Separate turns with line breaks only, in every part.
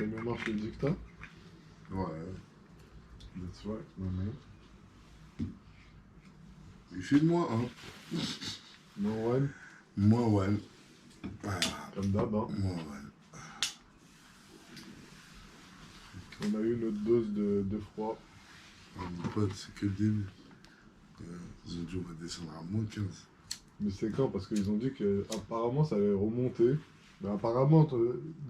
mieux marche le dictat.
Ouais. That's right, my man. Il fait de moi, hein.
Marwan,
Moi, ouais. Ah,
comme d'hab, hein.
moi, ouais.
On a eu notre dose de froid.
Mon pote, c'est que le début. Ils ont dit on va descendre à moins 15.
Mais c'est quand? Parce qu'ils ont dit que apparemment ça allait remonter. Mais apparemment,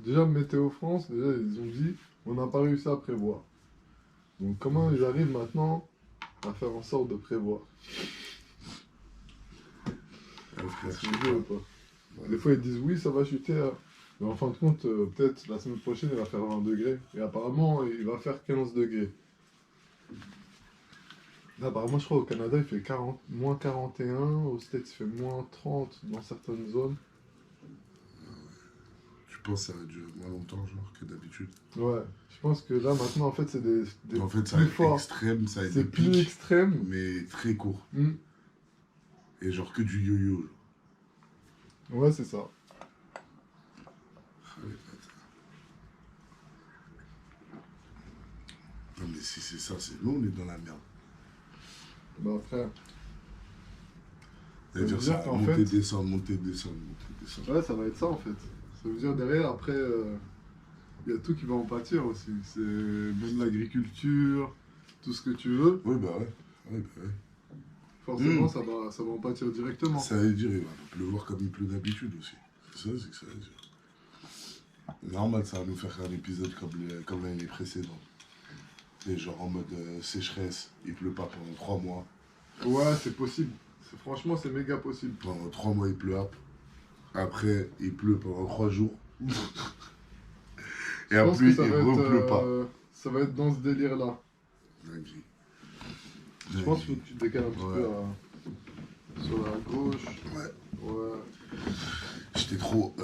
déjà Météo France, déjà ils ont dit on n'a pas réussi à prévoir. Donc comment ils arrivent maintenant à faire en sorte de prévoir?
Ouais, frère,
C'est le jeu ou pas?
Ouais.
Des fois ils disent oui ça va chuter, hein. Mais en fin de compte, peut-être la semaine prochaine il va faire 20 degrés. Et apparemment il va faire 15 degrés. Là, apparemment je crois au Canada il fait 40, moins 41, aux States il fait moins 30 dans certaines zones.
Je pense que ça va durer moins longtemps, genre, que d'habitude.
Ouais, je pense que là maintenant en fait c'est des
En fait, ça
plus
va être
forts.
extrême, ça va être
C'est
des
plus
pics,
extrême.
mais très court.
Hmm.
Et genre que du yo-yo. Genre.
Ouais, c'est ça.
Ah, les bâtards. Non, mais si c'est ça, c'est nous, on est dans la merde.
Bah frère.
Ça veut dire
dire
ça,
qu'en
monter,
fait-
descendre, monter, descendre, monter, descendre.
Ouais, ça va être ça en fait. Ça veut dire derrière, après, il y a tout qui va en pâtir aussi. C'est même l'agriculture, tout ce que tu veux.
Oui, bah ouais. Ouais, bah ouais.
Forcément, ça va en pâtir directement.
Ça veut dire il va pas pleuvoir comme il pleut d'habitude aussi. C'est ça, c'est que ça veut dire. Normal, ça va nous faire un épisode comme l'année précédente. Et genre en mode sécheresse, il pleut pas pendant 3 mois.
Ouais, c'est possible. Franchement, c'est méga possible.
Pendant 3 mois, il pleut. Après, il pleut pendant 3 jours. Et
Je pense
après,
que
il
ça va être,
repleut pas.
ça va être dans ce délire-là.
Dinguerie.
Je pense qu'il faut que tu te décales un petit
Ouais.
peu sur la gauche.
Ouais.
Ouais.
J'étais trop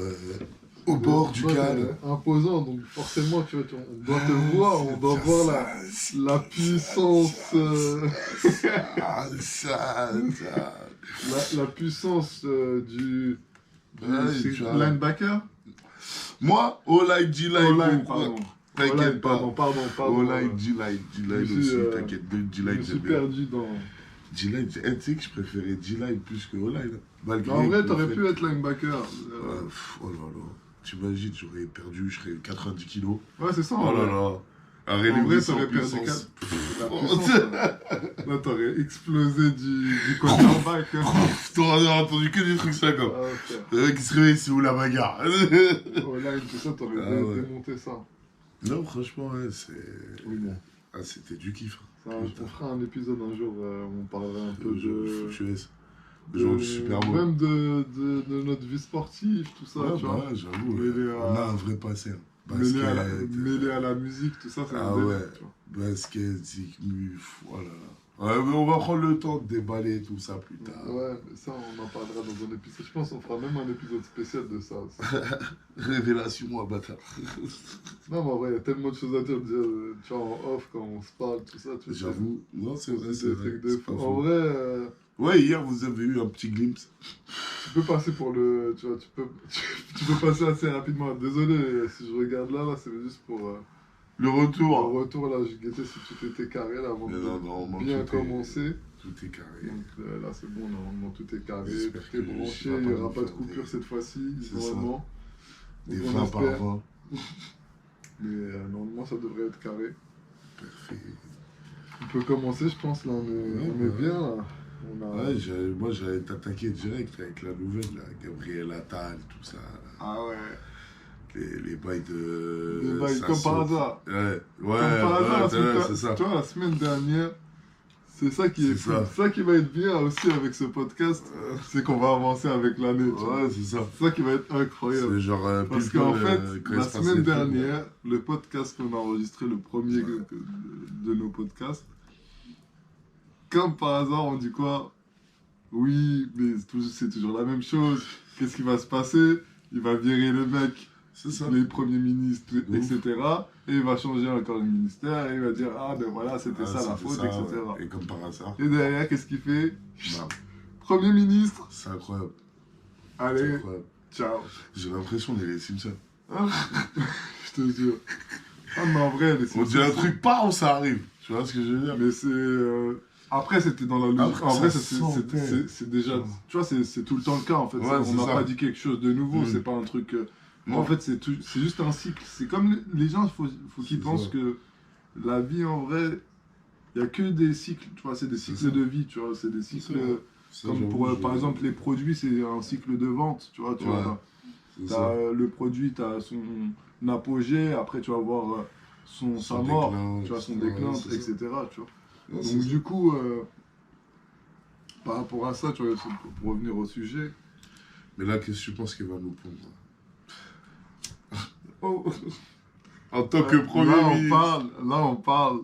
au bord du
Toi, t'es
canal.
imposant, donc forcément, tu vois, on doit te voir, on doit voir la puissance, la puissance du
Ouais,
c'est
tu vois.
linebacker.
Moi, Olay G-Line,
O-line,
quoi.
pardon.
T'inquiète
O-line,
pas.
pardon.
Olay G-Line, G-Line
Je me suis,
aussi, t'inquiète.
Je
G-Line,
me suis
j'aime bien.
perdu dans...
G-Line, tu sais que je préférais G-Line plus que Olay. Malgré
En vrai,
le
t'aurais
fait-
pu être linebacker.
Oh là là. T'imagines, j'aurais perdu, je serais 90 kilos.
Ouais, c'est ça.
Oh là là.
En
Arrêtez
vrai,
sans
t'aurais perdu
puissance.
la puissance. Là, t'aurais explosé du quarterback. Hein.
T'aurais entendu que des trucs ça comme.
Ah, frère.
Le mec qui se réveille, c'est où la bagarre?
O-line, tout ça, t'aurais
Ah ouais.
démonté ça.
Non, franchement, ouais, c'est.
Oui, bon.
Ah, c'était du kiff.
Ça, on fera un épisode un jour où on parlera un peu de
Genre du Super Bowl.
même de notre vie sportive, tout ça,
Ouais,
tu
bah
vois.
ouais, j'avoue.
Mêlé
On a un vrai passé. Hein.
Mêlé
Basket.
mêlé à la musique, tout ça, c'est
Ah
un délire,
ouais.
tu vois.
Basket, zik, muf, voilà. Ouais, mais on va prendre le temps de déballer tout ça plus tard.
Ouais, mais ça, on en parlera dans un épisode. Je pense qu'on fera même un épisode spécial de ça aussi.
Révélation à bâtard.
Non, mais en vrai, il y a tellement de choses à dire, tu vois, en off, quand on se parle, tout ça, tu sais.
J'avoue. Non, c'est vrai, c'est
des
vrai.
trucs de
C'est
fou.
pas
En
faux.
vrai,
Ouais, hier, vous avez eu un petit glimpse.
tu peux passer pour le... Tu vois, tu peux passer assez rapidement. Désolé si je regarde là, c'est juste pour...
Le
Au
retour.
retour, là, je guettais si tout était carré, là, avant
Mais
de
non, normalement,
bien
tout est-
commencer.
Tout est carré.
Donc là, c'est bon, normalement, tout est carré,
J'espère
tout est
que je
branché,
vais
il
pas
n'y aura
nous
pas de
faire
coupure
des-
cette fois-ci,
C'est
normalement.
Des
Donc, on
20 par
espère.
20.
Mais normalement, ça devrait être carré.
Parfait.
On peut commencer, je pense, là, on est
Ouais.
bien, là. On a...
Ouais, moi j'allais t'attaquer direct avec la nouvelle, là, Gabriel Attal, tout ça.
Ah ouais.
Les bails de.
Les bails
ça
comme par
saute.
hasard.
Ouais,
Comme par hasard, parce que
c'est ça.
tu vois, la semaine dernière, c'est ça qui est
C'est
fou.
ça.
C'est ça qui va être bien aussi avec ce podcast, c'est qu'on va avancer avec l'année, tu vois.
Ouais, c'est ça.
C'est ça qui va être incroyable.
C'est genre.
Parce
pile
qu'en
poil,
fait,
quand il
la
se passe
semaine
les films,
dernière, le podcast qu'on a enregistré, le premier
Ouais.
de nos podcasts, comme par hasard, on dit quoi? Oui, mais c'est toujours la même chose. Qu'est-ce qui va se passer? Il va virer le mec,
C'est ça.
les premiers ministres,
Ouf.
etc. Et il va changer encore le ministère et il va dire ah ben voilà, c'était
Ah,
ça la
c'était
faute,
ça,
etc.
ouais. Et comme par hasard,
Et derrière, qu'est-ce qu'il fait?
bam.
Premier ministre,
C'est incroyable. C'est
allez,
incroyable.
ciao.
J'ai l'impression d'être les Simpsons.
Hein. Je te jure. Ah, mais en vrai,
On dit un truc pas où ça arrive. Tu vois ce que je veux dire?
Mais c'est. Après, c'était dans la logique.
Après,
En vrai,
ça sentait.
c'est déjà.
Ouais.
Tu vois, c'est tout le temps le cas en fait.
Ouais,
On
c'est
n'a
ça.
pas dit quelque chose de nouveau,
Mm.
c'est pas un truc. En
Non.
fait, c'est juste un cycle. C'est comme les gens, faut qu'ils
C'est
pensent
ça.
que la vie en vrai, il n'y a que des cycles. Tu vois, c'est des
C'est
cycles
ça.
de vie, tu vois. C'est des
C'est
cycles.
ça. Ça,
Comme
j'avoue,
pour, par exemple, les produits, c'est un cycle de vente. Tu vois,
Ouais, c'est ça.
le produit, tu as son apogée, après tu vas voir sa
Son
mort,
déclin,
tu vois, son
etc. Ouais,
déclin,
c'est ça.
etc. Tu vois.
Ouais, c'est
Donc
ça.
du coup, par rapport à ça, tu vois, c'est pour revenir au sujet.
Mais là, qu'est-ce que tu penses qu'il va nous pondre? Oh. En tant que Premier ministre.
Là on parle,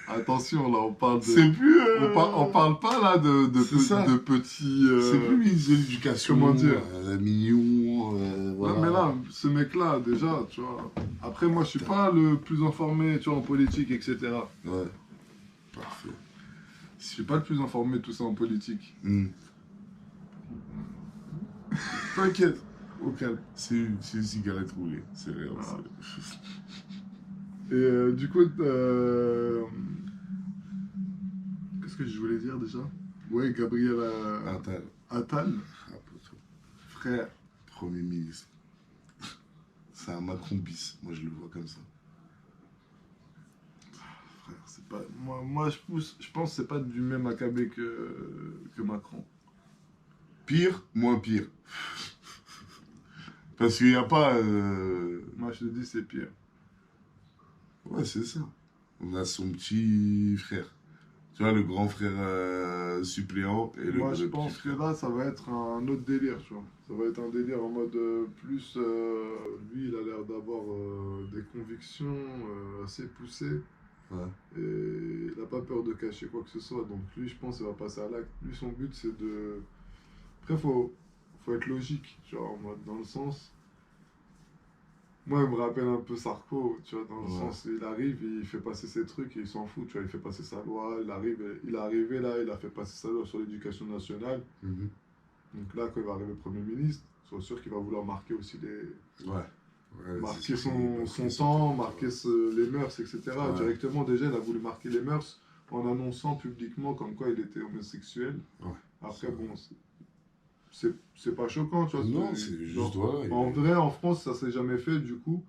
attention, là on parle de...
C'est plus.
On parle pas là
C'est ça.
de petits...
C'est plus ministre de l'Éducation.
Comment dire
mignon. Voilà.
Non mais là, ce mec-là, déjà, tu vois... Après, moi, je suis pas le plus informé, tu vois, en politique, etc.
Ouais. Parfait.
Je suis pas le plus informé de tout ça en politique.
T'inquiète. Au calme. C'est une cigarette roulée. C'est rien.
Voilà.
c'est-
Et du coup, qu'est-ce que je voulais dire déjà? Ouais, Gabriel
Attal.
Attal,
Ah, putain.
frère.
Premier ministre. C'est un Macron bis. Moi, je le vois comme ça.
Frère, c'est pas. Moi je pense que c'est pas du même acabé que Macron.
Pire, moins pire. Parce qu'il n'y a pas.
Moi je te dis c'est pire.
Ouais, c'est ça. On a son petit frère. Tu vois, le grand frère suppléant et le
Moi
vrai
je
petit
pense que
frère.
là ça va être un autre délire, tu vois. Ça va être un délire en mode plus. Lui il a l'air d'avoir des convictions assez poussées.
Ouais.
Et il n'a pas peur de cacher quoi que ce soit. Donc lui je pense qu'il va passer à l'acte. Lui son but c'est de. Après faut être logique, tu vois, en mode dans le sens. Moi, il me rappelle un peu Sarko, tu vois, dans le
Ouais.
sens, il arrive, il fait passer ses trucs et il s'en fout, tu vois, il fait passer sa loi, il est arrivé là, il a fait passer sa loi sur l'éducation nationale.
Mhm.
Donc là, quand il va arriver Premier ministre, sois sûr qu'il va vouloir marquer aussi les...
Ouais. Ouais,
marquer
c'est ce qui-
son
son
temps,
territoire.
marquer les mœurs, etc.
Ouais.
Directement, déjà, il a voulu marquer les mœurs en annonçant publiquement comme quoi il était homosexuel.
Ouais.
Après, bon, c'est pas choquant, tu vois.
Non, c'est
genre,
juste, voilà.
en vrai, en France, ça s'est jamais fait, du coup.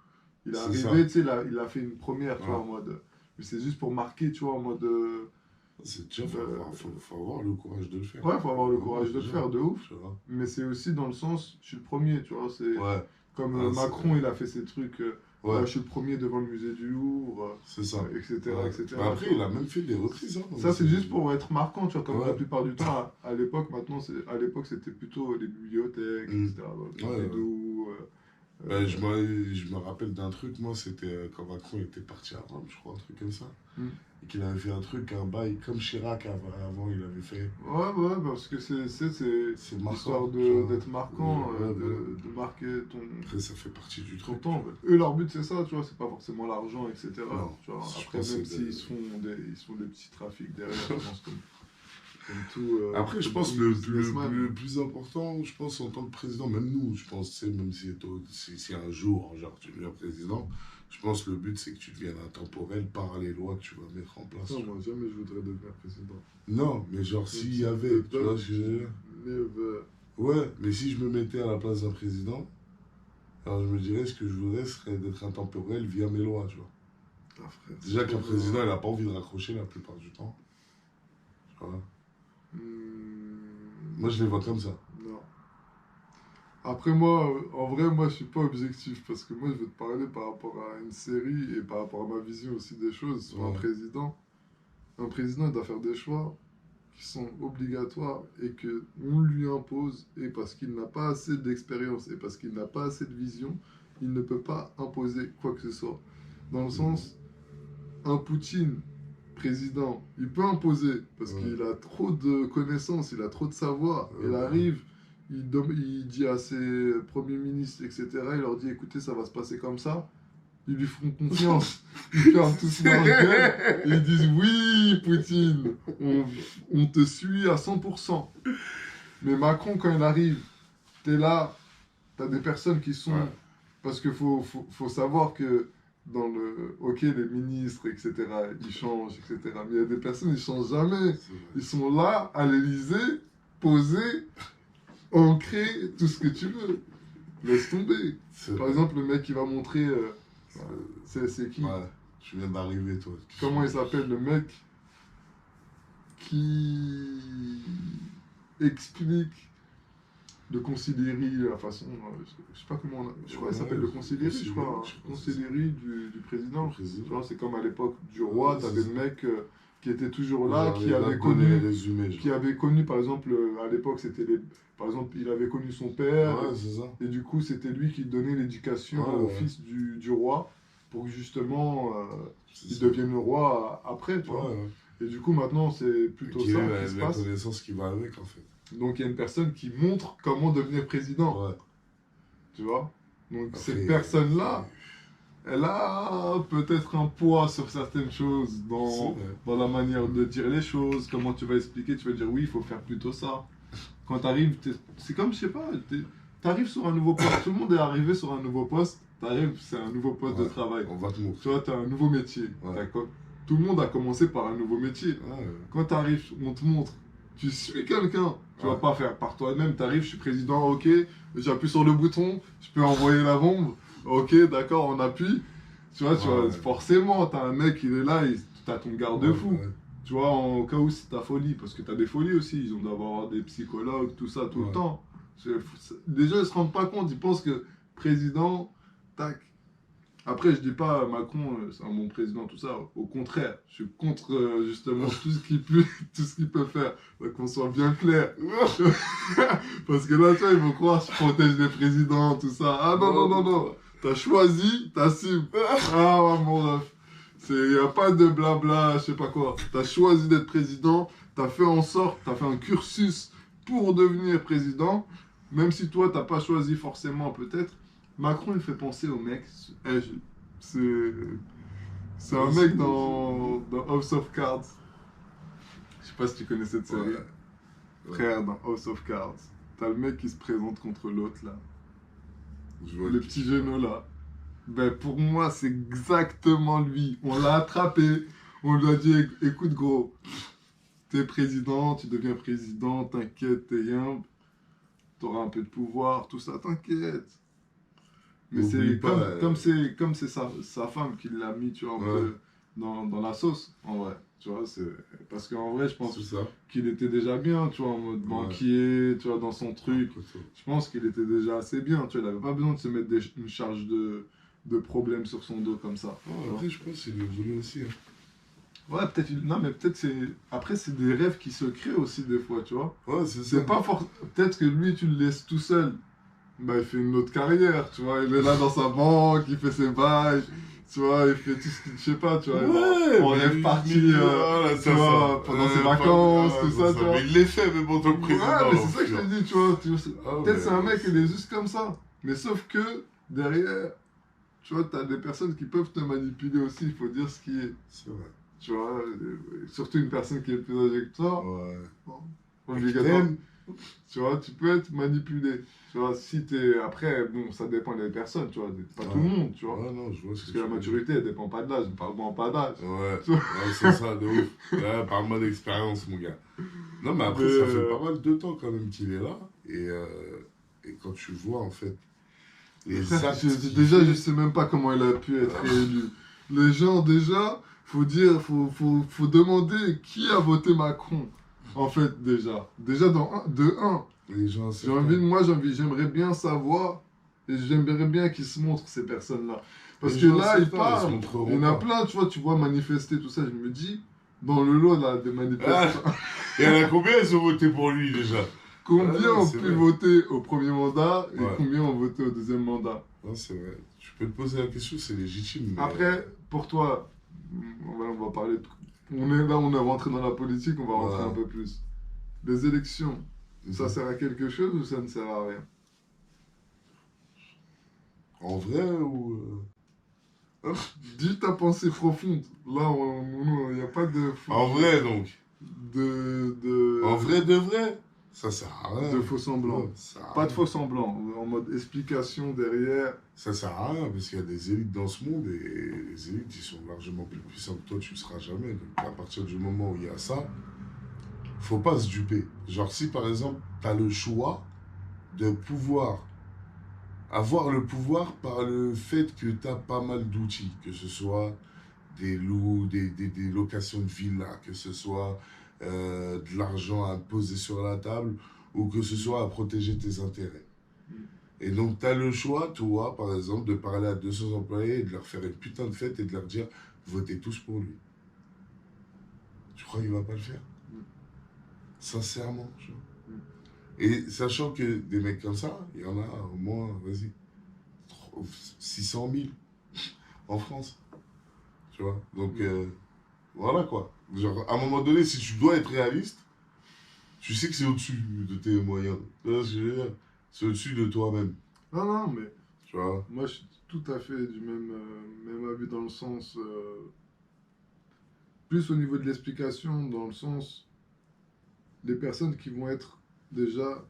Il est
C'est
arrivé,
ça.
tu sais, il a fait une première, tu vois,
Ouais.
en mode. Mais c'est juste pour marquer, tu vois, en mode.
C'est déjà, faut avoir le courage de le faire.
Ouais, faut avoir le courage de le
déjà,
faire, de ouf.
tu vois.
Mais c'est aussi dans le sens, je suis le premier, tu vois. C'est
Ouais,
comme
Ah,
Macron,
c'est-
il a fait ses trucs.
ouais,
Je suis le premier devant le musée du Louvre,
c'est ça.
etc.,
Ouais.
etc.
Mais après,
tu
il
vois.
a même fait des reprises. Hein,
Ça, c'est juste pour être marquant, tu vois, comme
Ouais.
la plupart du temps, à l'époque, maintenant, à l'époque, c'était plutôt les bibliothèques, etc. Pompidou,
Ben, je me rappelle d'un truc, moi, c'était quand Macron était parti à Rome, je crois, un truc comme ça.
Mm.
Et qu'il avait fait un truc, un bail, comme Chirac avant il avait fait.
Ouais, parce que c'est
C'est marquant.
histoire
genre,
d'être marquant,
ouais,
de marquer
Après, ça fait partie du
ton
truc.
temps. Eux, leur but, c'est ça, tu vois, c'est pas forcément l'argent, etc.
Non,
Tu vois.
je
Après,
pense
même
que c'est
s'ils se font des petits trafics derrière, je pense, comme tout.
Après, je
comme
pense
tout
le
businessman.
plus important, je pense, en tant que président, même nous, je pense, tu sais, même si un jour, genre, tu deviens président, je pense que le but, c'est que tu deviennes intemporel par les lois que tu vas mettre en place.
Non,
tu vois.
moi, jamais je voudrais devenir président.
Non, mais genre, s'il y avait, tu vois ce que je veux dire?
Never.
Ouais, mais si je me mettais à la place d'un président, alors je me dirais, ce que je voudrais serait d'être intemporel via mes lois, tu vois.
Ah, frère,
Déjà
c'est
qu'un
pas-
président, il n'a pas envie de raccrocher la plupart du temps. Voilà. Moi, je les vois comme ça.
Non. Après moi, en vrai, moi je suis pas objectif parce que moi je vais te parler par rapport à une série et par rapport à ma vision aussi des choses sur un
Ouais.
président. Un président il doit faire des choix qui sont obligatoires et que on lui impose et parce qu'il n'a pas assez d'expérience et parce qu'il n'a pas assez de vision, il ne peut pas imposer quoi que ce soit. Dans le sens, un Poutine président, il peut imposer parce
Ouais.
qu'il a trop de connaissances, il a trop de savoir.
Ouais,
Il
ouais.
arrive, il dit à ses premiers ministres, etc., il leur dit écoutez, ça va se passer comme ça. Ils lui font confiance. Ils ferment tous leur gueule. Et ils disent oui, Poutine, on te suit à 100%. Mais Macron, quand il arrive, t'es là, t'as des personnes qui sont.
Ouais.
Parce qu'il faut savoir que dans le... Ok, les ministres, etc., ils changent, etc. Mais il y a des personnes, ils changent jamais.
C'est vrai.
Ils sont là, à l'Élysée, posés, ancrés, tout ce que tu veux. Laisse tomber.
C'est
Par
vrai.
exemple, le mec qui va montrer... c'est qui?
Ouais, tu viens d'arriver, toi.
Comment il s'appelle, le mec qui explique le conciliéri, la façon... je sais pas comment on a... Je crois qu'il s'appelle le conciliéri, je crois. Conciliéri du président.
Le président.
Tu vois, c'est comme à l'époque du roi,
Ouais,
t'avais
c'est
le
ça.
mec qui était toujours là,
Genre,
qui
il va
avait
te donner les
connu...
résumés,
Qui
genre.
avait connu, par exemple, à l'époque, c'était les... Par exemple, il avait connu son père,
Ouais, c'est ça.
et du coup, c'était lui qui donnait l'éducation
Ouais,
au
ouais.
fils du roi, pour que justement,
C'est
il
ça.
devienne le roi après, tu
Ouais,
vois.
ouais.
Et du coup, maintenant, c'est plutôt
Qui
ça
est
qui se
la
passe.
connaissance qui va avec, en fait.
Donc, il y a une personne qui montre comment devenir président,
Ouais.
tu vois. Donc,
Après,
cette personne-là, elle a peut-être un poids sur certaines choses
c'est
dans,
vrai.
dans la manière de dire les choses, comment tu vas expliquer, tu vas dire oui, il faut faire plutôt ça. Quand tu arrives, c'est comme, je sais pas, tu arrives sur un nouveau poste, tout le monde est arrivé sur un nouveau poste, tu arrives, c'est un nouveau poste de
Ouais.
travail.
On va te montrer.
Tu vois, tu as un nouveau métier.
Ouais.
D'accord. Tout le monde a commencé par un nouveau métier.
Ouais.
Quand tu arrives, on te montre, tu suis quelqu'un. Tu vas
Ouais.
pas faire par toi-même, tu arrives, je suis président, ok, j'appuie sur le bouton, je peux envoyer la bombe, ok, d'accord, on appuie. Tu vois,
Ouais.
forcément, tu as un mec, il est là, tu as ton garde-fou.
Ouais.
Tu vois, en cas où c'est ta folie, parce que tu as des folies aussi, ils ont d'avoir des psychologues, tout ça, tout le
Ouais.
temps. Déjà, ils se rendent pas compte, ils pensent que président, tac. Après, je dis pas Macron, c'est un bon président, tout ça. Au contraire, je suis contre justement tout ce qu'il peut, tout ce qu'il peut faire. Donc, qu'on soit bien clair. Parce que là, tu vois, ils vont croire que je protège les présidents, tout ça. Ah non, non, non, non. T'as choisi, t'assumes. Ah, ouais, mon ref. Il n'y a pas de blabla, je sais pas quoi. T'as choisi d'être président, t'as fait en sorte, t'as fait un cursus pour devenir président, même si toi, t'as pas choisi forcément, peut-être. Macron, il fait penser au mec. C'est un mec dans House of Cards. Je sais pas si tu connais cette série.
Ouais.
Frère, dans House of Cards. T'as le mec qui se présente contre l'autre, là.
Je vois
Le
qui
petit
tu
genou, là. Ben, pour moi, c'est exactement lui. On l'a attrapé. On lui a dit, écoute, gros, t'es président, tu deviens président, t'inquiète, t'es humble. T'auras un peu de pouvoir, tout ça, t'inquiète. Mais
N'oublie
c'est
pas,
comme c'est sa femme qui l'a mis, tu vois, un
Ouais.
peu dans la sauce, en vrai. Tu vois, parce qu'en vrai, je pense
C'est ça.
qu'il était déjà bien, tu vois, en mode banquier, tu vois, dans son truc. Je pense qu'il était déjà assez bien, tu vois, il n'avait pas besoin de se mettre une charge de problèmes sur son dos comme ça.
Ouais,
tu vois.
après, je pense qu'il le voulait aussi. Hein.
Ouais, peut-être, non, mais peut-être c'est, après, c'est des rêves qui se créent aussi des fois, tu vois.
Ouais, c'est ça.
C'est pas peut-être que lui, tu le laisses tout seul. Bah, il fait une autre carrière, tu vois. Il est là dans sa banque, il fait ses bails, tu vois. Il fait tout ce qu'il, je sais pas, tu vois. On rêve parti,
voilà,
tu vois, pendant ses vacances, tout ça, tu vois.
Mais il l'est fait, même en tant que président.
Ouais, mais c'est ça que je
l'enfant.
te dis, tu vois.
Ah,
Peut-être
mais-
c'est un mec, il est juste comme ça. Mais sauf que, derrière, tu vois, t'as des personnes qui peuvent te manipuler aussi, il faut dire ce qui est.
C'est vrai.
Tu vois, surtout une personne qui est plus âgée que toi,
Ouais.
obligatoirement. Tu vois, tu peux être manipulé. Tu vois, si t'es. Après, bon, ça dépend des personnes, tu vois. Pas tout le monde, tu vois.
Ouais, non, je vois ce
Parce que la maturité, elle dépend pas de l'âge. Ne parle-moi pas d'âge.
Ouais,
Tu vois.
ouais, c'est ça, de ouf. Ouais, parle-moi d'expérience, mon gars. Non, mais après, ça fait pas mal de temps quand même qu'il est là. Et quand tu vois, en fait, les actes.
Déjà, je sais même pas comment il a pu être réélu. Les gens, déjà, faut demander qui a voté Macron. En fait, déjà. Déjà, de 1.
Les gens, c'est.
J'aimerais bien savoir, et j'aimerais bien qu'ils se montrent, ces personnes-là. Parce
Les
que
gens
là, ils
acceptent pas, ils se
parlent.
montreront
Il y en a
pas.
plein, tu vois manifester, tout ça. Je me dis, dans le lot là, des manifestants,
Il y en a combien ils ont voté pour lui déjà?
combien
Ouais,
ont
c'est
pu
vrai.
voter au premier mandat et
Ouais.
combien ont voté au deuxième mandat?
Non, c'est vrai. Tu peux te poser la question, c'est légitime. Mais...
Après, pour toi, on va parler. On est rentré dans la politique, on va rentrer
Ouais.
un peu plus. Les élections, ça sert à quelque chose ou ça ne sert à rien?
En vrai ou.
Dis ta pensée profonde. Là, il n'y a pas de...
En vrai, donc.
De...
En vrai de vrai, Ça sert à rien.
de faux semblants.
Ouais, ça sert à
Pas de
rien.
faux semblants, en mode explication derrière.
Ça sert à rien parce qu'il y a des élites dans ce monde et les élites ils sont largement plus puissants que toi, tu ne seras jamais. Donc à partir du moment où il y a ça, faut pas se duper. Genre si par exemple tu as le choix de pouvoir avoir le pouvoir par le fait que tu as pas mal d'outils, que ce soit des loups, des locations de villas, que ce soit de l'argent à poser sur la table ou que ce soit à protéger tes intérêts. Et donc, tu as le choix, toi, par exemple, de parler à 200 employés et de leur faire une putain de fête et de leur dire votez tous pour lui. Tu crois qu'il va pas le faire? Sincèrement. Tu vois. Et sachant que des mecs comme ça, il y en a au moins, vas-y, 600 000 en France. Tu vois. Donc, voilà quoi. Genre, à un moment donné, si tu dois être réaliste, tu sais que c'est au-dessus de tes moyens. Tu vois ce que je veux dire? C'est au-dessus de toi-même.
Non, non, mais
Tu vois.
moi, je suis tout à fait du même avis dans le sens. Plus au niveau de l'explication, dans le sens. Les personnes qui vont être déjà.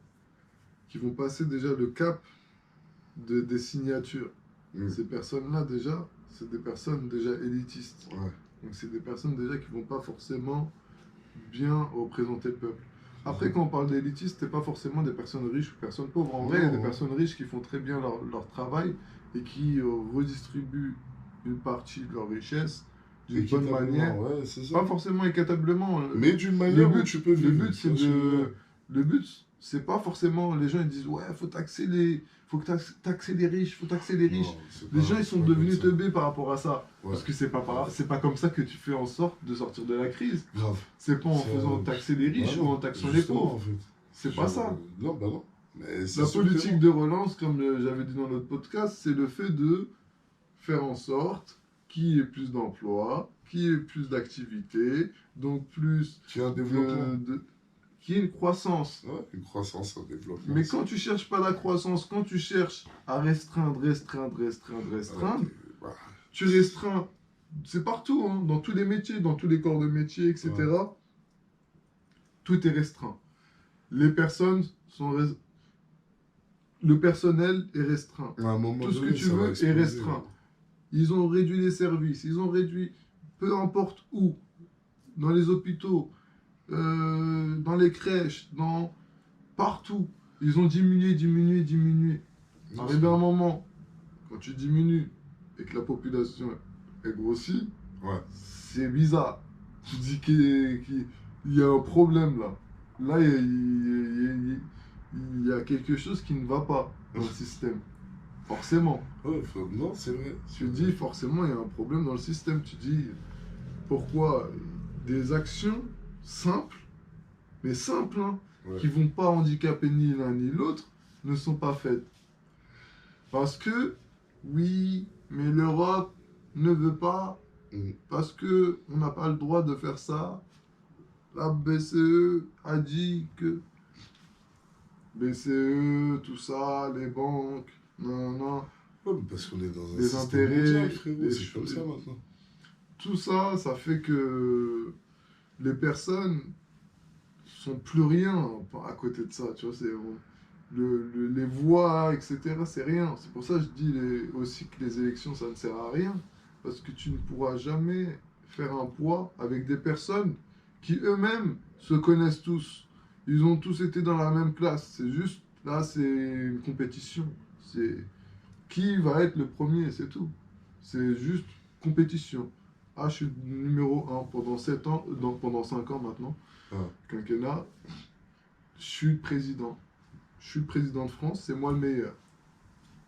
Qui vont passer déjà le cap des signatures. Ces personnes-là, déjà, c'est des personnes déjà élitistes.
Ouais.
Donc, c'est des personnes déjà qui vont pas forcément bien représenter le peuple. Après, quand on parle d'élitistes, c'est pas forcément des personnes riches ou personnes pauvres. En vrai, il y a des personnes riches qui font très bien leur travail et qui redistribuent une partie de leur richesse d'une bonne manière.
Ouais, c'est ça.
Pas forcément équitablement.
Mais d'une manière
but,
où tu peux vivre.
Le but, c'est de. Le but, c'est pas forcément. Les gens ils disent ouais, faut taxer les. Faut que taxer les riches, faut taxer les riches.
Non,
Les gens ils sont devenus
comme ça.
teubés par rapport à ça.
Ouais.
Parce que c'est pas comme ça que tu fais en sorte de sortir de la crise.
Grave.
C'est pas en faisant taxer les riches ou en taxant les pauvres.
En fait.
C'est pas ça.
Non, bah non. Mais
La politique de relance, comme j'avais dit dans notre podcast, c'est le fait de faire en sorte qu'il y ait plus d'emplois, qu'il y ait plus d'activités, donc plus
qu'il y ait un développement.
Qu'il y ait une croissance.
Ouais, une croissance, un développement.
Mais quand tu cherches pas la croissance, quand tu cherches à restreindre, ouais, tu restreins, c'est partout, hein, dans tous les métiers, dans tous les corps de métier, etc. Ouais. Tout est restreint. Les personnes sont le personnel est restreint. Tout ce que tu veux est restreint. Ils ont réduit les services, ils ont réduit, peu importe où, dans les hôpitaux, dans les crèches, partout. Ils ont diminué. Arrivé à un moment, quand tu diminues et que la population est grossie,
ouais.
C'est bizarre. Tu dis qu'il y a un problème là. Là, il y a quelque chose qui ne va pas dans le système. Forcément.
Ouais, non, c'est vrai.
Tu dis forcément il y a un problème dans le système. Tu dis pourquoi des actions simples, mais simples, hein,
ouais.
qui vont pas handicaper ni l'un ni l'autre, ne sont pas faites. Parce que, oui, mais l'Europe ne veut pas, parce que on n'a pas le droit de faire ça. La BCE a dit que BCE, tout ça, les banques, non.
Ouais, parce qu'on est dans un
les
système
intérêts,
mondial, frérot, c'est comme ça maintenant.
Tout ça, ça fait que les personnes sont plus rien à côté de ça, tu vois, c'est les voix, etc., c'est rien. C'est pour ça que je dis aussi que les élections, ça ne sert à rien, parce que tu ne pourras jamais faire un poids avec des personnes qui eux-mêmes se connaissent tous. Ils ont tous été dans la même classe. C'est juste, là, c'est une compétition. C'est qui va être le premier, c'est tout. C'est juste compétition. Ah, je suis numéro 1 pendant 7 ans, pendant 5 ans maintenant. Quinquennat, je suis le président. Je suis le président de France, c'est moi le meilleur.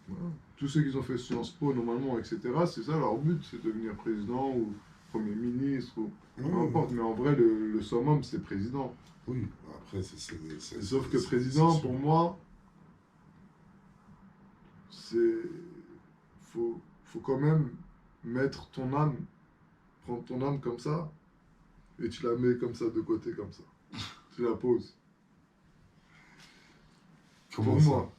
Voilà. Tous ceux qui ont fait Sciences Po, normalement, etc., c'est ça leur but, c'est de devenir président ou Premier ministre, ou peu importe. Mais en vrai, le summum, c'est président.
Oui, après,
sauf que président, pour moi, faut quand même mettre ton âme, prendre ton âme comme ça, et tu la mets comme ça, de côté, comme ça. Tu la poses.
Comment
pour
ça?
Moi,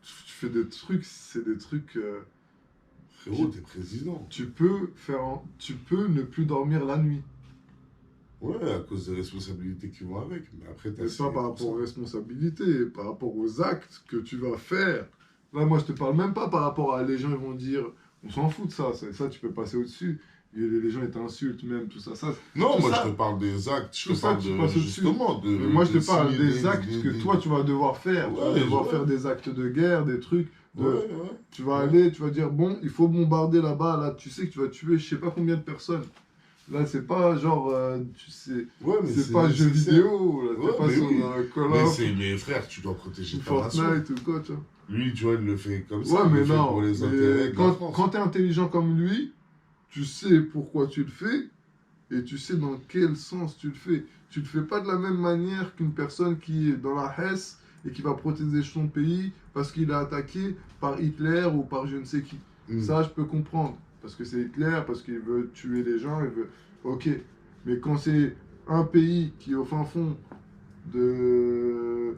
tu fais des trucs, c'est des trucs...
Frérot, t'es président.
Tu peux ne plus dormir la nuit.
Ouais, à cause des responsabilités qui vont avec. Mais après, t'as
Mais
signé
pas par
pour
rapport aux
ça.
responsabilités, par rapport aux actes que tu vas faire. Là, moi, je te parle même pas par rapport à les gens, ils vont dire, on s'en fout de ça, ça tu peux passer au-dessus. Et les gens, ils t'insultent même, tout ça,
Non,
tout
moi, je te
ça,
parle des actes. Je
tout
te
ça,
parle
tu
de,
passes au-dessus.
justement,
Mais moi, je te
de
parle
signer
des actes que toi, tu vas devoir faire. Tu vas
Ouais,
devoir faire
ouais.
des actes de guerre, des trucs
Ouais,
de...
ouais.
Tu vas
Ouais.
aller, tu vas dire, bon, il faut bombarder là-bas, là, tu sais que tu vas tuer je sais pas combien de personnes. Là, c'est pas genre, tu sais,
Ouais, mais
c'est
c'est
pas jeu
nécessaire.
vidéo, là, t'es
Ouais,
pas
mais
sur
oui.
un Call
Mais
of
c'est, mes frères, tu dois protéger
ou
ta nation.
Fortnite ou quoi, tu vois.
Lui, tu vois, il le fait comme ça.
Ouais,
Il le
mais
fait pour
non,
les intérêts
mais
de la France.
quand t'es intelligent comme lui, tu sais pourquoi tu le fais et tu sais dans quel sens tu le fais. Tu le fais pas de la même manière qu'une personne qui est dans la Hesse et qui va protéger son pays parce qu'il est attaqué par Hitler ou par je ne sais qui.
Hmm.
Ça, je peux comprendre. Parce que c'est Hitler, parce qu'il veut tuer les gens, il veut... Ok. Mais quand c'est un pays qui est au fin fond de...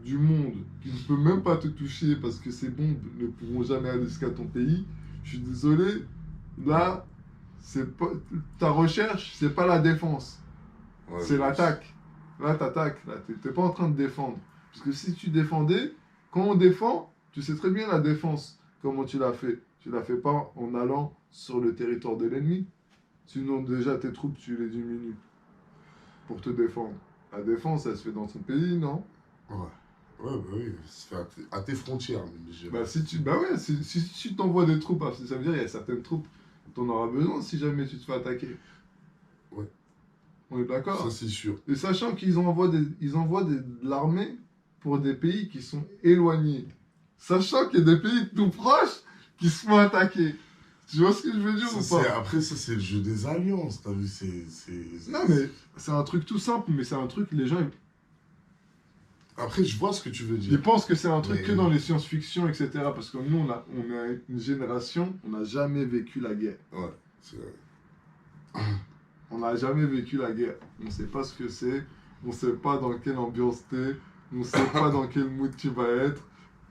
du monde, qui ne peut même pas te toucher parce que ces bombes ne pourront jamais aller jusqu'à ton pays, je suis désolé, là, c'est pas... ta recherche, c'est pas la défense,
Ouais,
c'est
je
l'attaque. Là, t'attaques, là, t'es pas en train de défendre. Parce que si tu défendais, quand on défend, tu sais très bien la défense, comment tu l'as fait. Tu l'as fait pas en allant sur le territoire de l'ennemi. Sinon, déjà, tes troupes, tu les diminues pour te défendre. La défense, elle se fait dans ton pays, non?
Ouais. Ouais, bah oui. Ça fait à tes frontières, même, je dirais.
Bah, si tu bah ouais, si tu t'envoies des troupes, ça veut dire qu'il y a certaines troupes dont on aura besoin si jamais tu te fais attaquer.
Ouais.
On est
Ça,
d'accord?
c'est sûr.
Et sachant ils envoient de l'armée pour des pays qui sont éloignés. Sachant qu'il y a des pays tout proches qui se font attaquer. Tu vois ce que je veux dire
Ça,
ou pas?
après, ça, c'est le jeu des alliances. T'as vu,
Non, mais c'est un truc tout simple, mais c'est un truc, les gens,
Après, je vois ce que tu veux
ils
dire.
pensent que c'est un truc
Mais
que dans les science-fiction, etc. Parce que nous, on a une génération, on n'a jamais vécu la guerre.
ouais, c'est vrai.
On n'a jamais vécu la guerre. On ne sait pas ce que c'est. On ne sait pas dans quelle ambiance t'es. On ne sait pas dans quel mood tu vas être.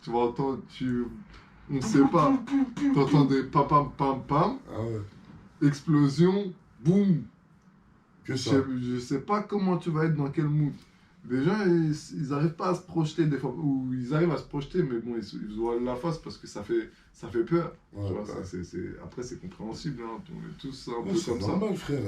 Tu vas entendre... On ne sait pas. T'entends des pam pam pam pam.
Ah ouais,
Explosion. Boum.
que ça.
Je sais pas comment tu vas être dans quel mood. Les gens, ils arrivent pas à se projeter des fois. Ou ils arrivent à se projeter, mais bon, ils se voient la face parce que ça fait peur.
Ouais,
Tu vois,
ouais.
après, c'est compréhensible. Hein. On est tous un
Ouais,
peu
c'est
comme ça.
normal, frère.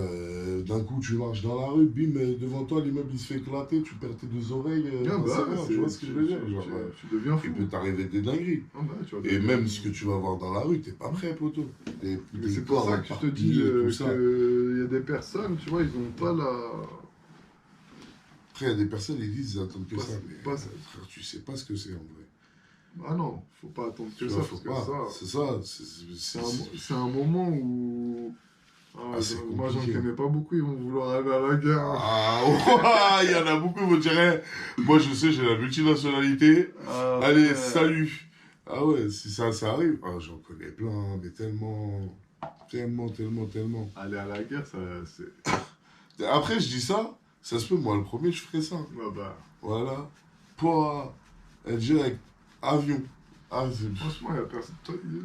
D'un coup, tu marches dans la rue, bim, devant toi, l'immeuble il se fait éclater, tu perds tes deux oreilles.
Ah
t'en
bah,
sais rien, tu vois ce que je veux dire? Genre,
tu deviens fou.
il peut t'arriver des dingueries.
Ah bah, tu vas
Et
devenir
même
fou.
ce que tu vas voir dans la rue, t'es pas prêt, poteau.
Mais c'est pour ça que je te dis
tout ça.
qu'il y a des personnes, tu vois, ils ont pas la...
Après, il y a des personnes, ils disent, ils attendent que
Pas-
ça. Mais
pas ça.
frère, tu sais pas ce que c'est en vrai.
Ah non, faut pas attendre que
Tu
ça,
vois,
parce
faut
que
pas.
ça...
C'est ça.
C'est un moment où... Ah,
c'est
moi, j'en
compliqué.
connais pas beaucoup, ils vont vouloir aller à la guerre. Hein.
Ah, il y en a beaucoup, vous direz. Moi, je sais, j'ai la multinationalité.
Ah,
Allez,
ouais.
salut. Ah ouais, si ça arrive. Ah, j'en connais plein, mais tellement. Tellement.
Aller à la guerre, ça, c'est...
Après, je dis ça. Ça se peut, moi, le premier, je ferais ça.
Ah bah,
Voilà. Pour direct. Avion. Ah,
franchement, il y a personne...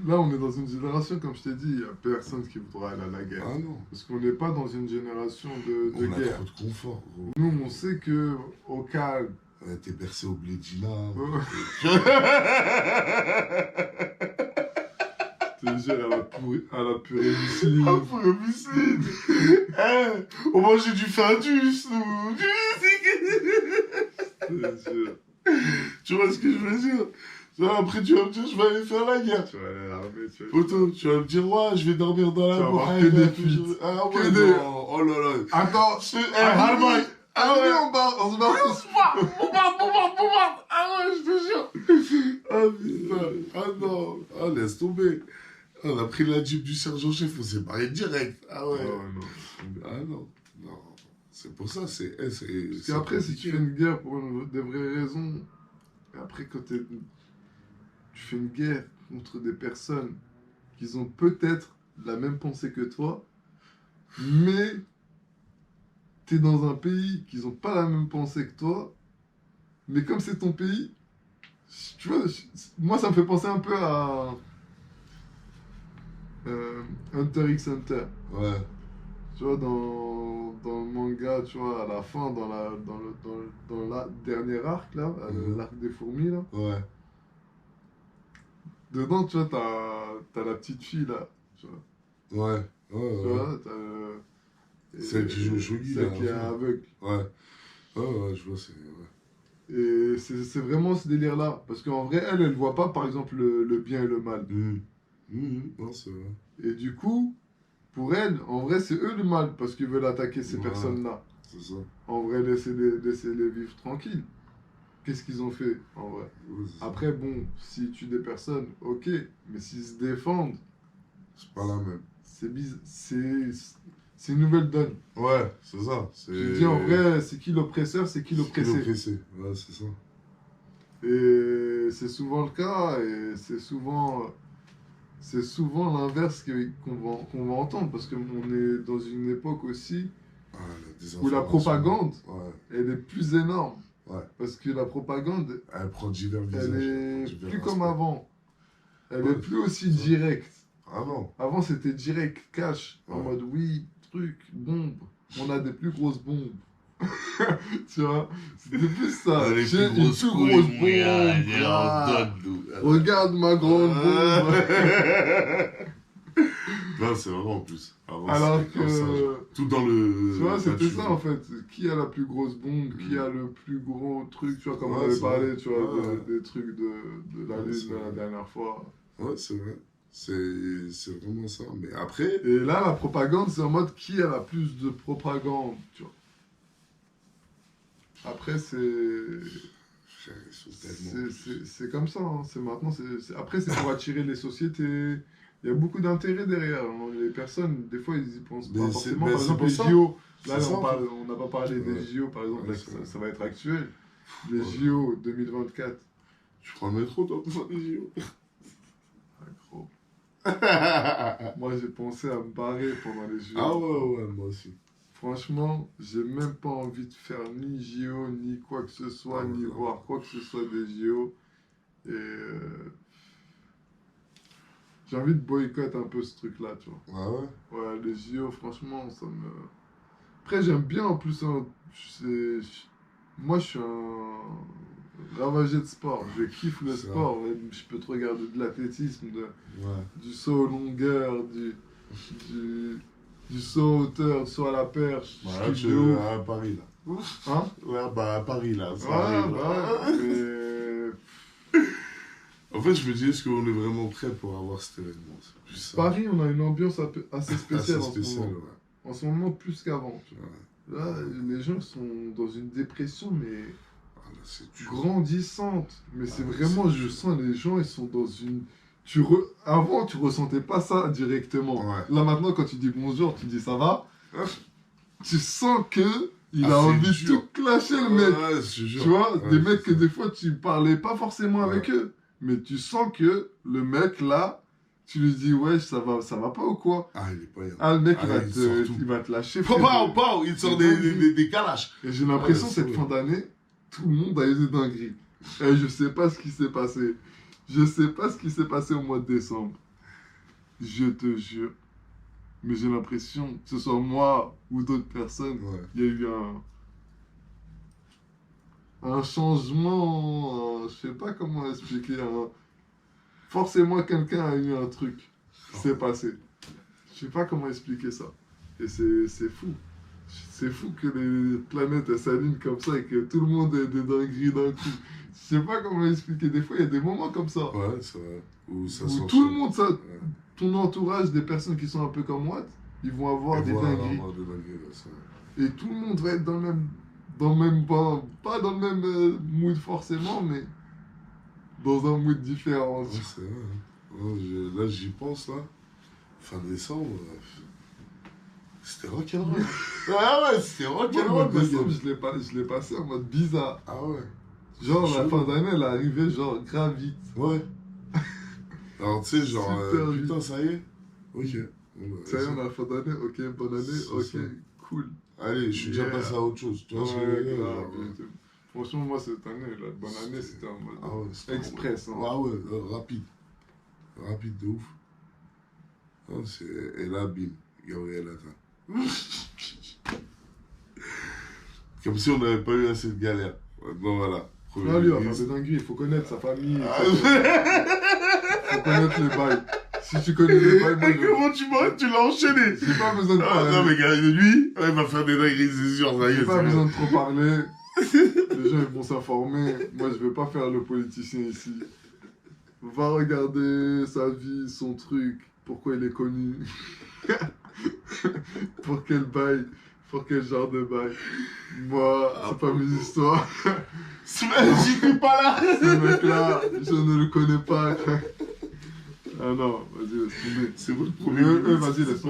Là, on est dans une génération, comme je t'ai dit, il y a personne qui voudra aller à la guerre.
ah non.
Parce qu'on n'est pas dans une génération de
On a
guerre.
trop de confort, gros.
Nous, on sait que au calme,
T'es bercé au blédina.
je te jure, à la purée muesli.
Ah, pour le mucine. On mangeait du Findus, nous.
Je te jure.
Tu vois ce que je veux dire? Ça, après, tu vas me dire, je vais aller faire la guerre.
Tu vas aller à l'armée, tu vas...
Poto, tu vas me dire, ouais, je vais dormir dans la
Tu vas avoir
bourre.
que des fuites.
Ah
Que
ouais,
des-
non. Oh là là.
Attends,
Harman. Ah ouais.
on se barre tous.
Bombarde. Ah ouais, je te jure. Ah putain. Ah non. Ah, laisse tomber. On a pris la jeep du sergent-chef, on s'est barré direct. Ah ouais.
Non.
Ah non. Non. C'est pour ça, c'est.
Parce qu'après, si tu fais une guerre pour des vraies raisons, et après, tu fais une guerre contre des personnes qui ont peut-être la même pensée que toi, mais tu es dans un pays qui n'ont pas la même pensée que toi, mais comme c'est ton pays, tu vois, moi, ça me fait penser un peu à Hunter x Hunter.
Ouais.
Tu vois, dans le manga, tu vois, à la fin, dans la dernier arc, là, l'arc des fourmis, là,
Ouais.
dedans, tu vois, t'as la petite fille, là, tu vois.
Ouais. Ouais,
Tu
ouais.
vois,
Celle qui joue au shogi, là, à
celle
la
qui est
fin.
aveugle.
Ouais. Ouais, ouais, je vois, c'est. Ouais.
Et c'est vraiment ce délire-là. Parce qu'en vrai, elle voit pas, par exemple, le bien et le mal.
Non, c'est vrai.
Et du coup, pour elle, en vrai, c'est eux le mal, parce qu'ils veulent attaquer ces
Ouais,
personnes-là.
c'est ça.
En vrai, laissez-les vivre tranquilles. Qu'est-ce qu'ils ont fait, en vrai?
Ouais, c'est ça.
Après, bon, s'ils tuent des personnes, ok. Mais s'ils se défendent,
C'est pas la même.
c'est une nouvelle donne.
Ouais, c'est ça.
Tu te dis, en vrai, c'est qui l'oppresseur, c'est qui
C'est qui
l'oppressé.
l'oppressé. Ouais, c'est ça.
Et c'est souvent le cas, et c'est souvent l'inverse qu'on va entendre, parce qu'on est dans une époque aussi
Ah, la
où la
désinformation.
propagande,
Ouais,
elle est plus énorme.
ouais.
Parce que la propagande,
Elle prend divers
elle
visages, elle prend
est
divers
plus comme
aspects.
avant. Elle est
Ouais,
plus aussi
c'est ça.
directe.
Ah non.
Avant, c'était direct, cash, en
Ouais.
mode oui, truc, bombe. On a des plus grosses bombes. Tu vois, c'était plus ça.
Les
J'ai
plus
une
grosses
plus
couilles,
grosse
mon gars,
bombe.
on
Ah,
donne, nous.
regarde ma grande bombe.
Non, c'est vrai en plus. Avant,
Alors
c'était comme ça, genre.
que,
Tout dans
tu vois,
le
c'était ça en
naturel.
fait. Qui a la plus grosse bombe, qui a le plus gros truc, tu vois, comme on
Ouais,
avait
c'est vrai.
parlé, tu vois,
Ouais, ouais.
des trucs de la
Ouais,
Lune
c'est
la
vrai.
dernière fois.
Ouais, c'est vrai. C'est vraiment ça. Mais après,
Et là, la propagande, c'est en mode qui a la plus de propagande, tu vois. Après,
frère, ils sont tellement en plus.
c'est comme ça, hein. C'est maintenant, après, c'est pour attirer les sociétés. Il y a beaucoup d'intérêt derrière, hein. Les personnes, des fois, ils y pensent pas forcément.
Mais
Par
c'est
exemple,
pour
les
ça.
JO, là,
C'est ça, en fait.
on n'a pas parlé des
Ouais,
JO, par exemple,
ouais,
là,
c'est vrai.
ça va être actuel. Les
Ouais.
JO 2024.
Tu prends le métro, toi, pour faire les JO.
Ah, gros. Moi, j'ai pensé à me barrer pendant les JO.
Ah ouais, ouais, moi aussi.
Franchement, j'ai même pas envie de faire ni JO, ni quoi que ce soit,
Ah ouais,
ni
non.
voir quoi que ce soit des JO. Et j'ai envie de boycotter un peu ce truc-là, tu vois.
Ah ouais?
Ouais, les JO, franchement, ça me... Après, j'aime bien en plus, hein, moi, je suis un ravagé de sport. Je kiffe le
C'est vrai.
sport. Ouais. Je peux te regarder de l'athlétisme,
Ouais.
du saut aux longueurs, du, du saut à hauteur, du saut à la perche.
Bah
Je
là,
kiffe
tu
de
es
ouf.
à Paris, là.
Hein?
Ouais, bah à Paris, là, ça
Ouais,
arrive,
bah
là.
ouais. Mais
En fait, je me dis, est-ce qu'on est vraiment prêt pour avoir cet événement? C'est plus ça.
Paris, on a une ambiance assez spéciale
Assez
en ce
spécial,
moment.
ouais.
En ce moment, plus qu'avant. Tu vois.
Ouais.
Là, les gens sont dans une dépression, mais
Ah, là, c'est dur.
grandissante. Mais c'est
Ah,
vraiment,
c'est
je
dur.
sens les gens, ils sont dans une... Avant, tu ressentais pas ça directement.
Ouais.
Là, maintenant, quand tu dis bonjour, tu dis ça va.
Ah,
Tu sens que il
Ah,
a
c'est
envie de
dur.
tout clasher, le mec.
Ouais, je te jure.
Tu vois,
Ouais,
des
c'est
mecs que
ça.
des fois, tu parlais pas forcément avec
Ouais.
eux. Mais tu sens que le mec, là, tu lui dis, ouais, ça va pas ou quoi?
Ah, il est pas bien.
Ah, le mec,
Ah, il sort tout.
il va te lâcher.
Pow,
frère.
pow, il sort
dingueries.
des calaches.
Et j'ai l'impression,
Ouais,
cette
c'est
fin
vrai.
d'année, tout le monde a eu des dingueries. Et je sais pas ce qui s'est passé. Je sais pas ce qui s'est passé au mois de décembre. Je te jure. Mais j'ai l'impression, que ce soit moi ou d'autres personnes,
Ouais.
il y a eu un changement, je sais pas comment expliquer. Forcément, quelqu'un a eu un truc qui s'est passé. Je sais pas comment expliquer ça. Et c'est fou. C'est fou que les planètes elles s'alignent comme ça et que tout le monde ait des dingueries d'un coup. Je sais pas comment expliquer. Des fois, il y a des moments comme ça.
Ouais, c'est vrai. Où ça
Où
s'enchaîne.
tout le monde,
Ouais.
ton entourage, des personnes qui sont un peu comme moi, ils vont avoir
Et
des
voilà,
dingueries.
avoir des dingueries, ouais, c'est vrai.
Et tout le monde va être dans le même pas dans le même mood forcément, mais dans un mood différent.
Ouais, c'est vrai. Hein. Ouais, là, j'y pense, là. Fin décembre, c'était rock'n'roll. Ah ouais, c'était
Moi, le
rock'n'roll,
mois de
ma
décembre,
gueule.
je l'ai passé en mode bizarre.
Ah ouais.
Genre,
C'est
la fin
chelou.
d'année, elle est arrivée, genre, grave vite.
Ouais. Alors, tu sais, genre,
Super vite.
putain, ça y est. Ok. Bon, bah,
Ça y est,
vas-y.
on a la fin d'année, ok, bonne année,
C'est
ok,
ça.
cool.
Allez, je suis déjà
Yeah.
passé à autre chose. Tu vois ce que je veux
Ouais,
dire,
grave.
genre,
Franchement, moi, cette année, la bonne année, c'était en mode
Ah ouais, c'était
express. Hein.
Ah ouais, rapide. Rapide de ouf. Et là, bim, Gabriel atteint. Comme si on n'avait pas eu assez de galères. Maintenant, voilà.
Ah, lui, il va faire des dingueries, il faut connaître sa famille. Il faut connaître les bails. Si tu connais les bails, moi,
comment tu l'as enchaîné?
j'ai pas besoin de parler.
Non, mais gars, lui, il va faire des dingueries, c'est sûr. Ça y est,
J'ai pas besoin de trop parler. Les gens ils vont s'informer. Moi, je vais pas faire le politicien ici. Va regarder sa vie, son truc, pourquoi il est connu. Pour quel bail, pour quel genre de bail. Moi, c'est pas mes histoires.
J'étais pas là.
Ce mec-là, je ne le connais pas. Ah non, vas-y, laisse tomber.
C'est votre premier.
Vas-y, laisse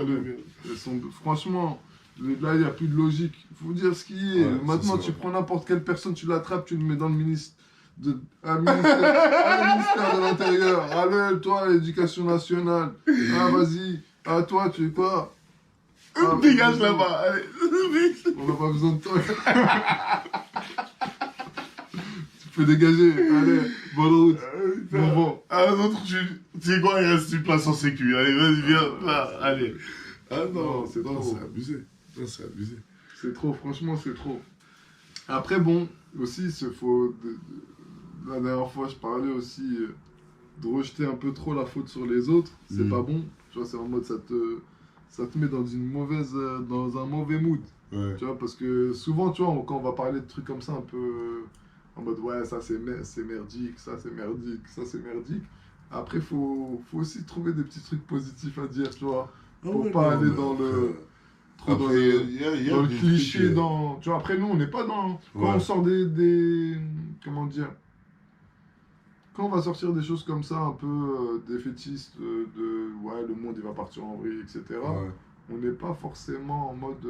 tomber. Franchement, là, il n'y a plus de logique. Il faut dire ce qui est.
Ouais,
Maintenant,
c'est
tu
ça.
prends n'importe quelle personne, tu l'attrapes, tu le mets dans le ministère. Un ministère de l'Intérieur. Allez, toi, l'éducation nationale. Ah, vas-y. Ah, toi, tu es quoi? Ah,
Dégage
vas-y.
là-bas, allez.
On n'a pas besoin de toi. Tu peux dégager. Allez, bonne route. Bon, bon.
Un autre, tu sais quoi, il reste une place en sécu. Allez, vas-y, viens, là, allez. Ah
Non, c'est trop.
c'est abusé. Non, c'est abusé.
C'est trop, franchement, c'est trop. Après, bon, aussi, la dernière fois, je parlais aussi de rejeter un peu trop la faute sur les autres. C'est pas bon. Tu vois, c'est en mode, ça te met dans dans un mauvais mood.
Ouais.
Tu vois, parce que souvent, tu vois, quand on va parler de trucs comme ça, un peu en mode, ouais, ça c'est merdique, ça c'est merdique, ça c'est merdique. Après, faut aussi trouver des petits trucs positifs à dire, tu vois, pour pas aller dans le... Trop dans
Après,
le,
il y a
dans le
des
cliché,
trucs,
tu vois, après nous, on n'est pas dans... Quand
Ouais.
on sort comment dire? Quand on va sortir des choses comme ça, un peu défaitistes, ouais, le monde il va partir en vrille, etc.,
Ouais.
on n'est pas forcément en mode...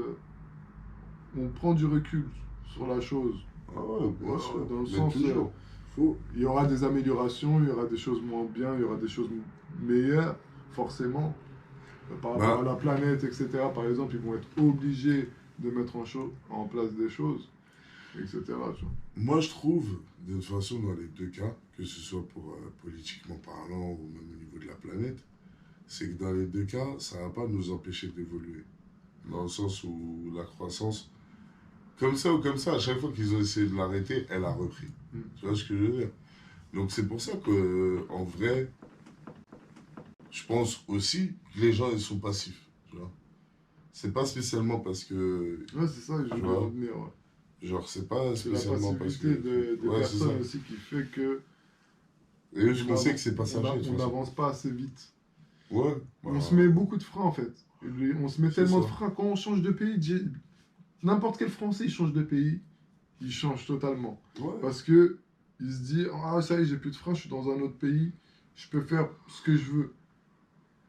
on prend du recul sur la chose.
Ah ouais, bien
Ouais,
sûr.
dans le
Mais
sens,
toujours. Faut.
Il y aura des améliorations, il y aura des choses moins bien, il y aura des choses meilleures, forcément. Par rapport à la planète, etc. Par exemple, ils vont être obligés de mettre en place des choses, etc. Tu vois.
Moi, je trouve, de toute façon, dans les deux cas, que ce soit pour politiquement parlant ou même au niveau de la planète, c'est que dans les deux cas, ça ne va pas nous empêcher d'évoluer. Dans le sens où la croissance, comme ça ou comme ça, à chaque fois qu'ils ont essayé de l'arrêter, elle a repris. Tu vois ce que je veux dire? Donc c'est pour ça que, en vrai, je pense aussi que les gens, ils sont passifs. Tu vois? C'est pas spécialement parce que...
Ouais, c'est ça, je
Tu
veux
vois.
revenir. Ouais.
Genre, c'est pas
C'est la
spécialement parce que...
passivité des
Ouais, c'est ça.
personnes aussi qui fait que
Et eux, je pensais que c'est passager, de toute
on
façon.
n'avance pas assez vite.
Ouais.
On se met beaucoup de freins en fait. On se met
C'est
tellement
ça.
de freins. Quand on change de pays, n'importe quel Français, il change de pays, il change totalement.
Ouais.
Parce que il se dit, ah ça y est, j'ai plus de freins, je suis dans un autre pays, je peux faire ce que je veux.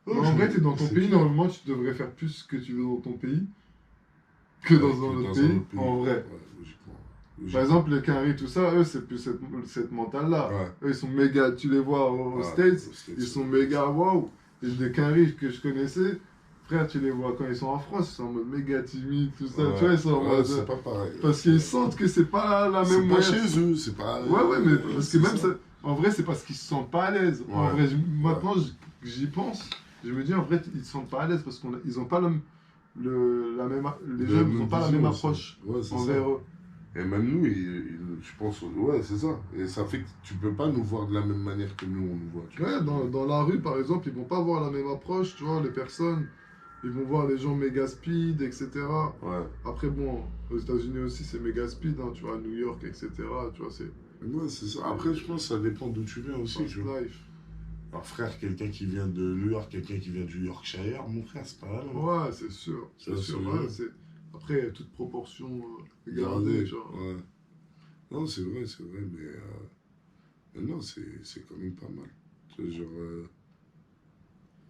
Mais en vrai, tu es dans ton
c'est
pays,
clair.
normalement, tu devrais faire plus ce que tu veux dans ton pays que dans un autre pays, en vrai.
Ouais, logiquement.
Par exemple, les Canaries, tout ça, eux, c'est plus cette mentale-là.
Ouais.
Eux, ils sont méga, tu les vois aux
Ouais,
States,
aux States,
ils sont
ouais.
méga waouh. Et des Canaries que je connaissais, frère, tu les vois quand ils sont en France, ils sont en mode méga timide, tout ça.
Ouais.
Tu vois, ils sont en
Ouais,
mode.
c'est pas pareil.
Parce qu'ils sentent que c'est pas la même
C'est pas
manière.
chez eux, c'est pas...
Ouais, mais parce que
c'est
même ça. En vrai, c'est parce qu'ils se sentent pas à l'aise. En
Ouais.
vrai, maintenant, j'y pense, je me dis, en vrai, ils se sentent pas à l'aise parce qu'ils ont pas la même. Les gens n'ont pas la même approche
Ouais, c'est
envers
ça.
eux.
Et même nous, je pense, ouais, c'est ça. Et ça fait que tu peux pas nous voir de la même manière que nous, on nous voit. Tu vois.
Ouais, dans la rue, par exemple, ils vont pas voir la même approche, tu vois, les personnes, ils vont voir les gens méga speed, etc.
Ouais.
Après, bon, aux États-Unis aussi, c'est méga speed, hein, tu vois, à New York, etc. Tu vois, c'est
Ouais, c'est ça. Après, je pense que ça dépend d'où tu viens aussi,
fast
tu vois.
life.
Alors, frère, quelqu'un qui vient de New York, quelqu'un qui vient du Yorkshire, mon frère, c'est pas la même.
Ouais, c'est sûr, c'est
Ça,
sûr.
c'est
Ouais,
vrai.
après, il y a toute proportion gardée, tu vois.
Ouais. Non, c'est vrai, mais non, c'est quand même pas mal. Tu vois, genre.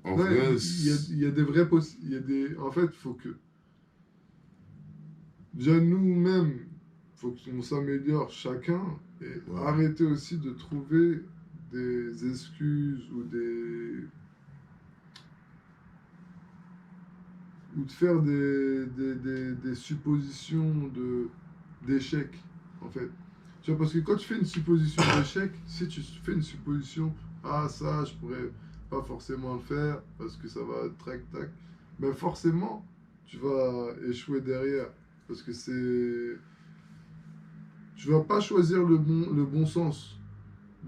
En
Ouais,
vrai,
il y a des vrais en fait, il faut que. Déjà, nous-mêmes, il faut qu'on s'améliore chacun et
Ouais.
arrêter aussi de trouver des excuses ou de faire des suppositions d'échec, en fait. Tu vois, parce que quand tu fais une supposition d'échec, si tu fais une supposition, ah ça, je pourrais pas forcément le faire parce que ça va tac tac, mais forcément, tu vas échouer derrière. Parce que c'est... Tu vas pas choisir le bon sens.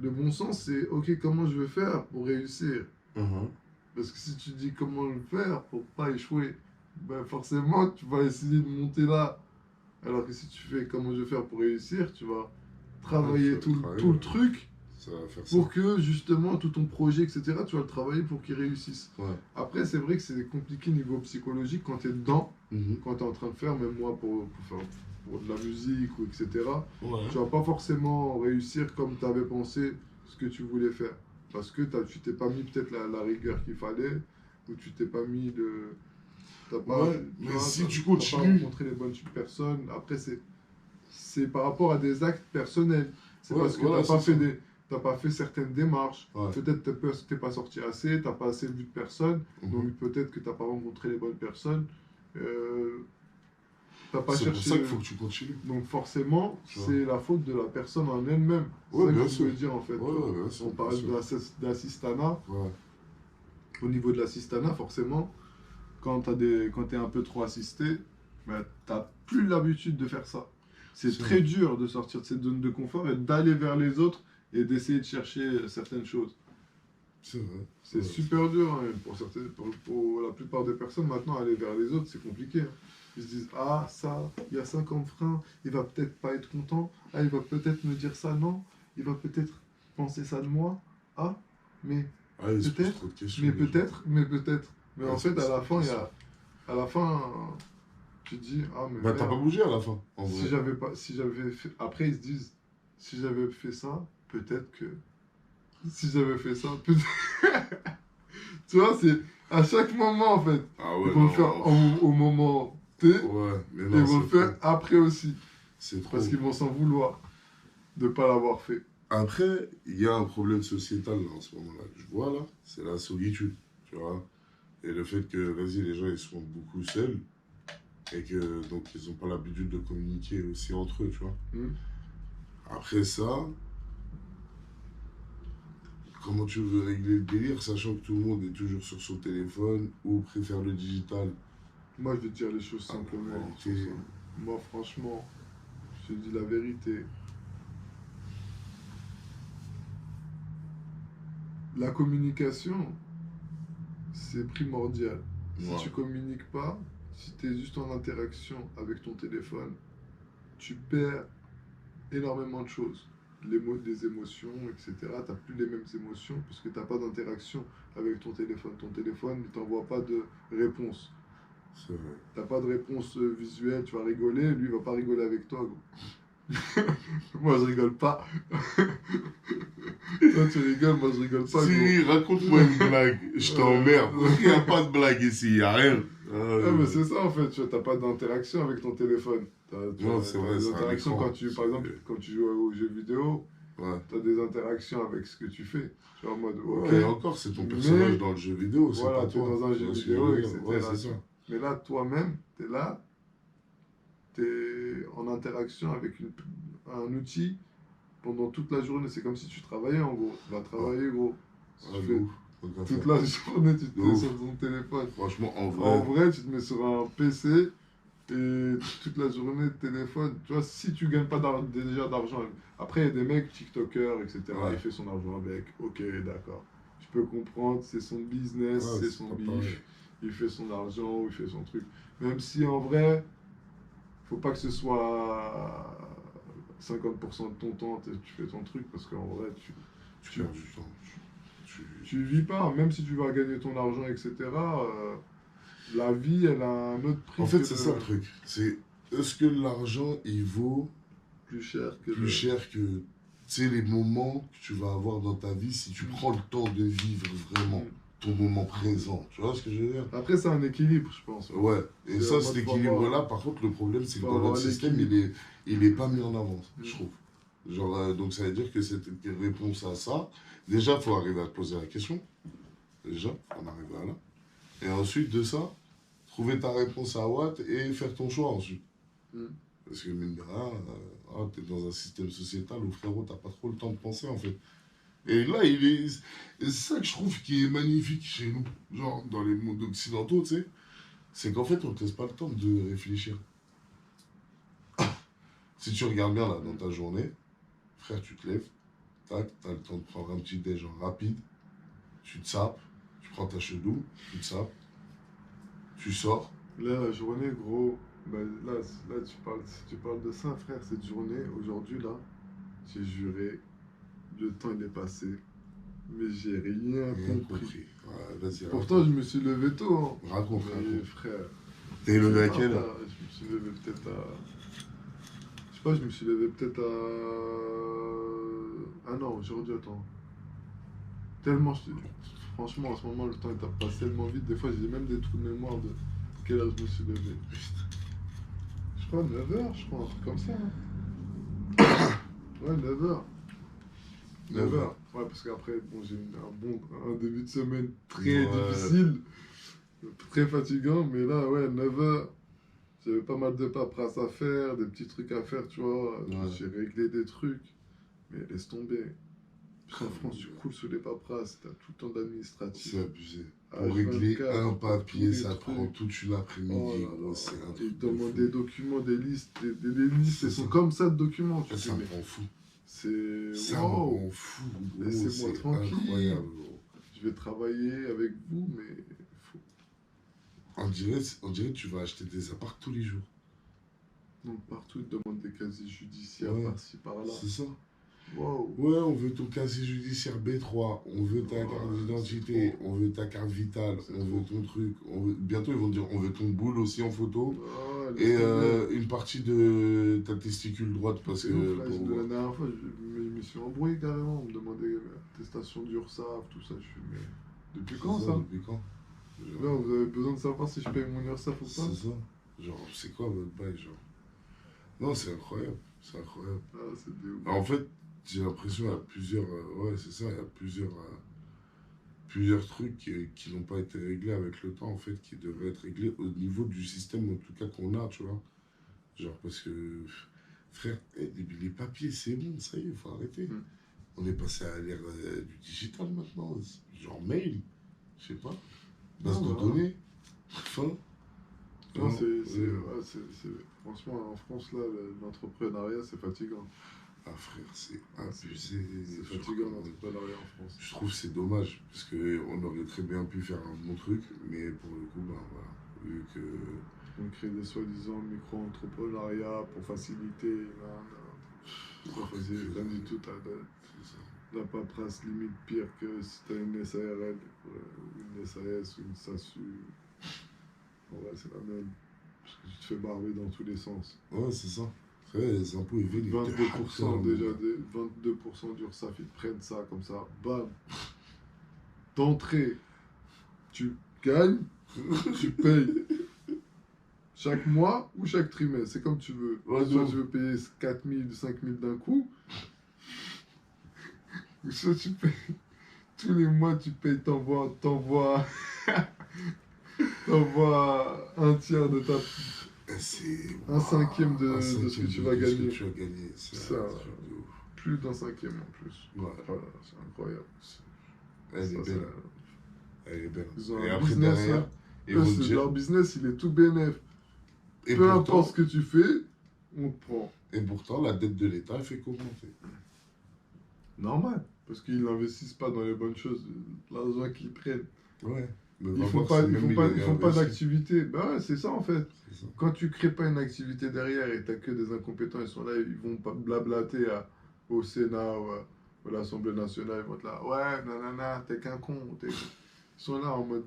Le bon sens, c'est ok, comment je vais faire pour réussir.
Mhm.
Parce que si tu dis comment le faire pour pas échouer, ben forcément, tu vas essayer de monter là. Alors que si tu fais comment je vais faire pour réussir, tu vas
Ouais, tu
travailler
vas travailler,
tout le
ouais.
truc
Ça va faire ça.
pour que justement tout ton projet, etc., tu vas le travailler pour qu'il réussisse.
Ouais.
Après, c'est vrai que c'est compliqué niveau psychologique quand tu es dedans,
Mhm.
quand tu es en train de faire, même moi pour de la musique ou etc.,
Ouais.
tu vas pas forcément réussir comme tu avais pensé ce que tu voulais faire. Parce que tu t'es pas mis peut-être la rigueur qu'il fallait, ou tu t'es pas mis le. T'as pas,
Ouais,
tu
mais
vois,
si tu
t'as pas
continues.
rencontré les bonnes personnes. Après, c'est par rapport à des actes personnels. C'est
Ouais,
parce que
voilà, c'est ça.
t'as pas fait certaines démarches.
Ouais.
Peut-être t'es pas sorti assez, t'as pas assez vu de personnes.
Mhm.
Donc peut-être que t'as pas rencontré les bonnes personnes. Euh, t'as pas
C'est pour
cherché.
ça qu'il faut que tu continues.
Donc forcément,
Tu vois.
c'est la faute de la personne en elle-même. C'est
Ouais,
ça que
bien
je
sûr.
voulais dire en fait.
Ouais,
Tu vois.
ouais, bien sûr,
On
bien
parle
sûr.
d'assistanat.
Ouais.
Au niveau de l'assistanat, forcément, quand t'es un peu trop assisté, ben, t'as plus l'habitude de faire ça. C'est
C'est
très
vrai.
dur de sortir de cette zone de confort et d'aller vers les autres et d'essayer de chercher certaines choses.
C'est vrai.
C'est
Ouais,
super dur hein, pour la plupart des personnes maintenant, aller vers les autres, c'est compliqué. Hein. Ils se disent, ah ça, il y a 50 freins, il va peut-être pas être content, ah il va peut-être me dire ça, non, il va peut-être penser ça de moi, ah, mais
ah, ils se posent
peut-être,
trop de questions,
mais
les gens.
peut-être, mais peut-être. Mais
Ouais,
en
ils se
fait,
posent trop de questions.
à la fin, tu te dis, ah mais
Bah, t'as pas
merde,
bougé à la fin, en vrai.
si j'avais fait, après ils se disent, si j'avais fait ça, peut-être que, si j'avais fait ça, peut-être, tu vois, c'est à chaque moment en fait.
Ah
Ils
ouais,
vont le faire
non.
au moment T, et
Ouais, mais
ils
non,
vont le
c'est trop.
faire après aussi.
C'est
Parce
trop.
qu'ils vont s'en vouloir de ne pas l'avoir fait.
Après, il y a un problème sociétal là, en ce moment-là, que je vois là, c'est la solitude, tu vois. Et le fait que, vas-y, les gens ils sont beaucoup seuls et que donc ils n'ont pas l'habitude de communiquer aussi entre eux, tu vois.
Hmm.
Après ça, comment tu veux régler le délire, sachant que tout le monde est toujours sur son téléphone ou préfère le digital
Moi, je vais te dire les choses
à la
simplement sur
réalité.
ça. Moi, franchement, je te dis la vérité. La communication, c'est primordial. Si
Ouais,
tu communiques pas, si tu es juste en interaction avec ton téléphone, tu perds énormément de choses. Les mots des émotions, etc. Tu n'as plus les mêmes émotions parce que tu n'as pas d'interaction avec ton téléphone. Ton téléphone ne t'envoie pas de réponse.
c'est vrai.
Tu n'as pas de réponse visuelle, tu vas rigoler, lui il va pas rigoler avec toi. Gros. Moi je rigole pas. Toi tu rigoles, moi je rigole pas, gros.
Si, raconte-moi une blague, je t'emmerde. Il n'y a pas de blague ici, il n'y a rien.
Ah, mais c'est ça en fait, tu n'as pas d'interaction avec ton téléphone.
Non, c'est
T'as
vrai,
des
c'est un
interactions
écran.
quand par exemple, quand tu joues aux jeux vidéo,
Ouais.
tu as des interactions avec ce que tu fais. Tu vois, en mode, ok,
Ouais, et encore, c'est ton
mais
personnage dans le jeu vidéo, c'est
voilà,
pas
tu es
toi.
dans un
Tu
jeu
vois ce que je
vidéo,
veux dire?
etc.
Ouais, c'est ça.
Mais là, toi-même, tu es là, tu es en interaction avec un outil pendant toute la journée. C'est comme si tu travaillais en gros. Tu vas
Ouais,
travailler, gros. Si
ouais,
tu
de
fais
ouf. Tant qu'à
toute
faire.
la journée, tu
De
te mets
ouf.
sur ton téléphone.
Franchement, en
En
vrai,
vrai, tu te mets sur un PC et toute la journée, téléphone. Tu vois, si tu gagnes pas déjà d'argent. Après, il y a des mecs, TikTokers, etc.
ouais.
Il fait son argent avec. Ok, d'accord. Je peux comprendre, c'est son business,
Ouais,
c'est
c'est
son
pas pareil.
bif. Il fait son argent, il fait son truc. Même si en vrai, faut pas que ce soit 50% de ton temps, tu fais ton truc, parce qu'en vrai,
Tu
tu,
perds du temps.
tu vis pas, même si tu vas gagner ton argent, etc. La vie, elle a un autre
En
prix
fait,
que
c'est ça le truc. C'est est-ce que l'argent, il vaut
plus cher que
plus cher que tu sais, les moments que tu vas avoir dans ta vie si tu prends le temps de vivre vraiment
Mm.
ton moment présent. Tu vois ce que je veux dire?
Après, c'est un équilibre, je pense.
Ouais, et
C'est
ça,
en
cet
mode,
équilibre-là, par contre, le problème, c'est que
faut
dans
avoir
notre système,
l'équilibre.
il est pas mis en avant, je
Mm.
trouve. Genre, donc ça veut dire que cette réponse à ça, déjà, il faut arriver à te poser la question. Déjà, on arrive à là. Et ensuite de ça, trouver ta réponse à Watt et faire ton choix ensuite.
Mm.
Parce que mine de rien, t'es dans un système sociétal où frérot, t'as pas trop le temps de penser en fait. Et là, et c'est ça que je trouve qui est magnifique chez nous, genre dans les mondes occidentaux, tu sais. C'est qu'en fait, on te laisse pas le temps de réfléchir. Si tu regardes bien là dans ta journée, frère, tu te lèves, tac, t'as le temps de prendre un petit déj rapide, tu te sapes, tu prends ta chedou, tu te sapes, tu sors.
Là, la journée, gros, bah, là si tu parles de ça, frère, cette journée, aujourd'hui, là, j'ai juré, le temps il est passé, mais j'ai rien
Rien
compris.
compris. Ouais, vas-y,
Pourtant, je me suis levé tôt, hein.
raconte.
Mais frère,
T'es levé à
je sais
quelle
pas,
heure?
je me suis levé peut-être à. Je sais pas, je me suis levé peut-être à. Ah non, aujourd'hui, attends. Tellement, franchement, en ce moment, le temps il passe tellement vite. Des fois, j'ai même des trous de mémoire de quelle heure je me suis levé. Je crois 9h, je crois, un truc comme ça. Hein. Ouais, 9h. 9h. Ouais, parce qu'après, bon, j'ai eu un début de semaine très difficile, très fatigant, mais là, ouais, 9h. J'avais pas mal de paperasse à faire, des petits trucs à faire, tu vois.
Ouais.
J'ai réglé des trucs, mais laisse tomber. En France, tu coules sous les paperasses, t'as tout le temps d'administratif.
C'est abusé. Pour
H24,
régler un papier,
tous les
ça
trucs.
prend toute une après-midi.
Oh là
gros,
là.
c'est un
Ils
truc
te
de
demandent
fou.
des documents, des listes, des listes,
C'est
elles sont
ça.
comme ça de documents. Tu
Ça
dis,
me
mais
rend fou.
c'est.
Ça me
Wow.
rend fou. gros,
Laissez-moi
c'est
tranquille.
incroyable. Gros.
Je vais travailler avec vous, mais faut.
On dirait que tu vas acheter des apparts tous les jours.
Donc partout, ils te demandent des casiers judiciaires
Ouais.
par-ci, par-là.
C'est ça.
Wow.
Ouais, on veut ton casier judiciaire B3, on veut ta
Ouais,
carte
c'est
d'identité,
trop.
on veut ta carte vitale,
C'est
on veut
trop.
ton truc. Bientôt, ils vont te dire on veut ton boule aussi en photo.
Ouais, laisse
Et
tomber.
une partie de ta testicule droite parce
C'est
que.
ouf, là,
Pour...
la dernière fois, je me suis embrouillé carrément. On me demandait l'attestation d'URSSAF, tout ça. Je suis, mais depuis quand ça?
Depuis quand?
Là, vous avez besoin de savoir si je paye mon URSSAF ou pas?
C'est ça. Genre, c'est quoi votre bail, genre? Non, c'est incroyable. C'est incroyable.
Ah, c'est des ouf.
En fait, j'ai l'impression qu'il y a plusieurs. Ouais, c'est ça, il y a plusieurs trucs qui n'ont pas été réglés avec le temps, en fait, qui devraient être réglés au niveau du système, en tout cas, qu'on a, tu vois. Genre, parce que, frère, les papiers, c'est bon, ça y est, il faut arrêter. On est passé à l'ère du digital maintenant, genre mail, je sais pas, base de données, fin.
Non, franchement, en France, là, l'entrepreneuriat, c'est fatigant.
Ah frère, c'est
Ah,
abusé.
c'est fatigant l'entrepreneuriat en France.
Je trouve que c'est dommage, parce qu'on aurait très bien pu faire un bon truc, mais pour le coup, ben voilà, vu que...
On crée des soi-disant micro-entrepreneuriats pour faciliter. Ça faisait rien du tout. T'as la paperasse limite pire que si t'as une SARL, une SAS ou une SASU. En vrai, c'est la même. Parce que tu te fais barber dans tous les sens.
Ouais, c'est ça. Ouais, les impôts, ils viennent.
22% déjà, 22% d'URSSAF, ils te prennent ça comme ça. Bam. D'entrée, tu gagnes, tu payes. Chaque mois ou chaque trimestre, c'est comme tu veux.
Ouais,
soit tu veux payer 4 000, 5 000 d'un coup, ou soit tu payes tous les mois, tu payes, t'envoies un tiers de ta. Un cinquième de ce que tu vas gagner.
C'est
ça,
un truc de ouf.
Plus d'un cinquième en plus.
Ouais.
Voilà, c'est incroyable.
Elle
Ça,
est belle. Elle est belle.
Ils ont
Et
un
après,
business,
derrière,
hein.
ils vont te
Eux,
dire...
leur business, il est tout bénef.
Et
Peu
pourtant,
importe ce que tu fais, on te prend.
et pourtant, la dette de l'État, elle fait qu'augmenter.
Normal. Parce qu'ils n'investissent pas dans les bonnes choses. L'argent qu'ils prennent.
Ouais. Mais
Ils
va
font
voir
pas,
si même
ils font pas
investi.
d'activité. Ben ouais, c'est ça en fait.
C'est ça.
Quand tu crées pas une activité derrière et t'as que des incompétents, ils sont là, ils vont pas blablater au Sénat ou à l'Assemblée nationale, ils vont être là, ouais, nanana, t'es qu'un con. Ils sont là en mode,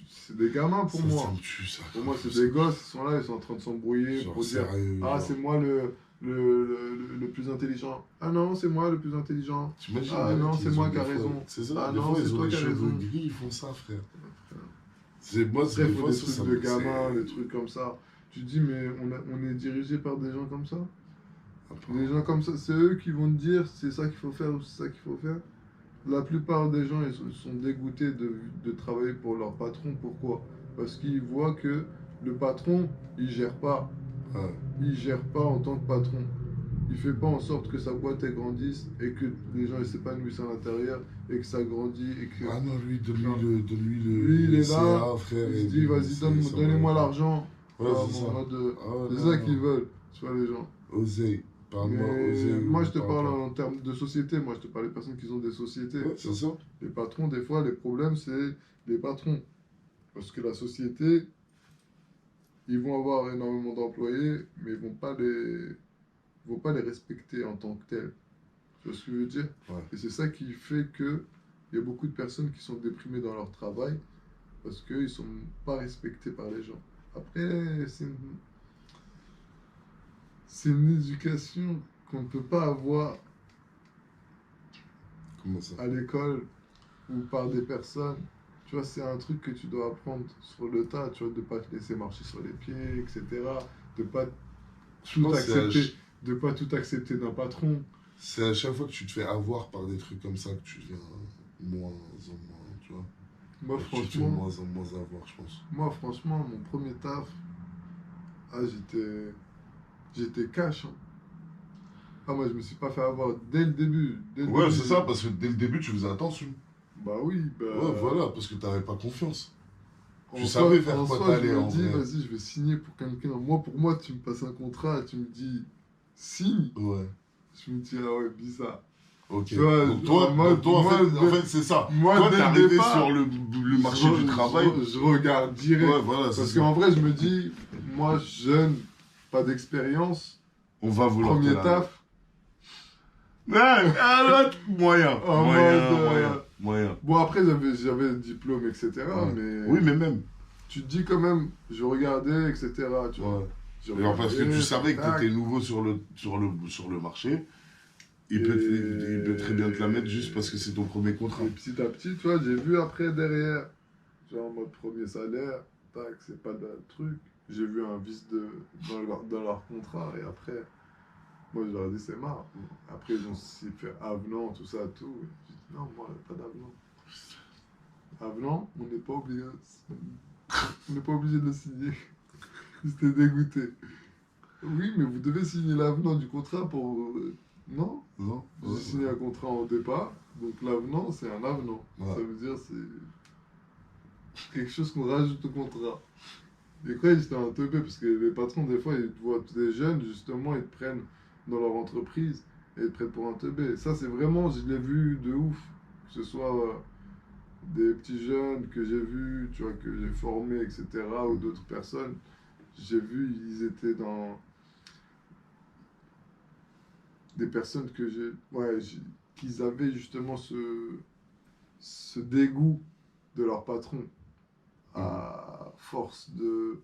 c'est des gamins pour moi.
Ça me tue, ça.
Pour moi, c'est des gosses, ils sont là, ils sont en train de s'embrouiller
Genre,
pour dire,
sérieux,
ah,
genre.
c'est moi le plus intelligent. Ah non, c'est moi le plus intelligent.
T'imagines,
Ah
les
non,
mecs,
c'est
ils
moi
ont
qui
des
a
fois-
raison.
C'est ça,
Ah
des
non,
fois,
c'est
ils ont
toi
les
qui as
cheveux
raison.
gris, ils font ça, frère.
Après,
Moi,
il
des
faut
fois,
des
ça
trucs
me-
de gamins,
c'est-
des trucs comme ça. Tu te dis, mais on est dirigé par des gens comme ça?
Après,
Des gens comme ça, c'est eux qui vont te dire c'est ça qu'il faut faire ou c'est ça qu'il faut faire. La plupart des gens, ils sont dégoûtés de travailler pour leur patron. Pourquoi? Parce qu'ils voient que le patron, il gère pas.
ouais.
Il gère pas en tant que patron. il fait pas en sorte que sa boîte elle grandisse et que les gens ils s'épanouissent à l'intérieur et que ça grandit et que...
Ah non, lui, donne-lui
Lui, il
le
est là,
CA, frère.
il se
Et
dit, vas-y,
ça
donnez-moi
va.
l'argent.
Ouais,
Ah,
c'est
bon, en
ça.
mode,
Ah ouais,
c'est
non,
ça
non.
qu'ils veulent, tu vois, les gens.
Oseille. Parle-moi,
Mais
oseille ou
moi, je te
parle
parle
pas.
en termes de société. Moi, je te parle des personnes qui ont des sociétés.
Ouais,
Tu
c'est
vois.
ça.
Les patrons, des fois, les problèmes, c'est les patrons. Parce que la société, ils vont avoir énormément d'employés, mais ils vont pas les respecter en tant que tels. Tu vois ce que je veux dire?
Ouais.
Et c'est ça qui fait que il y a beaucoup de personnes qui sont déprimées dans leur travail parce qu'ils ne sont pas respectés par les gens. Après, c'est une éducation qu'on ne peut pas avoir
Comment ça?
à l'école ou par des personnes. Tu vois, c'est un truc que tu dois apprendre sur le tas, tu vois, de ne pas te laisser marcher sur les pieds, etc. De pas
Je
tout
pense que
accepter, de pas tout accepter d'un patron.
c'est à chaque fois que tu te fais avoir par des trucs comme ça que tu deviens moins en moins, tu vois.
Moi,
Tu te fais
franchement,
moins en moins avoir, je pense.
mon premier taf, ah, j'étais cash, hein. Ah, moi, je me suis pas fait avoir dès le début. Dès le
Ouais,
début,
c'est ça, parce que dès le début, tu faisais attention.
bah oui, bah.
Ouais, voilà, parce que t'avais pas confiance. Tu
En
savais
soi,
faire
en
quoi
soi, je
t'allais
me
en
dis,
vrai.
vas-y, je vais signer pour quelqu'un. Moi, pour moi, tu me passes un contrat et tu me dis, signe.
Ouais,
Je me dis, ah ouais, bizarre.
ok.
Tu vois, en mode,
En
moi,
fait, c'est ça.
moi,
Toi,
dès
t'es
le
arrivé
départ,
sur le marché du travail.
je regarde direct.
Ouais, voilà, c'est
Parce
ça.
qu'en vrai, je me dis, moi, jeune, pas d'expérience,
On va vouloir te
premier
la
taf,
Ouais, moyen,
en
moyen,
mode,
moyen.
bon, après, j'avais le diplôme, etc.
Ouais.
Mais
Oui, mais même.
tu te dis quand même, je regardais, etc. Tu vois.
Ouais.
Je
Alors, parce que tu
regardais,
savais que tu
tac,
étais nouveau sur le marché, il peut très bien te la mettre juste parce que c'est ton premier contrat.
et petit à petit, tu vois, j'ai vu après derrière, genre en mode premier salaire, tac, c'est pas de truc. J'ai vu un vice dans leur contrat et après, moi je leur ai dit c'est marre. Après ils ont aussi fait avenant, tout ça, tout. Et j'ai dit non, moi pas d'avenant. Avenant, on n'est pas obligé de le signer. Ils étaient dégoûtés. Oui, mais vous devez signer l'avenant du contrat pour. Non,
Non?
j'ai
Ouais,
signé un contrat au départ, donc l'avenant c'est un avenant.
Ouais.
Ça veut dire c'est quelque chose qu'on rajoute au contrat. Et quoi, j'étais un teubé parce que les patrons, des fois, ils te voient des jeunes, justement, ils te prennent dans leur entreprise et ils te prennent pour un teubé. Ça, c'est vraiment, je l'ai vu de ouf. Que ce soit des petits jeunes que j'ai vus, tu vois, que j'ai formés, etc., ou d'autres personnes, j'ai vu, ils étaient dans des personnes que j'ai. Ouais, qu'ils avaient justement ce dégoût de leur patron à force de,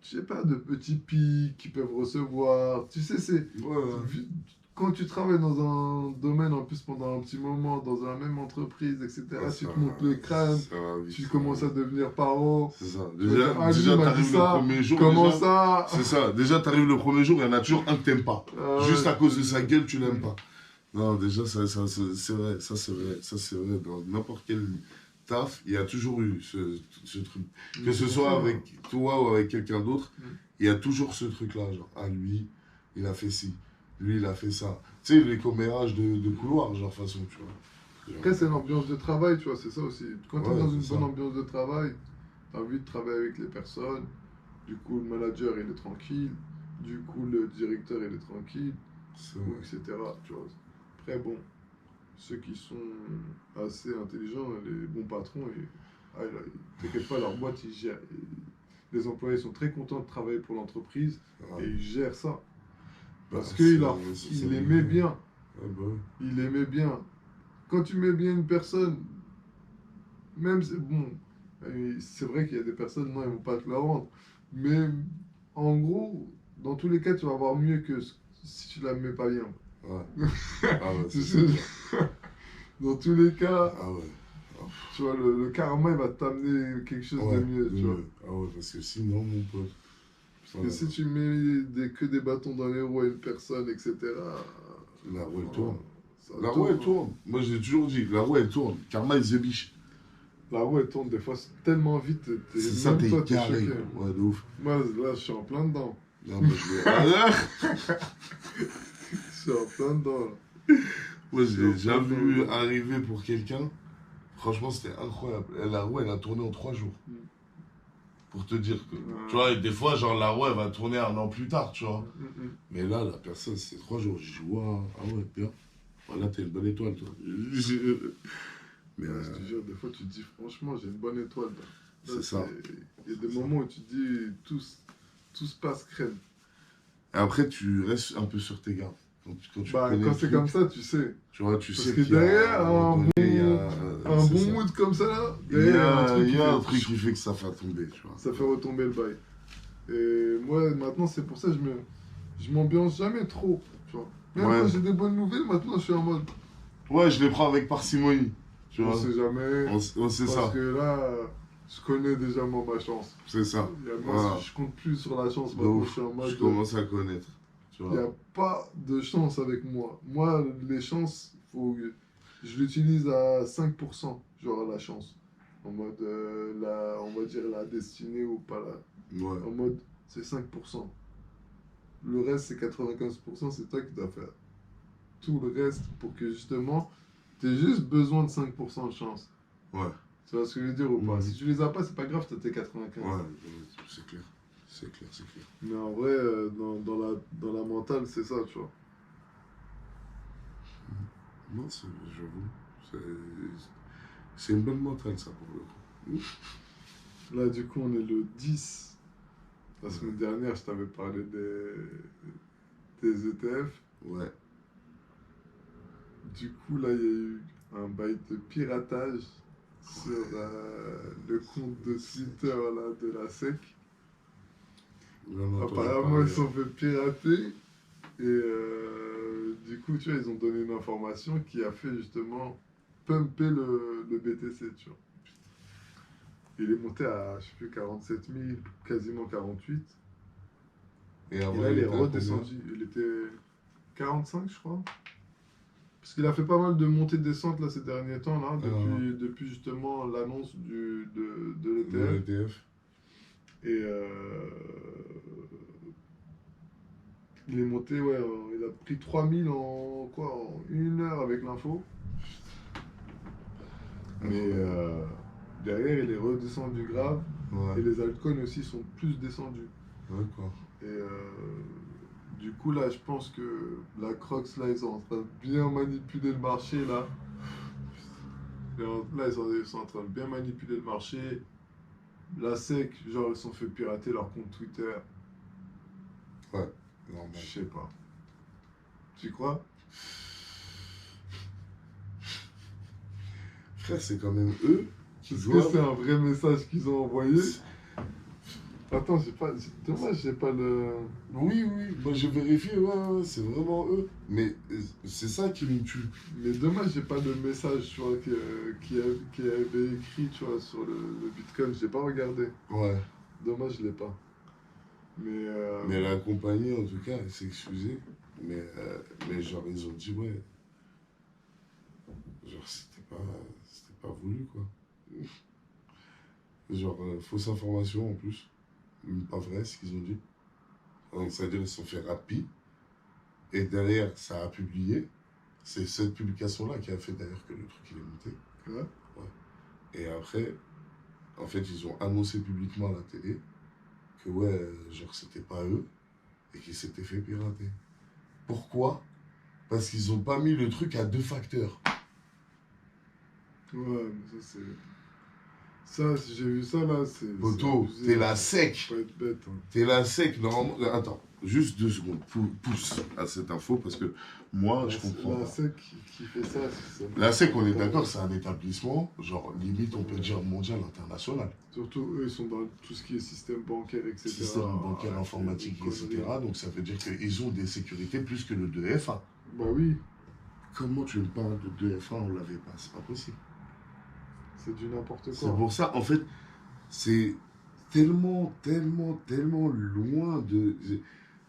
je sais pas, de petits pics qu'ils peuvent recevoir. Tu sais, c'est
Ouais.
quand tu travailles dans un domaine en plus pendant un petit moment, dans la même entreprise, etc.,
Ouais,
tu
ça
te montes
va,
le crâne,
ça va vite,
tu
ça
commences
va
à
vite.
devenir paro.
C'est ça.
Tu vas dire, ah, lui, il
Déjà
m'a dit
t'arrives le
ça,
premier jour.
comment
déjà,
ça?
c'est ça. Déjà, t'arrives le premier jour, il y en a toujours un que t'aimes pas. Juste à cause de sa gueule, tu l'aimes pas. Non, déjà, c'est vrai. Ça, c'est vrai. Ça, c'est vrai. Dans n'importe quel taf, il y a toujours eu ce truc. Que ce soit avec toi ou avec quelqu'un d'autre, il y a toujours ce truc-là. Genre, ah, lui, il a fait ci. Lui, il a fait ça. Tu sais, les commérages de couloir, genre, façon, tu vois.
Après, c'est l'ambiance de travail, tu vois, c'est ça aussi. Quand tu es
Ouais,
dans une
c'est
bonne
ça.
ambiance de travail, tu as envie de travailler avec les personnes. Du coup, le manager, il est tranquille. Du coup, le directeur, il est tranquille,
C'est vrai.
etc. Tu vois. Après, bon, ceux qui sont assez intelligents, les bons patrons, t'inquiète pas, leur boîte, ils gèrent. Les employés sont très contents de travailler pour l'entreprise
Ouais.
et ils gèrent ça.
Bah,
Parce qu'il
c'est
aimait
vrai.
bien.
Ouais, bah ouais.
Il aimait bien. Quand tu mets bien une personne, même, bon, c'est vrai qu'il y a des personnes, non, ils vont pas te la rendre. Mais en gros, dans tous les cas, tu vas avoir mieux que si tu la mets pas bien.
Ouais. Ah ouais,
Tu
c'est
sais,
ça.
dans tous les cas,
Ah ouais.
tu vois, le karma, il va t'amener quelque chose
Ouais,
de mieux, tu vois.
Ah ouais, parce que sinon, mon pote.
Parce que si tu mets que des bâtons dans les roues à une personne, etc.,
La roue, elle tourne.
ça
La roue, elle
tourne.
tourne. Moi, j'ai toujours dit, la roue, elle tourne. Karma is the bitch.
La roue, elle tourne des fois tellement vite,
C'est ça,
même
t'es
toi, t'es
carré.
choqué.
Ouais, de ouf.
Moi, là, je suis en plein dedans.
Non, moi, je l'ai. Ah,
Je suis en plein dedans, là.
moi, je l'ai
Je suis
déjà
en plein
vu
dedans.
arriver pour quelqu'un. Franchement, c'était incroyable. La roue, elle a tourné en 3 jours.
Mm.
Pour te dire que. Tu
Ouais.
vois, et des fois, genre, la roue, elle va tourner 1 an plus tard, tu vois.
Mm, mm.
Mais là, la personne, c'est 3 jours. J'ai dit, waouh, ah ouais, bien. Voilà, t'es une bonne étoile, toi. Mais
Ouais, je te jure, des fois, tu te dis, franchement, j'ai une bonne étoile. Là,
c'est ça.
il y a des
C'est ça.
moments où tu te dis, tout se passe crème.
Et après, tu restes un peu sur tes gardes. Quand tu
Bah,
connais
quand
le
c'est
truc,
comme ça, tu sais.
tu vois, tu
Parce
sais
que
qu'il y a
derrière,
un moment donné, il y a.
un
C'est
bon
ça.
mood comme ça, là,
Il y
derrière,
a, il y a un
fait,
truc qui fait que ça fait tomber, tu vois.
ça fait retomber le bail. Et moi, maintenant, c'est pour ça que je m'ambiance jamais trop, tu vois. Même
Ouais.
quand j'ai des bonnes nouvelles, maintenant, je suis en mode,
Ouais, je les prends avec parcimonie, tu
on
vois.
sait jamais.
On sait
Parce
ça,
que là, je connais déjà moi ma chance.
c'est ça.
Moi,
Voilà.
je compte plus sur la chance,
De
maintenant, je
ouf,
suis en
je
mode,
commence à connaître, tu
il n'y
vois.
a pas de chance avec moi. Moi, les chances, je l'utilise à 5%, genre la chance. En mode, on va dire la destinée ou pas la.
Ouais,
En mode, c'est 5%. Le reste, c'est 95%, c'est toi qui dois faire tout le reste pour que justement, tu aies juste besoin de 5% de chance.
ouais,
Tu vois ce que je veux dire ou pas?
Mhm.
Si tu les as pas, c'est pas grave, t'as tes 95.
ouais, c'est clair. C'est clair, c'est clair.
Mais en vrai, dans la mentale, c'est ça, tu vois.
Non, j'avoue, c'est une bonne mentale, ça, pour le coup.
Là, du coup, on est le 10. La semaine dernière, je t'avais parlé des ETF.
Ouais.
Du coup, là, il y a eu un bail de piratage sur le compte de Twitter là, de la SEC.
J'en ai entendu
Apparemment,
parler.
ils se sont fait pirater. Et du coup, tu vois, ils ont donné une information qui a fait justement pumper le BTC, tu vois. Il est monté à, je sais plus, 47 000, quasiment 48.
Et
Et
avant,
là, il est
était à combien?
redescendu. Il était 45, je crois. Parce qu'il a fait pas mal de montées-descentes là, ces derniers temps, là, depuis justement l'annonce de
De
l'ETF.
l'ETF.
Et il est monté, ouais, il a pris 3000 en quoi, en 1 heure avec l'info. Mais derrière, il est redescendu grave. Et
Ouais,
les altcoins aussi sont plus descendus.
d'accord.
Et du coup, là, je pense que la Crocs, là, ils sont en train de bien manipuler le marché, là. Là, ils sont en train de bien manipuler le marché. La SEC, genre, ils se sont fait pirater leur compte Twitter.
Ouais, normal.
Je sais pas. Tu crois?
Frère, c'est quand même eux qui
Est-ce que
doivent.
c'est un vrai message qu'ils ont envoyé? Attends, dommage, j'ai pas le.
Oui, oui, moi j'ai vérifié, ouais, c'est vraiment eux. Mais c'est ça qui me tue.
Mais dommage, j'ai pas le message, tu vois, qui avait écrit, tu vois, sur le Bitcoin. J'ai pas regardé.
Ouais.
Dommage, je l'ai pas.
Mais la compagnie, en tout cas, elle s'est excusée. Mais genre, ils ont dit, ouais. Genre, c'était pas voulu, quoi. Genre, fausse information en plus. Pas vrai, ce qu'ils ont dit. Donc, c'est-à-dire qu'ils se sont fait rapide. Et derrière, ça a publié. C'est cette publication-là qui a fait d'ailleurs que le truc il est monté.
Ouais.
Et après, en fait, ils ont annoncé publiquement à la télé que ouais, genre c'était pas eux et qu'ils s'étaient fait pirater. Pourquoi? Parce qu'ils ont pas mis le truc à 2 facteurs.
Ouais, mais ça, c'est. Ça, si j'ai vu ça, là, c'est.
Poto,
abusé.
t'es la sec.
Faut pas être bête, hein.
T'es la sec, normalement. Attends, juste 2 secondes. Pousse à cette info parce que moi, je comprends
La
pas.
SEC qui fait ça,
La SEC, on est d'accord, c'est un établissement, genre limite, on peut dire mondial, international.
Surtout, eux, ils sont dans tout ce qui est système bancaire, etc.
Système bancaire, informatique, etc. Donc ça veut dire qu'ils ont des sécurités plus que le 2FA.
Bah oui,
Comment tu me parles de 2FA, on l'avait pas? C'est pas possible.
c'est du n'importe
C'est
quoi.
pour ça, en fait, c'est tellement loin de.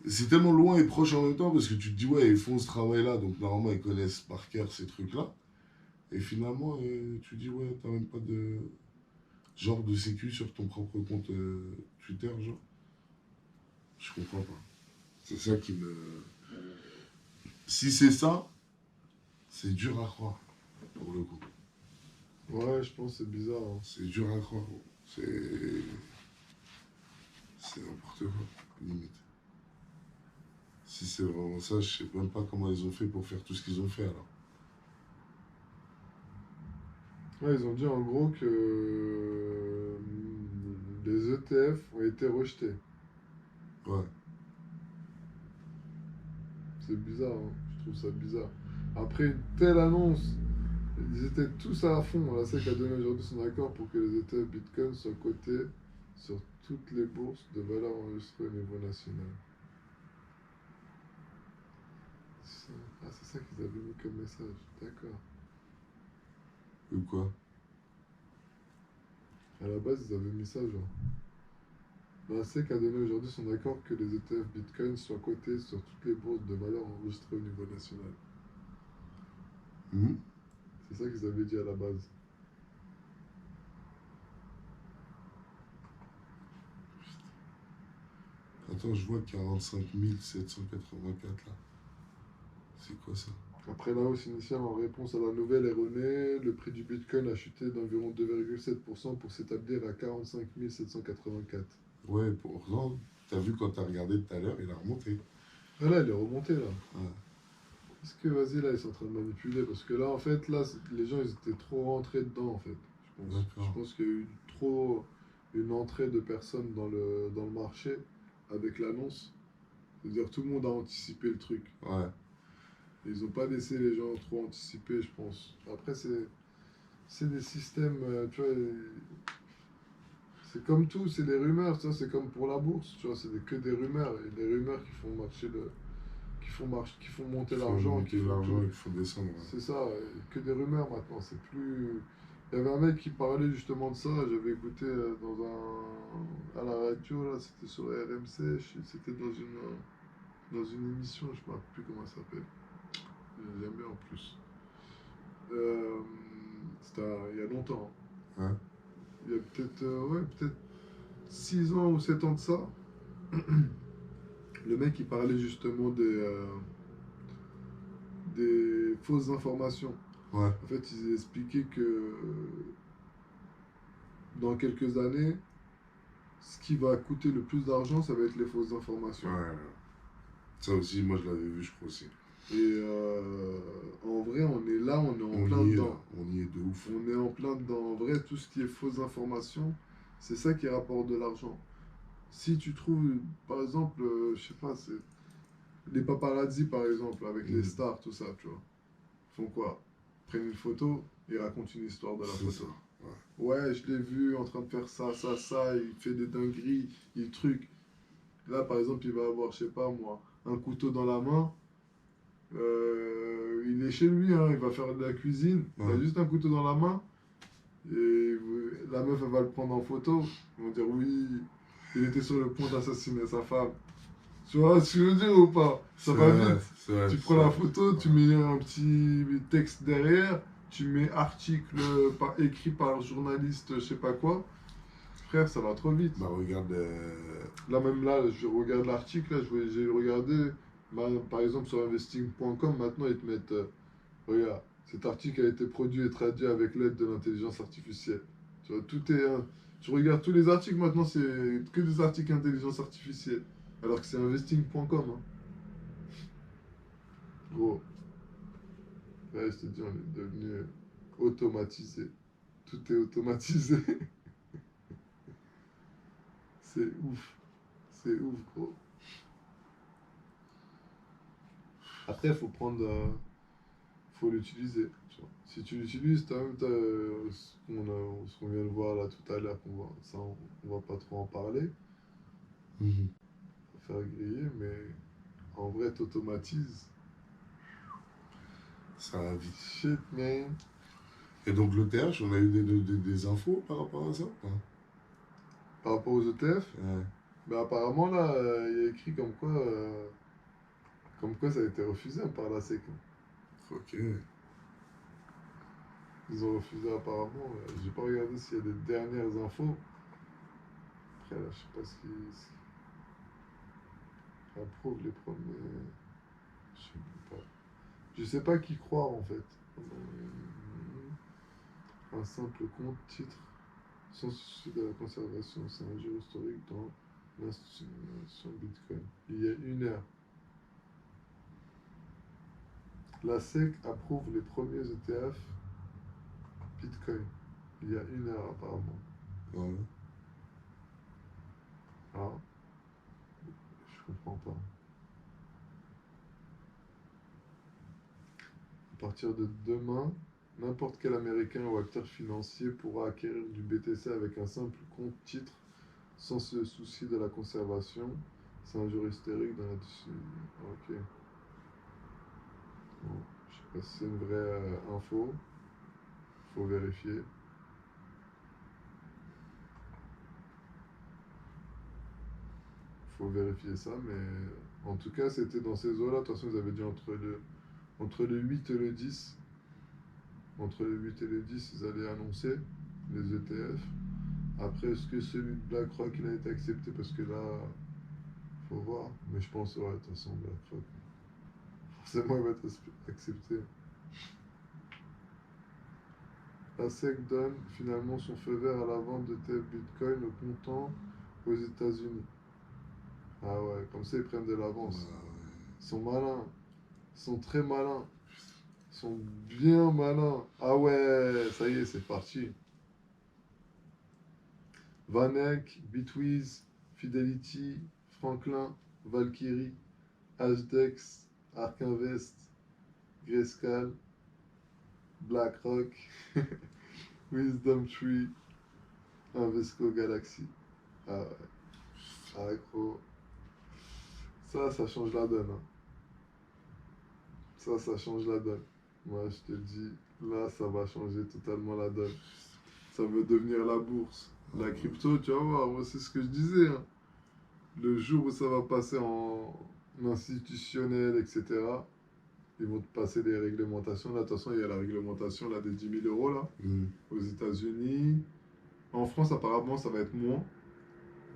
C'est tellement loin et proche en même temps parce que tu te dis, ouais, ils font ce travail-là, donc normalement ils connaissent par cœur ces trucs-là. Et finalement, tu dis, ouais, t'as même pas de genre de sécu sur ton propre compte Twitter, genre. Je comprends pas. C'est ça qui me... Si c'est ça, c'est dur à croire, pour le coup.
Ouais, je pense que c'est bizarre. Hein.
C'est dur à croire. C'est... C'est n'importe quoi, limite. Si c'est vraiment ça, je sais même pas comment ils ont fait pour faire tout ce qu'ils ont fait, alors.
Ouais, ils ont dit en gros que les ETF ont été rejetés.
Ouais.
C'est bizarre, hein. Je trouve ça bizarre. Après une telle annonce, ils étaient tous à fond. La SEC a donné aujourd'hui son accord pour que les ETF Bitcoin soient cotés sur toutes les bourses de valeur enregistrées au niveau national. Ah, c'est ça qu'ils avaient mis comme message. D'accord.
Ou quoi?
À la base, ils avaient mis ça, genre. La SEC a donné aujourd'hui son accord que les ETF Bitcoin soient cotés sur toutes les bourses de valeur enregistrées au niveau national.
Mhm.
C'est ça qu'ils avaient dit à la base.
Attends, je vois 45 784 là. C'est quoi ça?
Après la hausse initiale en réponse à la nouvelle erronée, le prix du Bitcoin a chuté d'environ 2,7% pour s'établir à 45 784.
Ouais, pourtant, t'as vu quand t'as regardé tout à l'heure, il a remonté.
Ah là, il est remonté là.
Ouais.
Est-ce que, vas-y, là, ils sont en train de manipuler? Parce que là, en fait, là, les gens, ils étaient trop rentrés dedans, en fait. Je pense,
D'accord.
je pense qu'il y a eu trop une entrée de personnes dans le marché avec l'annonce. C'est-à-dire, tout le monde a anticipé le truc.
Ouais.
Ils n'ont pas laissé les gens trop anticiper, je pense. Après, c'est des systèmes, tu vois, c'est comme tout, c'est des rumeurs, ça, c'est comme pour la bourse, tu vois, que des rumeurs. Et des rumeurs qui font marcher qui font monter
Il faut
l'argent,
monter
qui font
l'argent,
tout.
il faut descendre. Ouais.
C'est ça, que des rumeurs maintenant, c'est plus... Il y avait un mec qui parlait justement de ça, j'avais écouté à la radio, là, c'était sur RMC, c'était dans une émission, je ne me rappelle plus comment ça s'appelle. J'aime bien en plus. Euh, il y a longtemps.
Ouais.
Il y a peut-être 6 ans ou 7 ans de ça. Le mec, il parlait justement des fausses informations.
Ouais.
En fait, ils expliquaient que dans quelques années, ce qui va coûter le plus d'argent, ça va être les fausses informations.
Ouais. Ça aussi, moi je l'avais vu, je crois aussi.
Et en vrai, on est là, on est en plein dedans.
On y est de ouf.
On est en plein dedans. En vrai, tout ce qui est fausses informations, c'est ça qui rapporte de l'argent. Si tu trouves, par exemple, je sais pas, c'est les paparazzi, par exemple, avec les stars, tout ça, tu vois, font quoi? Prennent une photo et racontent une histoire de la
C'est
photo.
ça.
Ouais, je l'ai vu en train de faire ça, ça, ça, il fait des dingueries, il truc. Là, par exemple, il va avoir, je sais pas moi, un couteau dans la main. Il est chez lui, hein, il va faire de la cuisine. Il a
Ouais.
juste un couteau dans la main. Et la meuf, elle va le prendre en photo. Ils vont dire oui, il était sur le point d'assassiner sa femme. Tu vois ce que je veux dire ou pas? Ça va vite.
Vrai,
Tu prends la photo, tu mets un petit texte derrière, tu mets article écrit par journaliste, je sais pas quoi. Frère, ça va trop vite.
Bah regarde.
Là, même là, je regarde l'article, là, j'ai regardé, par exemple, sur investing.com, maintenant, ils te mettent, regarde, cet article a été produit et traduit avec l'aide de l'intelligence artificielle. Tu vois, tout est, tu regardes tous les articles, maintenant, c'est que des articles intelligence artificielle. Alors que c'est investing.com, hein. Gros, ouais, je te dis, on est devenu automatisé. Tout est automatisé. C'est ouf. C'est ouf, gros. Après, il faut faut l'utiliser. Tu vois. Si tu l'utilises, ce qu'on vient de voir là tout à l'heure, ça, on va pas trop en parler, faire griller, mais en vrai, t'automatises.
Ça va vite.
Shit, man.
Et donc le TH, on a eu des infos par rapport à ça?
Par rapport aux ETF,
Ouais.
bah, apparemment, là, il y a écrit comme quoi ça a été refusé hein, par la SEC.
Ok.
Ils ont refusé apparemment. J'ai pas regardé s'il y a des dernières infos. Après, là, je sais pas ce qui. approuve les premiers. Je sais pas. Je sais pas qui croire en fait. Un simple compte titre sans souci de la conservation, c'est un jour historique dans l'institution Bitcoin. Il y a une heure. La SEC approuve les premiers ETF Bitcoin. Il y a une heure apparemment.
Ouais.
Ah, je comprends pas. À partir de demain, n'importe quel Américain ou acteur financier pourra acquérir du BTC avec un simple compte titre sans se soucier de la conservation. C'est un jour hystérique dans la dessus. Ok. Bon, je sais pas si c'est une vraie info. Faut vérifier. Faut vérifier ça, mais en tout cas, c'était dans ces eaux-là. De toute façon, ils avaient dit entre le 8 et le 10. Entre le 8 et le 10, ils allaient annoncer les ETF. Après, est-ce que celui de BlackRock il a été accepté? Parce que là, faut voir. Mais je pense, ouais, de toute façon, BlackRock, forcément, il va être accepté. La SEC donne finalement son feu vert à la vente de tel Bitcoin au comptant aux États-Unis. Ah ouais, comme ça, ils prennent de l'avance. Ils sont malins. Ils sont très malins. Ils sont bien malins. Ah ouais, ça y est, c'est parti. Vanek, Bitwiz, Fidelity, Franklin, Valkyrie, Hashdex, Ark Invest, Grayscale, BlackRock, Wisdom Tree, Invesco Galaxy. Ah ouais. Ah gros. Ça change la donne. Hein. Ça change la donne. Moi, je te dis, là, ça va changer totalement la donne. Ça veut devenir la bourse. La crypto, tu vas voir, moi, c'est ce que je disais. Hein. Le jour où ça va passer en institutionnel, etc., ils vont te passer des réglementations. Là, de toute façon, il y a la réglementation là, des 10 000 euros là, aux États-Unis. En France, apparemment, ça va être moins.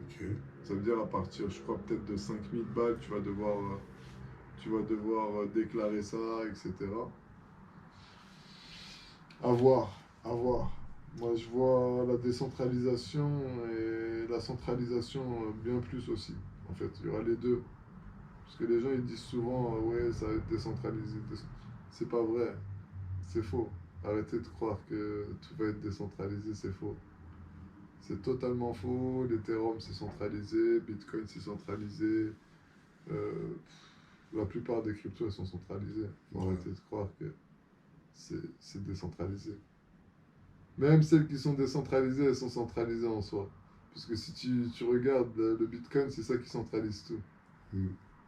Ok.
Ça veut dire à partir, je crois, peut-être de 5000 balles, tu vas devoir déclarer ça, etc. À voir, à voir. Moi, je vois la décentralisation et la centralisation bien plus aussi. En fait, il y aura les deux. Parce que les gens, ils disent souvent, ouais, ça va être décentralisé. C'est pas vrai. C'est faux. Arrêtez de croire que tout va être décentralisé, c'est faux. C'est totalement faux. L'Ethereum, c'est centralisé. Bitcoin, c'est centralisé. Euh, la plupart des cryptos, elles sont centralisées. Faut arrêter de croire que c'est décentralisé. Même celles qui sont décentralisées, elles sont centralisées en soi. Parce que si tu regardes le Bitcoin, c'est ça qui centralise tout.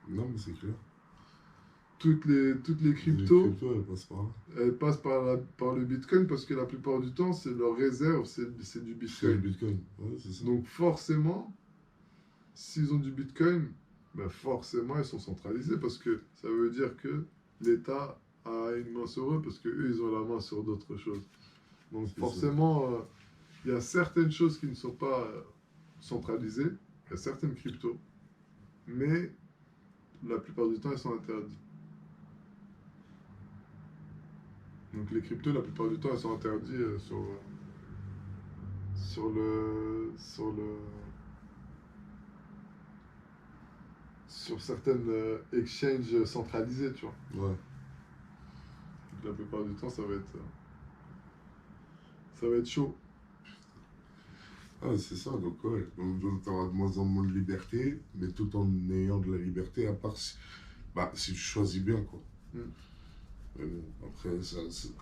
Non, mais c'est clair.
Toutes les cryptos,
elles passent par là.
Elles passent par le Bitcoin parce que la plupart du temps, c'est leur réserve, c'est du Bitcoin.
C'est le Bitcoin, ouais, c'est ça.
Donc forcément, s'ils ont du Bitcoin, ben forcément, ils sont centralisés parce que ça veut dire que l'État a une main sur eux parce qu'eux, ils ont la main sur d'autres choses. Donc forcément, il y a certaines choses qui ne sont pas centralisées, il y a certaines cryptos, mais la plupart du temps, elles sont interdites. Donc les cryptos, la plupart du temps, elles sont interdites sur certaines exchanges centralisés, tu vois.
Ouais.
Donc, la plupart du temps, ça va être chaud.
Ah, c'est ça, donc ouais. Donc, tu auras de moins en moins de liberté, mais tout en ayant de la liberté, à part si tu choisis bien, quoi. Mais bon,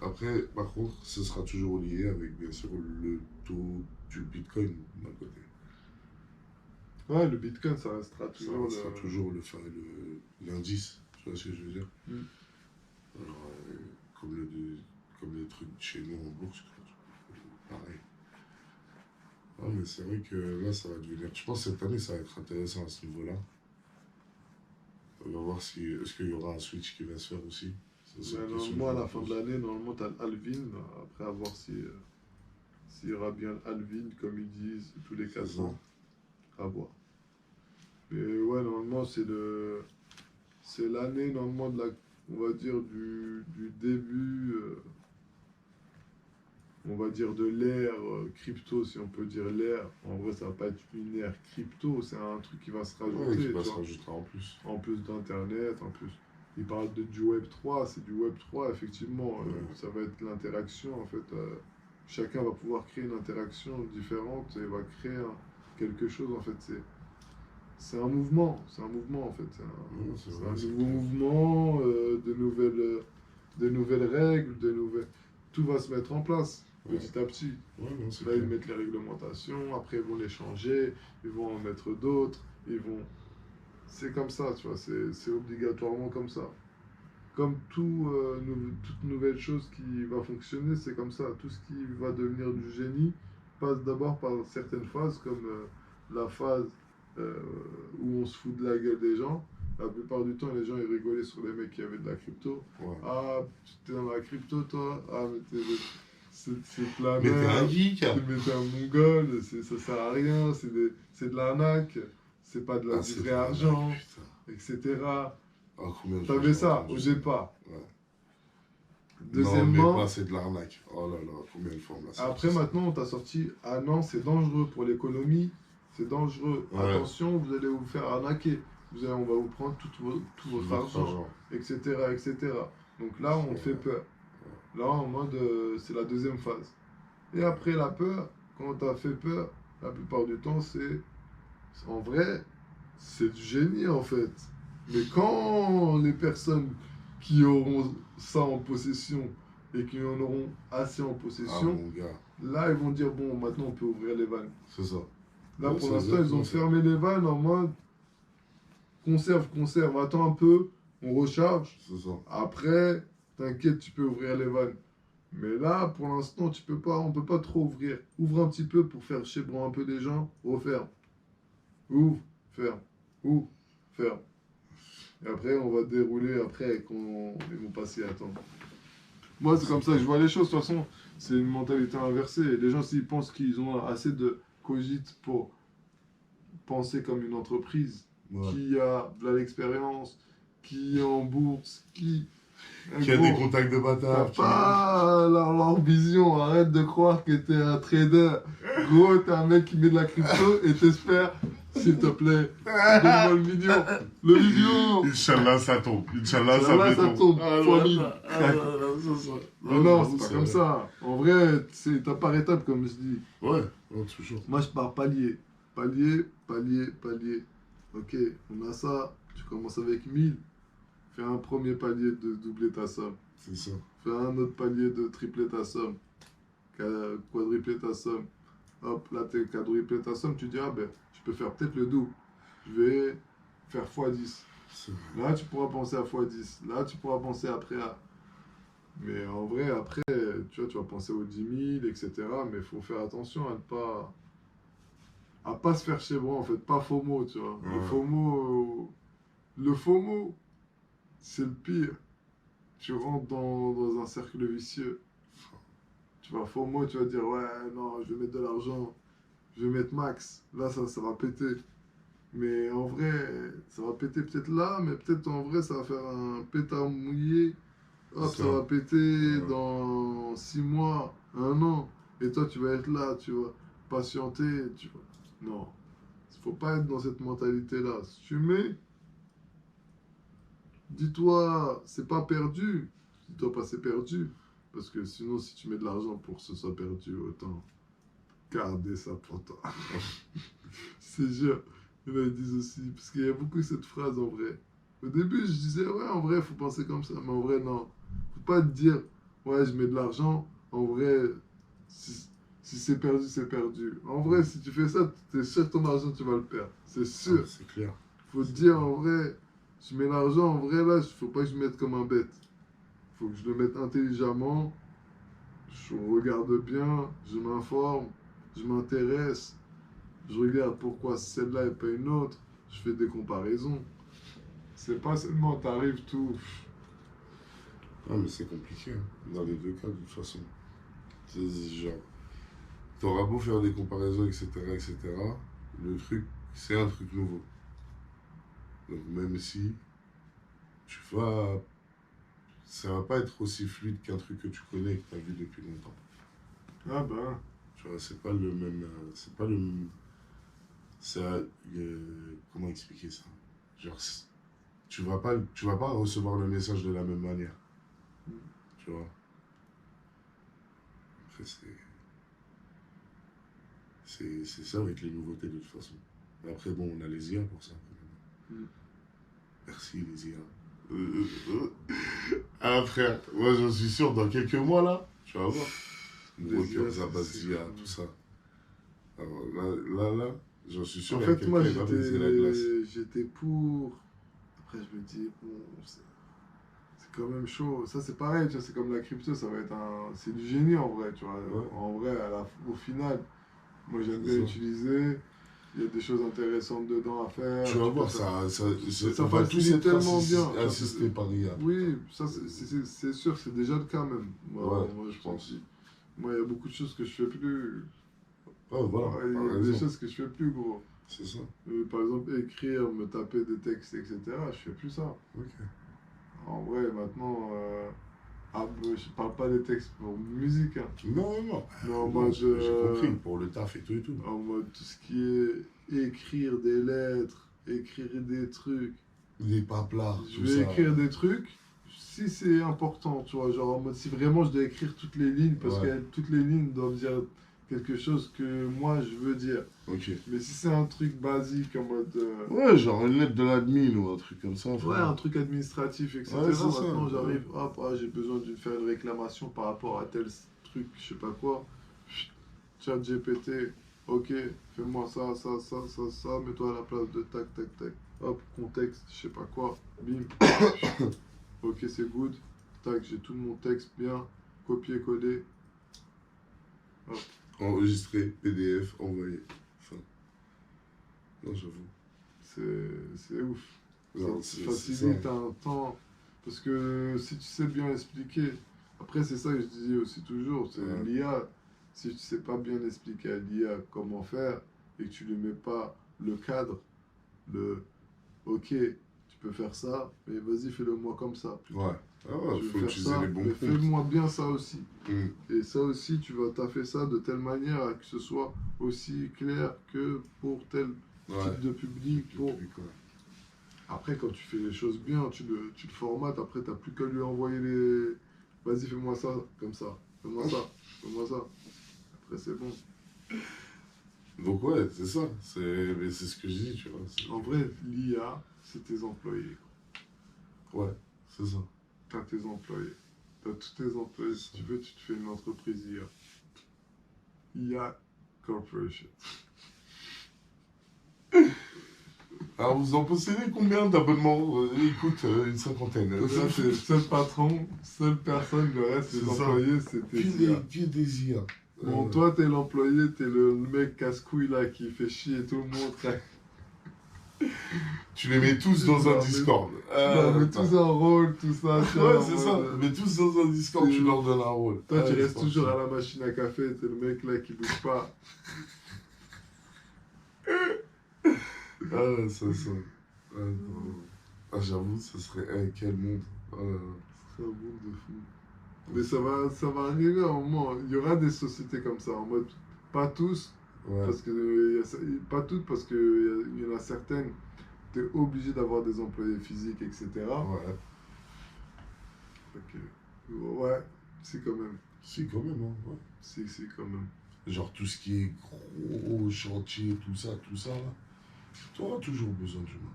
après, par contre, ce sera toujours lié avec, bien sûr, le taux du Bitcoin d'un côté.
Ouais, le Bitcoin, ça restera toujours,
toujours l'indice, tu vois ce que je veux dire. Alors, comme les trucs chez nous en bourse, pareil. Ah, mais c'est vrai que là, ça va devenir. Je pense que cette année, ça va être intéressant à ce niveau-là. On va voir est-ce qu'il y aura un switch qui va se faire aussi.
Normalement, à la fin de l'année, normalement, tu as l'Alvin. Après, à voir s'il y aura bien l'Alvin, comme ils disent, tous les 4 ans. À voir. Et ouais, normalement, c'est l'année, normalement, on va dire, du début, on va dire, de l'ère crypto, si on peut dire l'ère. En vrai, ça va pas être une ère crypto, c'est un truc qui va se
Ouais, qui
rajouter,
va
tu
se
vois.
rajouter en plus.
En plus d'Internet, en plus. Il parle du Web 3, c'est du Web 3, effectivement.
Ouais.
Ça va être l'interaction, en fait. Chacun va pouvoir créer une interaction différente et va créer quelque chose, en fait. C'est un mouvement, en fait.
Ouais, c'est
C'est
vrai,
un
c'est
nouveau
clair.
mouvement, de nouvelles règles, tout va se mettre en place,
Ouais,
petit à petit.
ouais, non, c'est
Là, ils
clair.
mettent les réglementations, après, ils vont les changer, ils vont en mettre d'autres, ils vont... C'est comme ça, tu vois, c'est obligatoirement comme ça. Comme toute nouvelle chose qui va fonctionner, c'est comme ça. Tout ce qui va devenir du génie passe d'abord par certaines phases, comme la phase euh, où on se fout de la gueule des gens. La plupart du temps, les gens ils rigolaient sur les mecs qui avaient de la crypto.
Ouais.
Ah, tu es dans la crypto, toi? Ah, mais c'est de la
Mais t'es un
merde.
geek!
Mais t'es un mongol, ça sert à rien, c'est de l'arnaque, c'est pas
Ah,
du
c'est
vrai
de l'arnaque,
argent,
putain.
etc.
Ah, combien de fois
T'avais
j'ai
ça
entendu
au
ça?
départ.
Ouais. Non, mais pas,
Deuxièmement,
c'est de l'arnaque. Oh là là, combien de fois on m'a sorti
après
ça?
maintenant, on t'a sorti, ah non, c'est dangereux pour l'économie, c'est dangereux.
Ouais,
Attention, vous allez vous faire arnaquer. On va vous prendre tout votre
votre
argent,
argent.
etc., etc. Donc là, on te fait
Ouais.
peur. Là, en mode, c'est la deuxième phase. Et après la peur, quand on t'a fait peur, la plupart du temps, en vrai, c'est du génie en fait. Mais quand les personnes qui auront ça en possession et qui en auront assez en
Ah,
possession,
mon gars,
là ils vont dire bon, maintenant on peut ouvrir les vannes.
c'est ça.
Là
Ouais,
pour
c'est
l'instant ils
exactement
ont
ça.
fermé les vannes en mode conserve, attends un peu, on recharge.
C'est ça.
Après, t'inquiète, tu peux ouvrir les vannes. Mais là, pour l'instant, tu peux pas, on peut pas trop ouvrir. Ouvre un petit peu pour faire chébrer un peu des gens, referme. Ouvre, ferme, ouvre, ferme. Et après, on va dérouler après quand ils vont passer à temps. Moi, c'est comme ça que je vois les choses. De toute façon, c'est une mentalité inversée. Les gens, s'ils pensent qu'ils ont assez de cogite pour penser comme une entreprise,
Ouais.
qui a de l'expérience, qui est en bourse,
Qui a des
Gros,
contacts de
t'as
bâtard.
pas leur vision. Arrête de croire que t'es un trader. Gros, t'es un mec qui met de la crypto et t'espères, s'il te plaît, donne-moi le million. Le million.
Inch'Allah, ça tombe. Inch'Allah, ça
Là, ça
tombe.
tombe.
Ah,
Fois
là,
1000.
c'est ça.
Mais non, c'est pas comme ça. En vrai, c'est étape par étape, comme je dis.
Ouais, ouais, toujours.
Moi, je pars palier. Palier, palier, palier. Ok, on a ça. Tu commences avec 1000. Fais un premier palier de doubler ta somme.
C'est ça.
Fais un autre palier de tripler ta somme. Quadrupler ta somme. Hop, là, t'es quadruplé ta somme. Tu dis, ah ben, je peux faire peut-être le double. Je vais faire x10.
C'est
Là, tu pourras penser à x10. Là, tu pourras penser après à. Mais en vrai, après, tu vois, tu vas penser aux 10 000, etc. Mais il faut faire attention à pas se faire chevron, en fait. Pas FOMO, tu vois.
Ouais.
Le FOMO, c'est le pire. Tu rentres dans un cercle vicieux. Tu vas FOMO, tu vas dire, ouais, non, je vais mettre de l'argent. Je vais mettre max. Là, ça va péter. Mais en vrai, ça va péter peut-être là, mais peut-être en vrai, ça va faire un pétard mouillé. Hop,
Ça.
ça va péter
Ouais.
dans 6 mois, 1 an. Et toi, tu vas être là, tu vas patienter. Non, il faut pas être dans cette mentalité-là. Si tu mets, dis-toi, c'est pas perdu. Dis-toi pas c'est perdu. Parce que sinon, si tu mets de l'argent pour que ce soit perdu, autant garder ça pour toi. C'est sûr. Il y en a qui disent aussi, parce qu'il y a beaucoup cette phrase en vrai. Au début, je disais, ouais, en vrai, il faut penser comme ça. Mais en vrai, non. Faut pas te dire, ouais, je mets de l'argent. En vrai, si c'est perdu, c'est perdu. En vrai, si tu fais ça, t'es sûr que ton argent, tu vas le perdre. C'est sûr.
Ah, c'est clair.
Faut te dire, en vrai, je mets l'argent, en vrai, là, faut pas que je le mette comme un bête. Faut que je le mette intelligemment. Je regarde bien, je m'informe, je m'intéresse. Je regarde pourquoi celle-là et pas une autre. Je fais des comparaisons. C'est pas seulement t'arrives tout.
Ah, mais c'est compliqué, hein, dans les deux cas, de toute façon. C'est genre, t'auras beau faire des comparaisons, etc., etc., le truc, c'est un truc nouveau. Donc même si tu vas... Ça va pas être aussi fluide qu'un truc que tu connais et que tu as vu depuis longtemps.
Ah ben,
Tu vois, c'est pas le même... C'est pas le même... comment expliquer ça? Genre, tu vas pas recevoir le message de la même manière. Tu vois? Après, c'est ça avec les nouveautés de toute façon. Mais après, bon, on a les IA pour ça. Merci les IA. Ah frère, moi j'en suis sûr, dans quelques mois là, tu vas voir.
Les IA,
Workers à base
c'est
d'IA,
cool.
tout ça. Alors là, j'en suis sûr,
En
il y a
fait, moi,
quelqu'un qui va briser la glace.
j'étais pour. Après, je me dis, bon, c'est quand même chaud. Ça, c'est pareil, tu vois, c'est comme la crypto, ça va être un. C'est du génie en vrai, tu vois.
Ouais.
En vrai, au final, moi, j'aime
C'est
bien
ça.
utiliser. Il y a des choses intéressantes dedans à faire.
Tu vas
peux
voir,
faire-
ça
ça
on va tous
facilite
être
tellement bien.
assistés par IA.
Oui, ça, c'est sûr, c'est déjà le cas même. Moi,
Ouais,
moi,
je pense.
Moi, il y a beaucoup de choses que je fais plus.
Ouais, voilà,
Il y
t'as
a des
raison.
choses que je fais plus, gros.
C'est ça.
Par exemple, écrire, me taper des textes, etc. Je fais plus ça.
Ok.
En vrai, maintenant, je parle pas des textes pour musique, hein.
Non, non.
Mais en
Non,
mode,
j'ai compris, pour le taf et tout et tout.
en mode tout ce qui est écrire des lettres, écrire des trucs.
Les paplards,
Je
tout
vais
ça.
écrire des trucs si c'est important, tu vois. Genre en mode si vraiment je dois écrire toutes les lignes, parce
Ouais.
que toutes les lignes doivent dire quelque chose que moi je veux dire.
Ok.
Mais si c'est un truc basique en mode.
Ouais, genre une lettre de l'admin ou un truc comme ça.
Ouais,
frère.
un truc administratif, etc.
Ouais, c'est ça.
Maintenant, j'arrive, hop, ah, j'ai besoin de faire une réclamation par rapport à tel truc, je sais pas quoi. Chat GPT, ok, fais-moi ça, ça, ça, ça, ça, mets-toi à la place de tac, tac, tac. Hop, contexte, je sais pas quoi, bim. Ok, c'est good. Tac, j'ai tout mon texte bien, copier-coller.
Enregistré, PDF, envoyé. Enfin. Non, j'avoue.
C'est ouf.
Non,
Ça
c'est
facilite
ça.
un temps. Parce que si tu sais bien expliquer, après c'est ça que je disais aussi toujours, c'est
Ouais.
l'IA. Si tu sais pas bien expliquer à l'IA comment faire et que tu lui mets pas le cadre, le ok, tu peux faire ça, mais vas-y fais-le moi comme ça.
Ouais. Ah ouais,
Je
faut
vais faire
utiliser
ça,
les bons
mais
prompts.
fais-moi bien ça aussi.
Hmm.
Et ça aussi, tu vas taffer ça de telle manière à que ce soit aussi clair que pour tel
Ouais.
type de public. Pour...
Public, ouais.
Après, quand tu fais les choses bien, tu le formates. Après, t'as plus qu'à lui envoyer les. Vas-y, fais-moi ça, comme ça. Fais-moi ça, fais-moi ça. Après, c'est bon.
Donc ouais, c'est ça. Mais c'est ce que je dis, tu vois.
En vrai, l'IA, c'est tes employés.
Ouais, c'est ça.
T'as tes employés. T'as tous tes employés. Si tu veux, tu te fais une entreprise IA. IA Corporation.
Alors vous en possédez combien d'abonnements? Écoute, une cinquantaine.
Ça, c'est seul patron, seule personne, le reste,
C'est
les
ça.
employés, c'est tes IA.
Que des IA.
Bon, toi, t'es l'employé, t'es le mec casse-couille là qui fait chier tout le monde.
Tu les mets tous dans un
Non, mais-
Discord.
Non, mais tous en rôle, tout ça. tu vois,
Ouais,
en
c'est
mode,
ça. Mais tous dans un Discord, tu leur donnes un rôle.
Toi, tu
Ouais,
restes
c'est
toujours
parti.
à la machine à café, t'es le mec là qui bouge pas.
Ah, ça. Ah, non. Ah, j'avoue, ce serait. Quel monde.
C'est un monde de fou. Mais ça va arriver à un moment. Il y aura des sociétés comme ça, en mode, pas tous,
Ouais.
parce que pas toutes, parce qu'il y en a certaines, t'es obligé d'avoir des employés physiques, etc.
Ouais.
Fait que, ouais, c'est quand même.
Si, quand même, hein. Ouais.
C'est quand même.
Genre tout ce qui est gros chantier, tout ça là. Tu auras toujours besoin d'humains.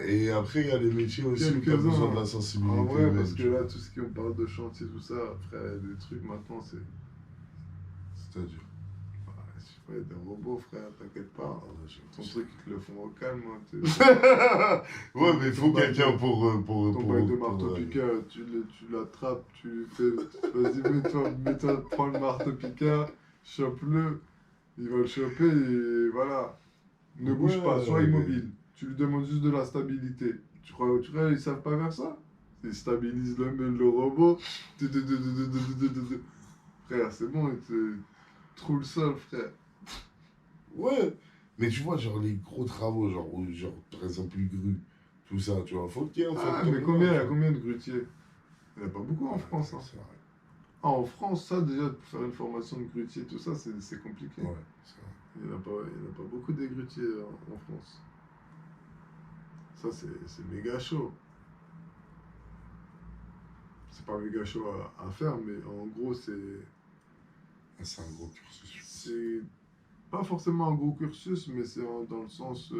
Et après, il y a les métiers aussi où tu as
Quelques-uns,
besoin de
hein.
la sensibilité.
En vrai,
même,
parce que
tu
là,
vois.
tout ce qui on parle de chantier, tout ça, frère, il y a des trucs maintenant, c'est.
C'est-à-dire.
Ouais, je sais pas, il y a des robots, frère, t'inquiète
Ah,
pas.
ouais,
Ton truc, ils te le font au calme, hein,
ouais, mais il faut
Ton bac
quelqu'un
de-
pour.
Ton bac de marteau-piqueur, tu l'attrapes, tu fais. Vas-y, mets-toi, prends le marteau-piqueur, chope-le. Il va le choper et voilà. Ne bouge
Ouais,
pas, sois
mais-
immobile. Tu lui demandes juste de la stabilité. Tu crois ils savent pas faire ça? Ils stabilisent le robot. Frère, c'est bon, il te trouve le sol, frère.
Ouais, Mais tu vois, genre les gros travaux, genre, genre par exemple les grues, tout ça, tu vois, faut qu'il y ait un
Ah,
facteur
mais
humain,
il y
tu
a
vois.
combien de grutiers? Il n'y en a pas beaucoup en
Ouais,
France, hein.
c'est vrai.
Ah, en France, ça, déjà, pour faire une formation de grutier, tout ça, c'est compliqué.
Ouais, c'est vrai.
Il n'y en a pas beaucoup des grutiers en France. Ça, c'est méga chaud. C'est pas méga chaud à faire, mais en gros,
Ah, c'est un gros cursus, je pense.
c'est pas forcément un gros cursus, mais c'est dans le sens.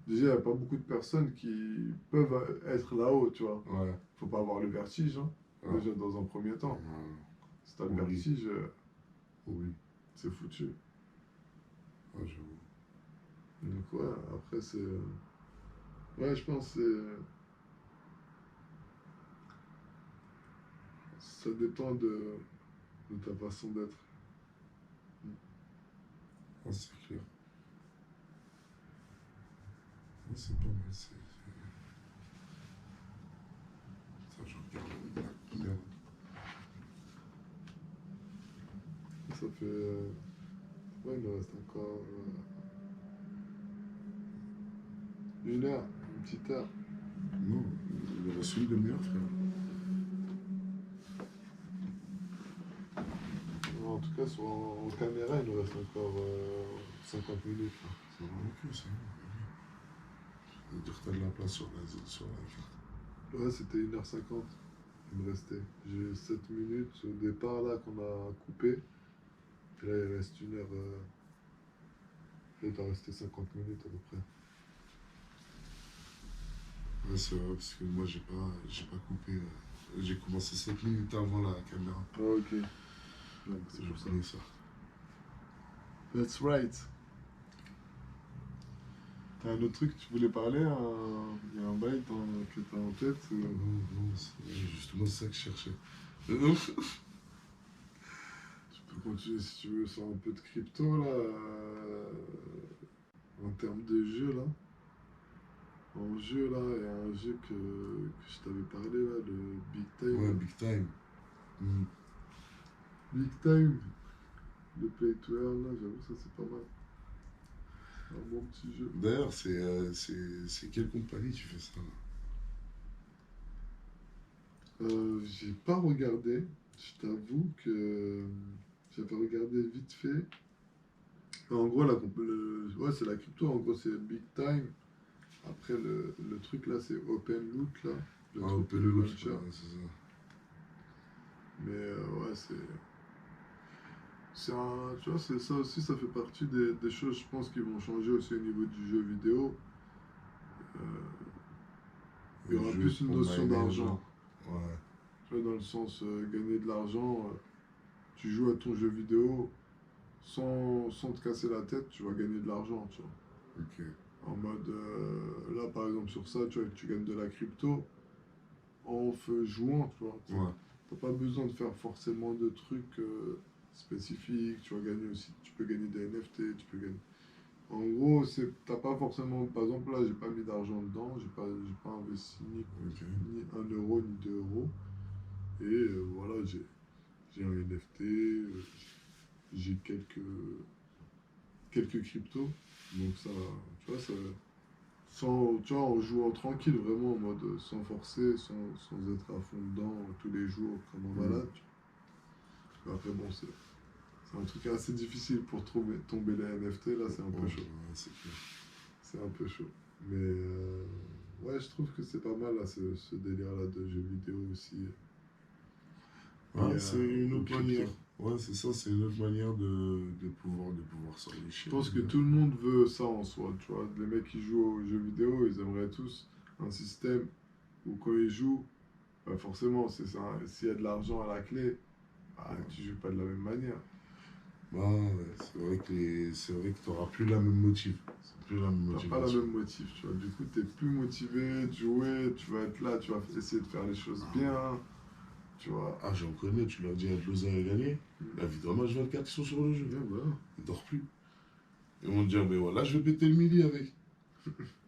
Déjà, il n'y a pas beaucoup de personnes qui peuvent être là-haut, tu vois.
Ouais.
Faut pas avoir le vertige, hein,
Ah.
déjà dans un premier temps. Si t'as le
Oui.
vertige,
Oui.
c'est foutu.
Ah, j'avoue.
Donc, ouais, après, c'est. Ouais, je pense que ça dépend de ta façon d'être.
Ah, c'est clair. Ah, c'est pas mal, ça, je regarde. Combien?
Ça fait. Ouais, il me reste encore 1 heure, une petite heure.
Non, il reste une demi-heure, frère.
En tout cas, en caméra, il nous reste encore 50 minutes, là.
Ça va, ok, ça va. Ça veut dire que t'as de la place sur la carte.
Ouais, c'était 1h50. Il me restait. J'ai 7 minutes au départ, là, qu'on a coupé. Et là, il reste 1 heure. Il doit rester 50 minutes à peu près.
Ouais, c'est vrai, parce que moi, j'ai pas coupé. J'ai commencé 7 minutes avant la caméra.
Ah, ok. Ouais, c'est
Je
pour ça.
connais ça.
That's right. T'as un autre truc que tu voulais parler? Il y a un bail que t'as en tête?
Non, non, c'est justement ça que je cherchais.
Tu peux continuer si tu veux sur un peu de crypto là. En termes de jeu là. En jeu là, il y a un jeu que je t'avais parlé là, le Big Time.
Ouais, big time. Mm.
Big Time. Le Play to Earn là, j'avoue ça c'est pas mal. Un bon petit jeu.
D'ailleurs, c'est quelle compagnie tu fais ça là?
J'ai pas regardé. Je t'avoue que j'avais regardé vite fait. En gros, ouais, c'est la crypto. En gros, c'est Big Time. Après, le truc là, c'est Open Loot là. Le
Ah,
truc,
Open
le
Loot,
launcher.
ouais, c'est ça.
Mais ouais, tu vois, c'est ça aussi, ça fait partie des choses, je pense, qui vont changer aussi au niveau du jeu vidéo. Euh, il y aura plus une
Pour
notion
miner,
d'argent.
genre. Ouais.
Tu vois, dans le sens, gagner de l'argent, tu joues à ton jeu vidéo sans te casser la tête, tu vas gagner de l'argent, tu vois.
Ok.
En mode, là par exemple sur ça, tu vois, tu gagnes de la crypto jouant, tu vois.
Ouais.
T'as pas besoin de faire forcément de trucs spécifiques, tu vas gagner aussi, tu peux gagner des NFT, tu peux gagner. En gros, t'as pas forcément, par exemple là, j'ai pas mis d'argent dedans, j'ai pas investi
Ok.
ni 1 euro ni 2 euros. Et voilà, j'ai un NFT, j'ai quelques cryptos. Donc ça, tu vois, tu vois, en jouant tranquille, vraiment en mode sans forcer, sans être à fond dedans tous les jours comme un malade. Mais après, bon, c'est un truc assez difficile pour tomber les NFT, là, c'est un peu
Ouais,
chaud.
ouais, c'est clair.
C'est un peu chaud. Mais ouais, je trouve que c'est pas mal, là, ce délire-là de jeux vidéo aussi.
Ouais,
Et,
c'est une
aux
autre
cryptos.
manière. Ouais, c'est ça, c'est une autre manière de pouvoir
Je
s'enrichir.
pense que tout le monde veut ça en soi, tu vois. Les mecs qui jouent aux jeux vidéo, ils aimeraient tous un système où quand ils jouent, bah forcément, c'est ça. S'il y a de l'argent à la clé, bah, tu joues pas de la même manière.
Ah, ouais, c'est vrai que t'auras plus la même motive. C'est plus la même
T'as pas la
motivation.
même motive, tu vois. Du coup, t'es plus motivé de jouer, tu vas être là, tu vas essayer de faire les choses bien, tu vois.
Ah, j'en connais, tu leur dis à de l'oseille à gagner. La vie d'un match 24, ils sont sur le jeu.
Ouais, voilà.
Ils dorment plus. Ils vont te dire, mais voilà, je vais péter le midi avec.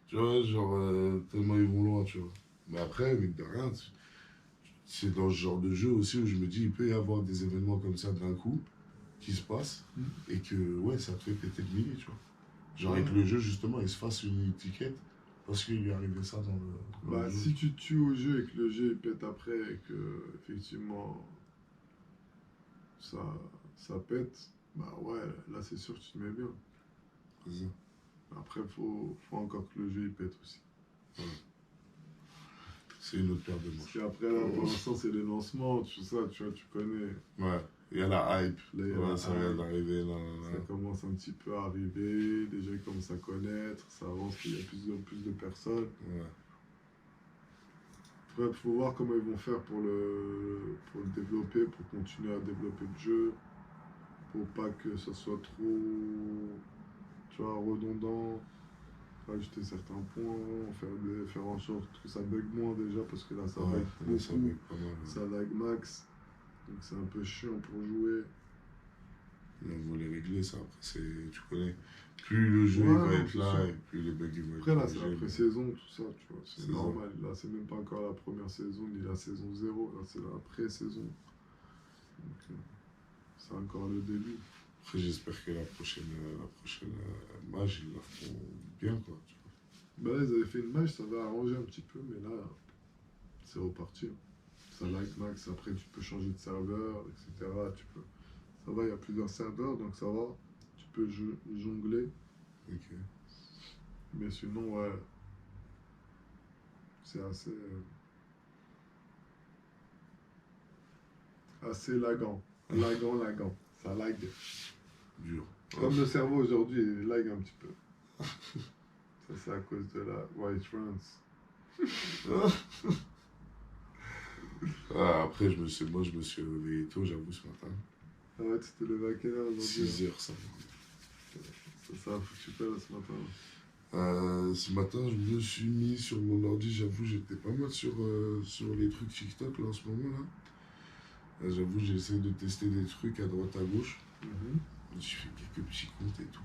Tu vois, genre, tellement ils vont loin, tu vois. Mais après, mine de rien, c'est dans ce genre de jeu aussi où je me dis, il peut y avoir des événements comme ça d'un coup qui se passent
Mm.
et que, ouais, ça te fait péter le midi, tu vois. Genre avec le jeu, justement, il se fasse une étiquette parce qu'il lui est arrivé ça dans le
Bah,
jeu.
si tu tues au jeu et que le jeu il pète après et que, effectivement, ça, ça pète, bah ouais, là c'est sûr que tu te mets bien.
C'est ça.
Après, faut encore que le jeu il pète aussi.
C'est une autre paire de
Parce
manches.
qu'après, là, pour l'instant, c'est les lancements, tout ça, tu vois, tu connais.
Ouais, il y a la hype.
Là, il y a
Ouais,
la
ça vient
hype.
d'arriver.
Ça commence un petit peu à arriver, les gens ils commencent à connaître, ça avance, il y a plus de personnes.
Ouais.
Après, il faut voir comment ils vont faire pour le développer, pour continuer à développer le jeu, pour pas que ça soit trop, tu vois, redondant, rajouter certains points, faire en sorte que ça bug moins déjà, parce que là ça
Ouais,
bug
ça
beaucoup,
bug pas mal.
ça lag max, donc c'est un peu chiant pour jouer.
Donc, on va les régler, ça. Après, tu connais. Plus le jeu
Ouais,
il va
non,
être
c'est
là,
sûr.
et plus les bugs ils vont
Après là
être
c'est la
corrigés.
pré-saison, tout ça, tu vois,
C'est
c'est
ça.
normal, là c'est même pas encore la première saison, ni la saison 0, là c'est la pré-saison. Donc c'est encore le début.
Après, j'espère que la prochaine match, ils la feront bien, quoi. Tu
Bah là, ils avaient fait une match, ça va arranger un petit peu, mais là, c'est reparti. Ça lag max, après tu peux changer de serveur, etc. Ça va, il y a plusieurs serveurs, donc ça va. Tu peux jongler,
vois. Ok.
mais sinon, ouais, c'est assez lagant. Lagant. Ça lag.
Dur.
Comme le cerveau aujourd'hui, il lag un petit peu. Ça, c'est à cause de la White France.
Ah, après, moi, je me suis réveillé tôt, j'avoue, ce matin.
Ah ouais, tu t'es levé à quelle heure aujourd'hui?
6 heures, ça.
Ça a foutu peur ce matin.
Ce matin, je me suis mis sur mon ordi, j'avoue, j'étais pas mal sur les trucs TikTok là, en ce moment-là. J'avoue, j'essaie de tester des trucs à droite, à gauche. Je fais quelques petits comptes et tout.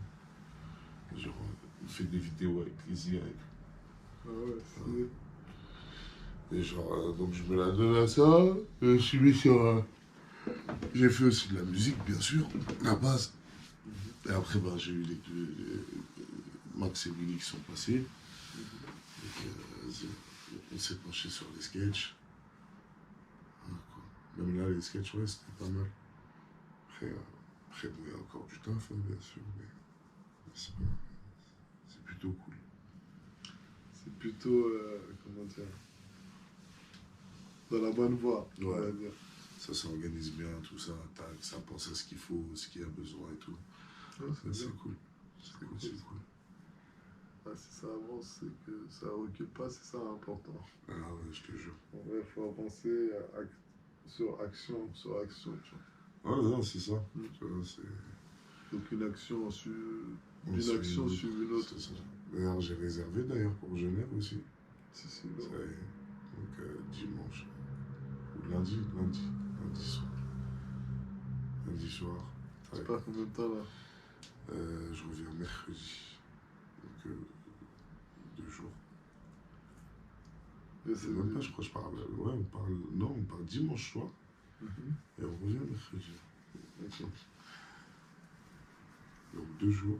Genre, on fait des vidéos avec plaisir et tout.
Ah ouais, c'est...
Et genre, donc je me la donne à ça. Je suis mis sur. J'ai fait aussi de la musique, bien sûr, à base. Et après, bah, j'ai eu Max et Willy qui sont passés. Et, on s'est penché sur les sketchs. Voilà, quoi. Même là, les sketchs, ouais, c'était pas mal. Après bon, il y a encore du taf, hein, bien sûr, mais c'est plutôt cool.
C'est plutôt, comment dire, dans la bonne voie, on va
Ouais.
dire.
Ça s'organise bien, tout ça, tac, ça pense à ce qu'il faut, ce qu'il y a besoin et tout.
Ouais,
Ça, c'est
bien.
cool. C'est cool, c'est cool.
Ah, si ça avance, c'est que ça recule pas, c'est ça important.
Ah ouais, je te jure.
En vrai, il faut avancer sur action, tu vois.
Ouais, non, c'est ça.
Mm.
Tu vois, c'est...
Donc une action
on
suit
suit
une action suit une autre.
C'est ça. D'ailleurs, j'ai réservé d'ailleurs pour Genève aussi.
Si,
Ça
non.
y est. Donc dimanche. Ou lundi soir. Lundi soir.
Tu
Ouais.
pars combien de temps là?
Je reviens mercredi. Donc 2 jours.
Et c'est
Même pas, je crois que je parle. Ouais, on part dimanche soir.
Mhm.
Et on revient mercredi.
Ok.
Donc 2 jours.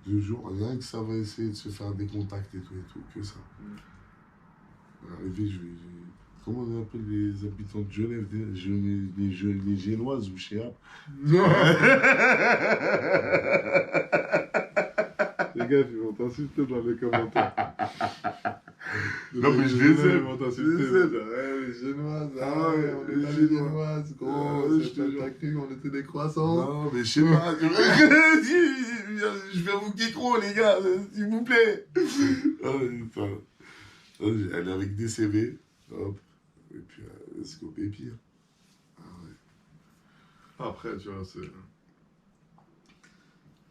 2 jours, rien que ça va essayer de se faire des contacts et tout, que ça. Arrivé, comment on appelle les habitants de Genève, les Génoises ou Chéap?
Les gars, ils vont t'insulter dans les commentaires.
Non, mais je les aime.
Ils vont t'insulter.
Je les aime.
Ouais, les Génoises,
Ah ouais,
on
les
est pas des
Génois.
Génoises, gros.
Je
C'est
te
pas
jure.
t'as cru, on était des croissants.
Non, mais je sais pas. Je vais vous kékro, les gars, s'il vous plaît. Oh, putain. Elle est avec des CV. Hop. Et puis, let's go, baby. Ah ouais.
Après, tu vois, c'est.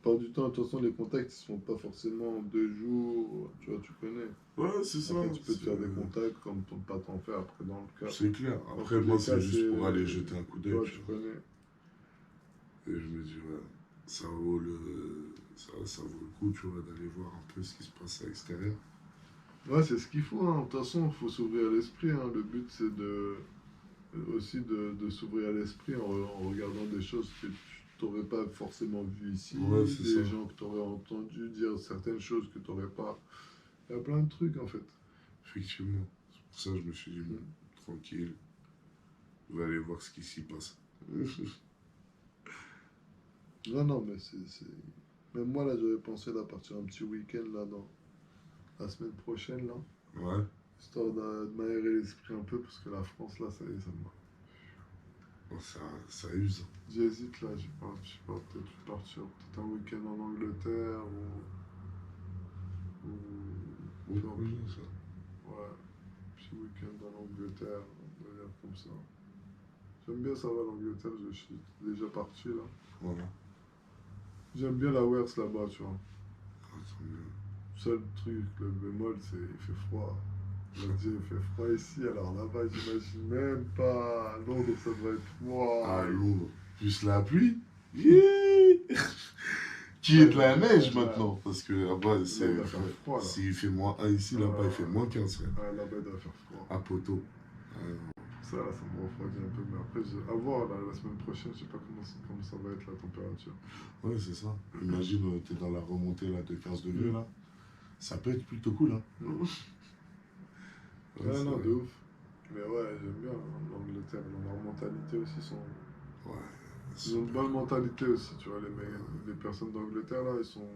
Par du temps, de toute façon, les contacts, ils se font pas forcément en 2 jours. Tu vois, tu connais.
Ouais, c'est ça.
Après, tu peux te faire des
c'est-
contacts comme ton pas t'en faire après dans le cas.
C'est clair.
Dans
Après,
tous
moi,
les
c'est
cas,
juste pour aller jeter un coup
Tu
d'œil.
vois,
tu
tu
vois.
connais.
Et je me dis, ouais, ça vaut le coup, tu vois, d'aller voir un peu ce qui se passe à l'extérieur.
Ouais, c'est ce qu'il faut. Hein. De toute façon, il faut s'ouvrir à l'esprit. Hein. Le but, c'est aussi de s'ouvrir à l'esprit en regardant des choses que tu t'aurais pas forcément vu ici,
Ouais, c'est
des
ça.
gens que t'aurais entendu dire certaines choses que t'aurais pas. Il y a plein de trucs en fait.
Effectivement. C'est pour ça que je me suis dit, bon,
Mm.
tranquille, je vais aller voir ce qui s'y passe.
Non, non, mais même moi là, j'avais pensé là partir un petit week-end là dans la semaine prochaine là,
Ouais.
histoire de m'aérer l'esprit un peu parce que la France là, ça y est, ça me.
Bon, ça use.
J'hésite là, je sais pas, peut-être partir peut-être un week-end en Angleterre ou
Bon
tu vois,
projet, ça.
ouais, petit week-end en Angleterre, on va dire comme ça. J'aime bien ça va l'Angleterre, je suis déjà parti là.
Voilà.
J'aime bien la Wers là-bas, tu vois.
Ah, tant mieux.
Seul truc, le bémol, c'est il fait froid. Je me dis, il fait froid ici, alors là-bas, j'imagine même pas. À Londres, ça doit être
À
froid.
Londres, plus la pluie. Hi. Qui est de la neige
Ouais,
maintenant. Parce que là-bas,
là, il va faire froid là.
s'il fait -1 ici, là-bas, il fait -15. Frère.
Ouais, là-bas, il doit faire froid.
À poteau.
Ça, là, ça me refroidit un peu. Mais après, à voir, là, la semaine prochaine, je sais pas comment ça va être la température.
Ouais, c'est ça. Imagine, t'es dans la remontée là, de 15 degrés là. Ça peut être plutôt cool, hein. Ouais,
Ouais, non,
vrai.
de ouf. Mais ouais, j'aime bien l'Angleterre. Leur mentalité aussi sont.
Ouais.
Ils ont une bonne mentalité aussi, tu vois. Les personnes d'Angleterre, là, ils sont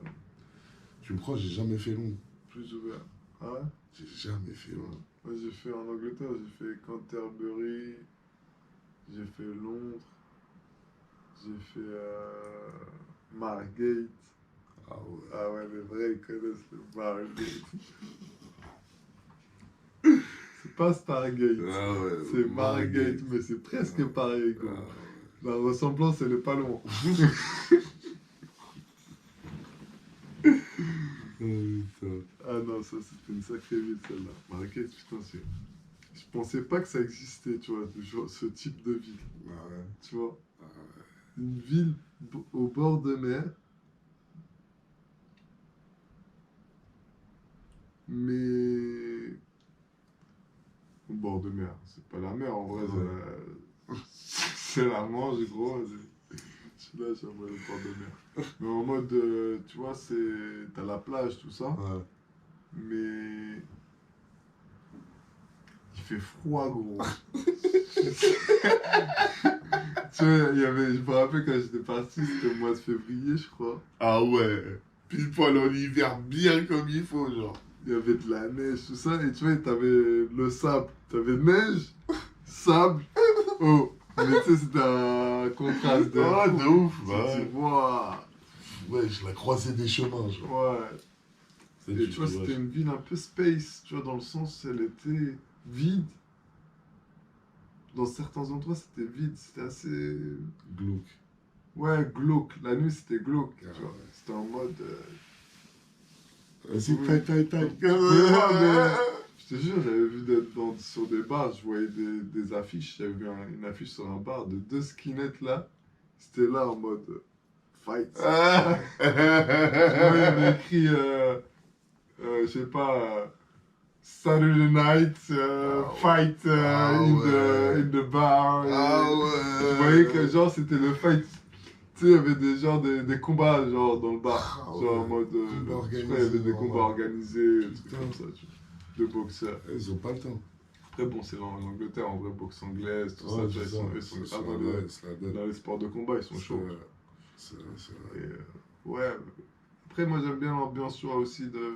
Tu me crois, j'ai jamais fait Londres.
plus ouverts. Ah ouais?
J'ai jamais fait Londres.
Moi, j'ai fait en Angleterre, j'ai fait Canterbury, j'ai fait Londres, j'ai fait Margate.
Ah ouais.
Ah ouais, les vrais, ils connaissent le Margate. C'est pas Stargate,
Ah ouais.
c'est Margate, mais c'est presque pareil,
Ah
gros.
ouais.
La ressemblance, elle est pas loin.
Putain.
Ah non, ça, c'était une sacrée ville, celle-là. Margate, putain, c'est. Je pensais pas que ça existait, tu vois, ce type de ville.
Ah ouais.
Tu vois,
Ah ouais.
une ville au bord de mer, mais au bord de mer. C'est pas la mer en vrai, c'est la Manche, gros. Je suis là, je suis en mode bord de mer. Mais en mode, tu vois, t'as la plage, tout ça,
Ouais.
mais il fait froid, gros. Tu vois, je me rappelle quand j'étais parti, c'était au mois de février, je crois.
Ah ouais. Pile poil en hiver, bien comme il faut, genre.
Il y avait de la neige, tout ça, et tu vois, t'avais le sable. T'avais neige, sable, eau. Mais tu sais, c'était un contraste de.
Ah,
fou.
de ouf,
Tu
bah
te dis,
ouais.
waouh.
Ouais, je la croisée des chemins, genre.
Ouais.
Ça,
Et tu vois,
te
c'était une ville un peu space, tu vois, dans le sens, elle était vide. Dans certains endroits, c'était vide, c'était assez.
Glauque.
Ouais, glauque. La nuit, c'était glauque,
Ah
tu vois.
ouais.
C'était en mode.
Vas-y,
Oui.
tac.
Tu pouvais voir je te jure, j'avais vu sur des bars, je voyais des affiches. J'avais vu une affiche sur un bar de deux skinheads là. C'était là en mode fight.
Ah.
Tu vois, il y avait écrit, je sais pas, Saturday night, fight in the bar.
Ah
Je voyais que
ouais.
genre c'était le fight. Tu sais, il y avait des combats genre dans le bar.
Ah
Genre en
ouais.
mode.
Combats
Je sais pas, il y avait des
organisés,
combats
normal.
organisés, des trucs
Putain.
comme ça, tu vois. De boxeurs.
Ils ont pas le temps.
Après, bon, c'est en Angleterre, en vrai, boxe anglaise, tout ça,
Ouais,
tu vois,
c'est
ils sont
ça.
grave
C'est la donne.
dans les sports de combat, ils sont chauds.
C'est vrai.
Et, ouais. Après, moi, j'aime bien l'ambiance, tu vois, aussi de.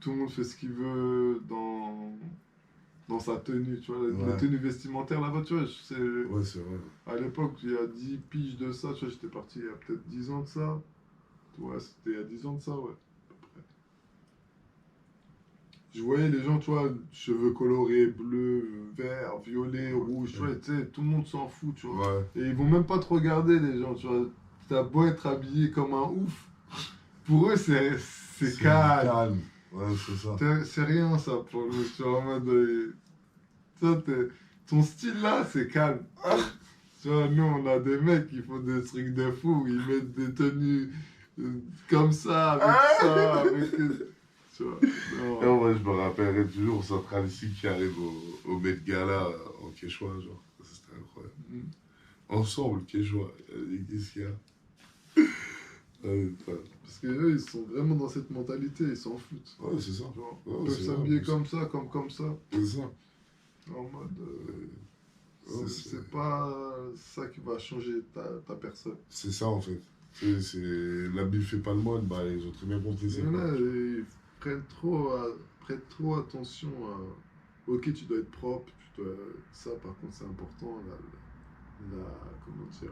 Tout le monde fait ce qu'il veut dans sa tenue, tu vois. Les
Ouais.
tenues vestimentaires là-bas, tu vois,
Ouais, c'est vrai.
à l'époque, il y a 10 piges de ça, tu vois, j'étais parti il y a peut-être 10 ans de ça. Ouais, c'était il y a 10 ans de ça, ouais. Je voyais les gens, tu vois, cheveux colorés, bleu, vert, violet, rouge, tu vois, tu sais, tout le monde s'en fout, tu vois.
Ouais.
Et ils vont même pas te regarder, les gens, tu vois. T'as beau être habillé comme un ouf, pour eux, c'est calme.
Ouais, c'est ça.
C'est rien, ça, pour nous, tu vois, en mode. Toi, ton style là, c'est calme. Tu vois, nous, on a des mecs qui font des trucs de fou, ils mettent des tenues comme ça, avec ça, avec. Tu vois. Non.
Et moi, je me rappellerai toujours Central ici qui arrive au Met Gala en Quechua, genre. C'était incroyable.
Mm.
Ensemble, Quechua. Qu'est-ce qu'il y a?
Parce qu'eux, ils sont vraiment dans cette mentalité, ils s'en foutent.
Ouais, c'est ça.
Genre,
Ouais,
ils peuvent
c'est
s'habiller
vrai.
comme ça, comme ça.
C'est ça.
En mode.
Ouais,
C'est pas ça qui va changer ta personne.
c'est ça, en fait. L'habit fait pas le mode, bah, ils ont très bien compris
Mais
c'est quoi.
là, ils prennent trop attention à. Ok, tu dois être propre, ça par contre c'est important, comment dire,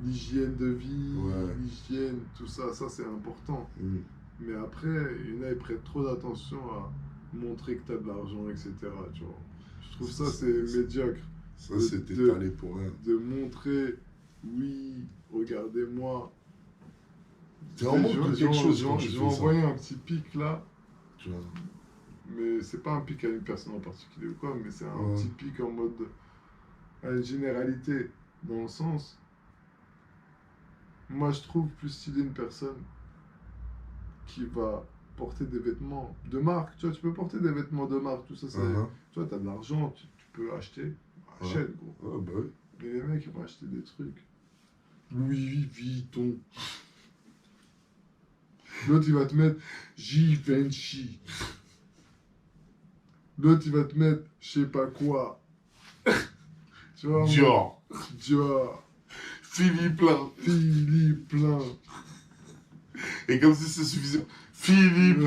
l'hygiène de vie,
Ouais.
l'hygiène, tout ça, ça c'est important.
Mm.
Mais après, il y en a, ils prêtent trop d'attention à montrer que tu as de l'argent, etc. Tu vois. Je trouve ça c'est médiocre
Ça,
de,
c'était
de,
allé pour rien.
de montrer, oui, regardez-moi.
T'es en manque de quelque chose quand tu
J'ai
fais ça.
envoyé un petit pic là,
Tu vois.
mais c'est pas un pic à une personne en particulier ou quoi, mais c'est un
Ouais.
petit pic en mode à une généralité, dans le sens, moi je trouve plus stylé une personne qui va porter des vêtements de marque. Tu vois, tu peux porter des vêtements de marque, tout ça, c'est.
Uh-huh.
Tu vois, t'as de l'argent, tu peux acheter. Achète, gros.
Ouais, bah oui.
Mais les mecs, ils vont acheter des trucs. Louis Vuitton. L'autre, il va te mettre Givenchy. L'autre, il va te mettre je sais pas quoi. Tu vois,
Dior.
Dior.
Philippe Plein.
Philippe Plein.
Et comme si c'est suffisant. Philippe.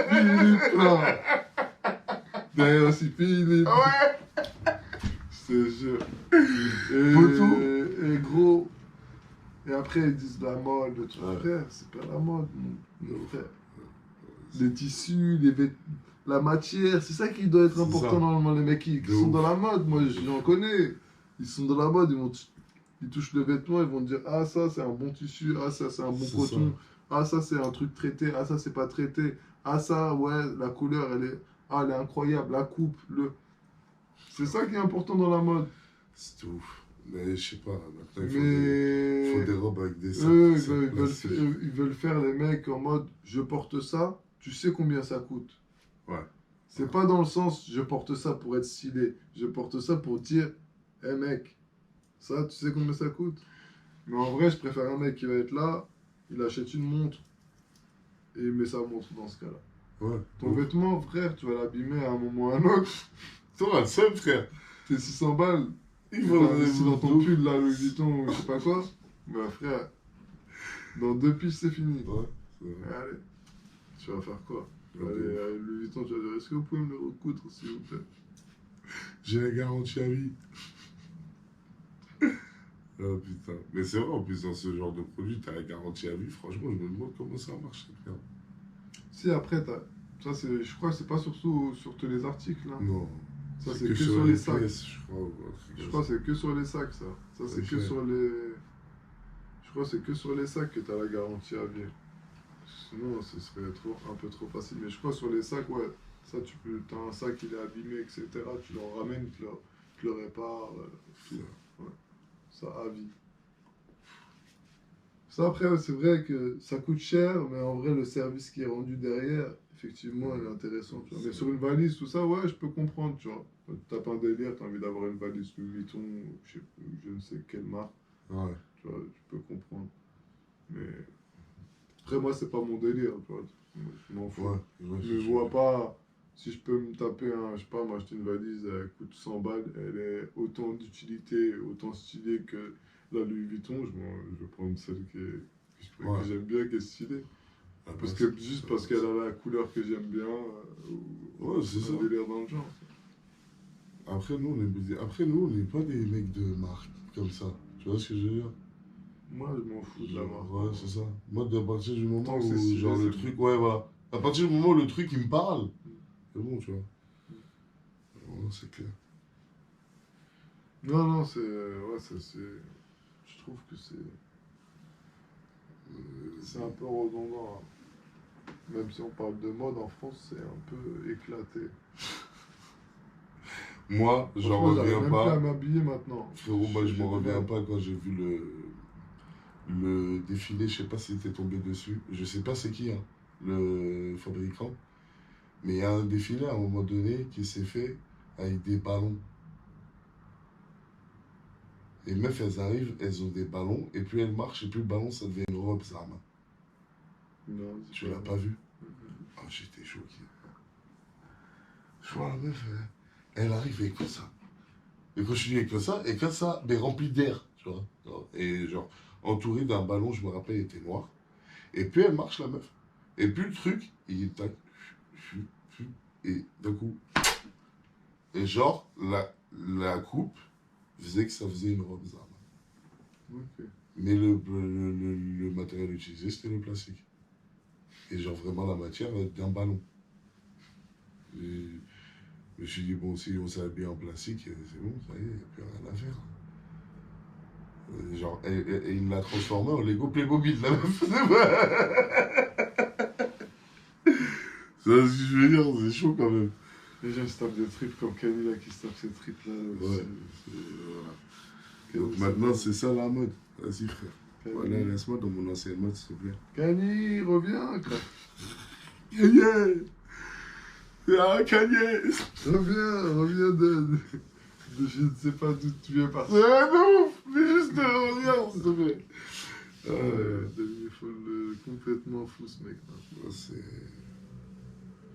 Philippe Plein. Derrière aussi Philippe.
Ouais.
Je te jure.
Poteau.
Et gros. Et après, ils disent la mode, le truc.
Ouais.
Frère, c'est pas la mode, mon frère. Les tissus, la matière, c'est ça qui doit être
C'est
important
ça.
normalement. Les mecs qui
De
sont
ouf.
dans la mode, moi j'en connais. Ils sont dans la mode, ils touchent le vêtement, ils vont dire ah ça c'est un bon tissu, ah ça c'est un bon
C'est
coton,
ça.
ah ça c'est un truc traité, ah ça c'est pas traité, ah ça ouais la couleur elle est incroyable, la coupe, c'est ça qui est important dans la mode.
C'est ouf. Mais je sais pas, maintenant il
Mais
faut des robes avec des
eux
sacs plastiques.
ils veulent faire les mecs en mode je porte ça, tu sais combien ça coûte.
Ouais.
C'est pas dans le sens je porte ça pour être stylé. Je porte ça pour dire hé mec, ça tu sais combien ça coûte. Mais en vrai, je préfère un mec qui va être là, il achète une montre et il met sa montre dans ce cas-là.
Ouais.
Ton vêtement, frère, tu vas l'abîmer à un moment ou à un autre.
Toi, le seul frère.
Tes 600 balles,
Il
tu
va
vas investir dans ton pull là, Louis Vuitton ou je sais pas quoi. Bah frère, dans 2 piges c'est fini.
Ouais. C'est vrai.
Allez, tu vas faire quoi?
Ouais,
Allez, Louis Vuitton, tu vas dire est-ce que vous pouvez me le recoudre s'il vous plaît?
J'ai la garantie à vie. Oh putain. Mais c'est vrai, en plus, dans ce genre de produit, t'as la garantie à vie. Franchement, je me demande comment ça marche. Frère.
Si après, ça c'est, je crois que c'est pas surtout sur tous les articles. Hein.
Non.
Ça c'est que sur les sacs.
pièces, je crois. ou un truc
Je
comme
crois
ça.
que c'est que sur les sacs ça. Ça c'est que
Ok.
sur les. Je crois que c'est que sur les sacs que t'as la garantie à vie. Sinon ce serait un peu trop facile. Mais je crois que sur les sacs, ouais. Ça t'as un sac il est abîmé, etc. Tu le ramènes, tu le répares, tout. Ouais. Ça à vie. Ça après c'est vrai que ça coûte cher, mais en vrai le service qui est rendu derrière, effectivement, il est intéressant. Tu vois. Mais sur une valise, tout ça, ouais, je peux comprendre, tu vois. T'as pas un délire, t'as envie d'avoir une valise Louis Vuitton, je ne sais quelle marque,
Ouais.
tu vois, je peux comprendre. Mais après, moi, c'est pas mon délire, tu vois. Je m'en fous.
Ouais. Ouais,
Je ne vois pas si je peux me taper je sais pas, m'acheter une valise, elle coûte 100 balles, elle est autant d'utilité, autant stylée que la Louis Vuitton, je vais prendre celle
Ouais.
que j'aime bien, qui est stylée.
Ah,
Parce
bah,
que, juste parce qu'elle a la couleur que j'aime bien,
Ouais, c'est ça.
un délire dans le genre.
Après, nous, on n'est pas des mecs de marque comme ça. Tu vois ce que je veux dire?
Moi, je m'en fous de la marque.
Ouais, c'est ça. Moi, à partir du moment
Tant que c'est
où,
stylé,
genre, le
c'est
truc, ouais, voilà. À partir du moment où le truc, il me parle, c'est bon, tu vois. Ouais, c'est clair.
Non, non, c'est. Ouais, je trouve que c'est un peu redondant. Hein. Même si on parle de mode en France, c'est un peu éclaté.
Moi, j'en
Franchement, j'arrive
reviens
même plus à
pas.
m'habiller maintenant.
Frérot, moi, je
J'ai
m'en
du
reviens
mal.
pas quand j'ai vu le défilé. Je sais pas si t'es tombé dessus. Je sais pas c'est qui, hein, le fabricant. Mais il y a un défilé à un moment donné qui s'est fait avec des ballons. Les meufs, elles arrivent, elles ont des ballons, et plus elles marchent, et plus le ballon, ça devient une robe, Zama.
Non,
Tu l'as pas vu? Ah, j'étais choqué. Je vois la meuf, elle arrive avec ça. Elle continue avec ça, et comme ça, mais rempli d'air, tu vois. Et genre, entourée d'un ballon, je me rappelle, il était noir. Et puis elle marche, la meuf. Et puis le truc, il est tac, et d'un coup. Et genre, la coupe faisait que ça faisait une robe, Zama.
Ok.
Mais le matériel utilisé, c'était le plastique. Et genre, vraiment, la matière d'un ballon. Et je me suis dit, bon, si on s'habille en plastique, c'est bon, ça y est, il n'y a plus rien à faire. Genre, et il l'a transformé en Lego Playmobil, la meuf. C'est ce que je veux dire, c'est chaud quand même.
Les gens se tapent des tripes comme Camilla qui se tape ses tripes là.
Ouais, voilà. Donc maintenant, c'est ça la mode. Vas-y, frère. Voilà, laisse-moi dans mon ancienne mode, s'il te plaît.
Kanye, reviens, quoi.
Kanye! Ah, Kanye!
Reviens de je ne sais pas d'où tu viens partir.
Ouais, de ouf! Mais juste reviens, s'il te plaît.
Devenu complètement fou ce mec.
C'est...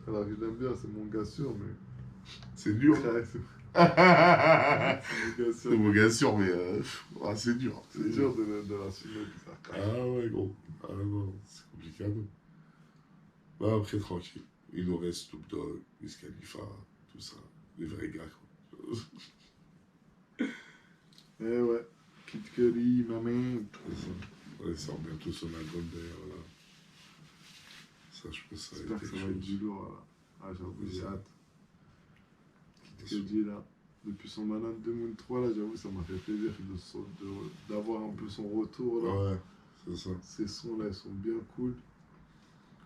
Alors il aime bien, c'est mon gars sûr, mais.
C'est dur.
C'est
C'est mon gars sûr, mais c'est dur.
C'est dur de la suivre.
Ah ouais, gros. Ah non, c'est compliqué. Bah, après, tranquille. Il nous reste Snoop Dogg, Wiz Khalifa, tout ça. Les vrais gars, quoi.
Eh ouais. Kid Cudi, ma main.
Ouais, il sort bientôt son album d'ailleurs, là. Ça, je pense que ça va
J'espère
être
que ça
quelque
va être
chose.
du lourd, là. Ah, j'avoue, j'ai hâte. Kid Cudi, là. Depuis son Man on the Moon 3, là, j'avoue, ça m'a fait plaisir d'avoir un peu son retour, là.
Ouais, c'est ça.
Ces sons, là, ils sont bien cool.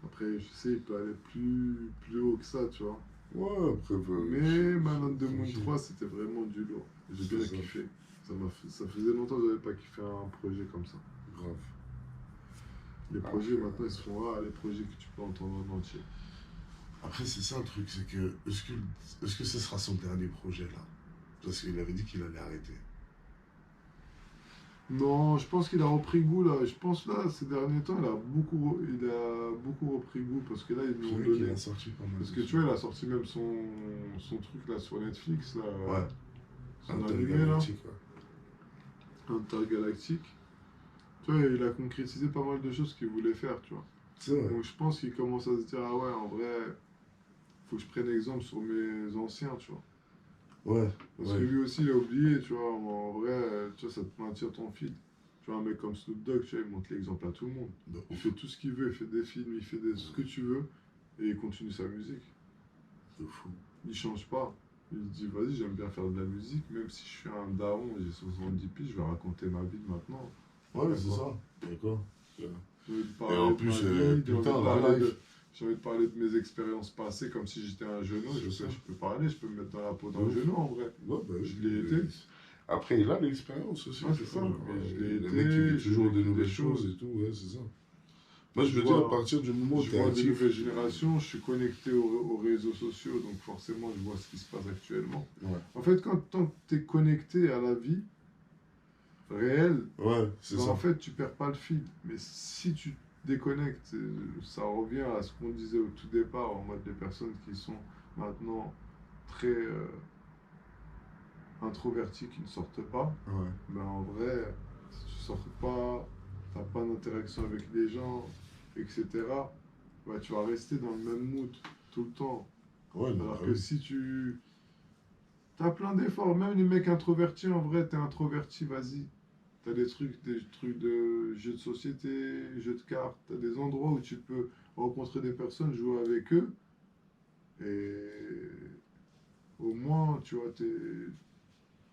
Après, je sais, il peut aller plus haut que ça, tu vois.
Ouais, après...
Mais Man on the Moon 3, c'était vraiment du lourd. J'ai bien
C'est ça.
kiffé. Ça faisait longtemps que j'avais pas kiffé un projet comme ça.
Grave.
Les projets, maintenant, ils se font rares, les projets que tu peux entendre en entier.
Après, c'est ça le truc, c'est que... Est-ce que ce sera son dernier projet, là? Parce qu'il avait dit qu'il allait arrêter.
Non, je pense qu'il a repris goût là. Je pense là, ces derniers temps, il a beaucoup repris goût parce que là, ils nous ont
Il
donné.
a sorti pas mal.
Parce que tu vois, il a sorti même son truc là sur Netflix, là.
Ouais.
Son animé là.
Intergalactique, ouais.
Intergalactique. Tu vois, il a concrétisé pas mal de choses qu'il voulait faire, tu vois.
C'est vrai.
Donc je pense qu'il commence à se dire, ah ouais, en vrai, faut que je prenne exemple sur mes anciens, tu vois.
Ouais.
Parce que lui aussi, il a oublié, tu vois. En vrai, tu vois, ça te maintient ton feed. Tu vois, un mec comme Snoop Dogg, tu vois, il montre l'exemple à tout le monde.
De
Il
ouf.
fait tout ce qu'il veut, il fait des films, il fait ce que tu veux, et il continue sa musique.
De fou.
Il change pas. Il se dit, vas-y, j'aime bien faire de la musique, même si je suis un daron et j'ai 70 piges, je vais raconter ma vie de maintenant.
Ouais, c'est ça. D'accord.
J'ai envie de
Et
parler
en
de
plus,
ma vie,
putain, la life.
j'ai envie de parler de mes expériences passées comme si j'étais un genou. Je peux parler, je peux me mettre dans la peau d'un genou en vrai.
Ouais, bah,
Je l'ai été.
Après, il a l'expérience aussi.
Ouais, c'est ça. Je l'ai
Le
été,
mec, il vit
j'ai
toujours
vécu
des
des
nouvelles
choses.
choses et tout, ouais, c'est ça. Moi, je
Je
me dis,
vois-
à partir du moment où
Je
t'es
vois des
actif.
nouvelles générations, je suis connecté aux réseaux sociaux, donc forcément je vois ce qui se passe actuellement.
Ouais,
En fait, tant que tu es connecté à la vie réelle,
ouais, c'est
ben,
ça.
en fait tu perds pas le fil. Mais si tu te déconnectes, ça revient à ce qu'on disait au tout départ, en mode des personnes qui sont maintenant très introverties, qui ne sortent pas.
Ouais.
Ben, en vrai, si tu sors pas, t'as pas d'interaction avec les gens, etc., ouais, tu vas rester dans le même mood tout le temps.
Ouais, non,
Alors
bah
que
oui.
si tu... T'as plein d'efforts, même les mecs introvertis, en vrai, t'es introverti, vas-y. T'as des trucs de jeux de société, jeux de cartes, t'as des endroits où tu peux rencontrer des personnes, jouer avec eux, et au moins, tu vois, tu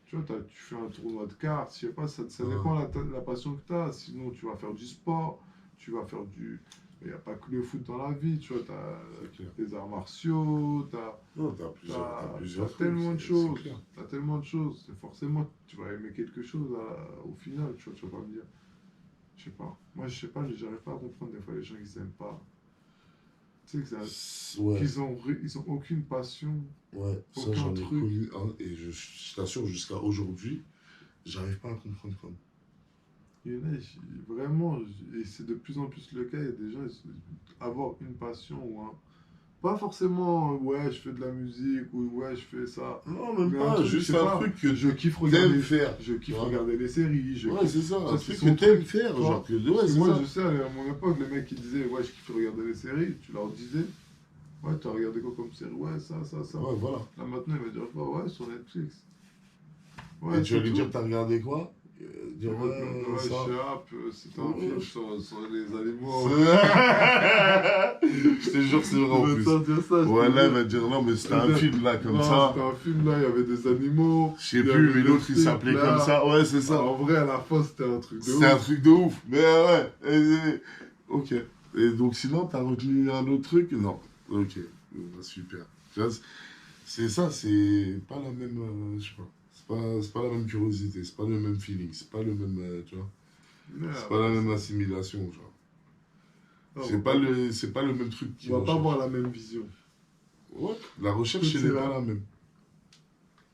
fais un tournoi de cartes, je sais pas, ça dépend la passion que tu as. Sinon, tu vas faire du sport, tu vas faire du. Il n'y a pas que le foot dans la vie, tu vois, tu
C'est clair.
as des arts martiaux, tu as,
Non, t'as plusieurs trucs,
tellement de
c'est
choses.
clair.
Tu as tellement de choses. Et forcément, tu vas aimer quelque chose au final, tu vas pas me dire. Je sais pas. Moi, je sais pas, j'arrive pas à comprendre des fois les gens qui n'aiment pas. Tu sais,
Ouais,
ils ont aucune passion.
ouais, ça
Aucun
j'en ai
truc.
connu un, et je t'assure, jusqu'à aujourd'hui, J'arrive pas à comprendre comme.
Il y en a, vraiment, et c'est de plus en plus le cas, il y a des gens, avoir une passion ou un. Pas forcément, ouais, je fais de la musique ou ouais, je fais ça.
Non, même
Mais un
pas,
truc, je
juste
sais
un
pas,
truc que
je kiffe
t'aimes
regarder,
faire.
je
Tu
kiffe
vois.
regarder les séries, je
Ouais,
kiffe.
c'est ça, un
Ça, c'est
truc que
son
t'aimes
truc,
faire.
tu vois.
Genre que. Ouais,
Parce que
c'est
moi,
ça.
je sais, à mon époque, les mecs qui disaient, ouais, je kiffe regarder les séries, tu leur disais, ouais, tu as regardé quoi comme série? Ouais, ça.
Ouais, voilà.
Là, maintenant, il va dire quoi? Ouais, sur Netflix.
Et
Ouais,
tu vas
c'est
lui dire,
tout.
t'as regardé quoi?
Il
Dire,
va te dire,
ouais,
ouais,
ça.
Sharp, c'était un
Ouais.
film sur les animaux.
Je te jure, c'est vrai
Il
en
va te
plus.
sortir ça, je
Ouais,
te
là, il
jure.
va te dire, non, mais c'était
Il va
un
dire,
film là, comme
non,
ça.
c'était un film là, il y avait des animaux.
Je sais
Il y
plus,
avait
mais
des
l'autre il
trucs,
s'appelait comme
là.
ça. Ouais, c'est ça.
En vrai, à la fin, c'était un truc de
C'était un
ouf.
truc de ouf. Mais ouais. Ok. Et donc, sinon, t'as retenu un autre truc? Non. Ok. Bon, bah, super. Tu vois, c'est ça, c'est pas la même. Je sais pas. C'est pas la même curiosité, c'est pas le même feeling, c'est pas le même. Tu vois.
Mais
C'est pas la
après,
même assimilation, genre.
on
C'est
va pas,
c'est pas le même truc qu'ils
on va pas avoir
recherchent.
la même vision.
Ouais. La recherche,
Écoute,
elle
c'est
n'est pas la même.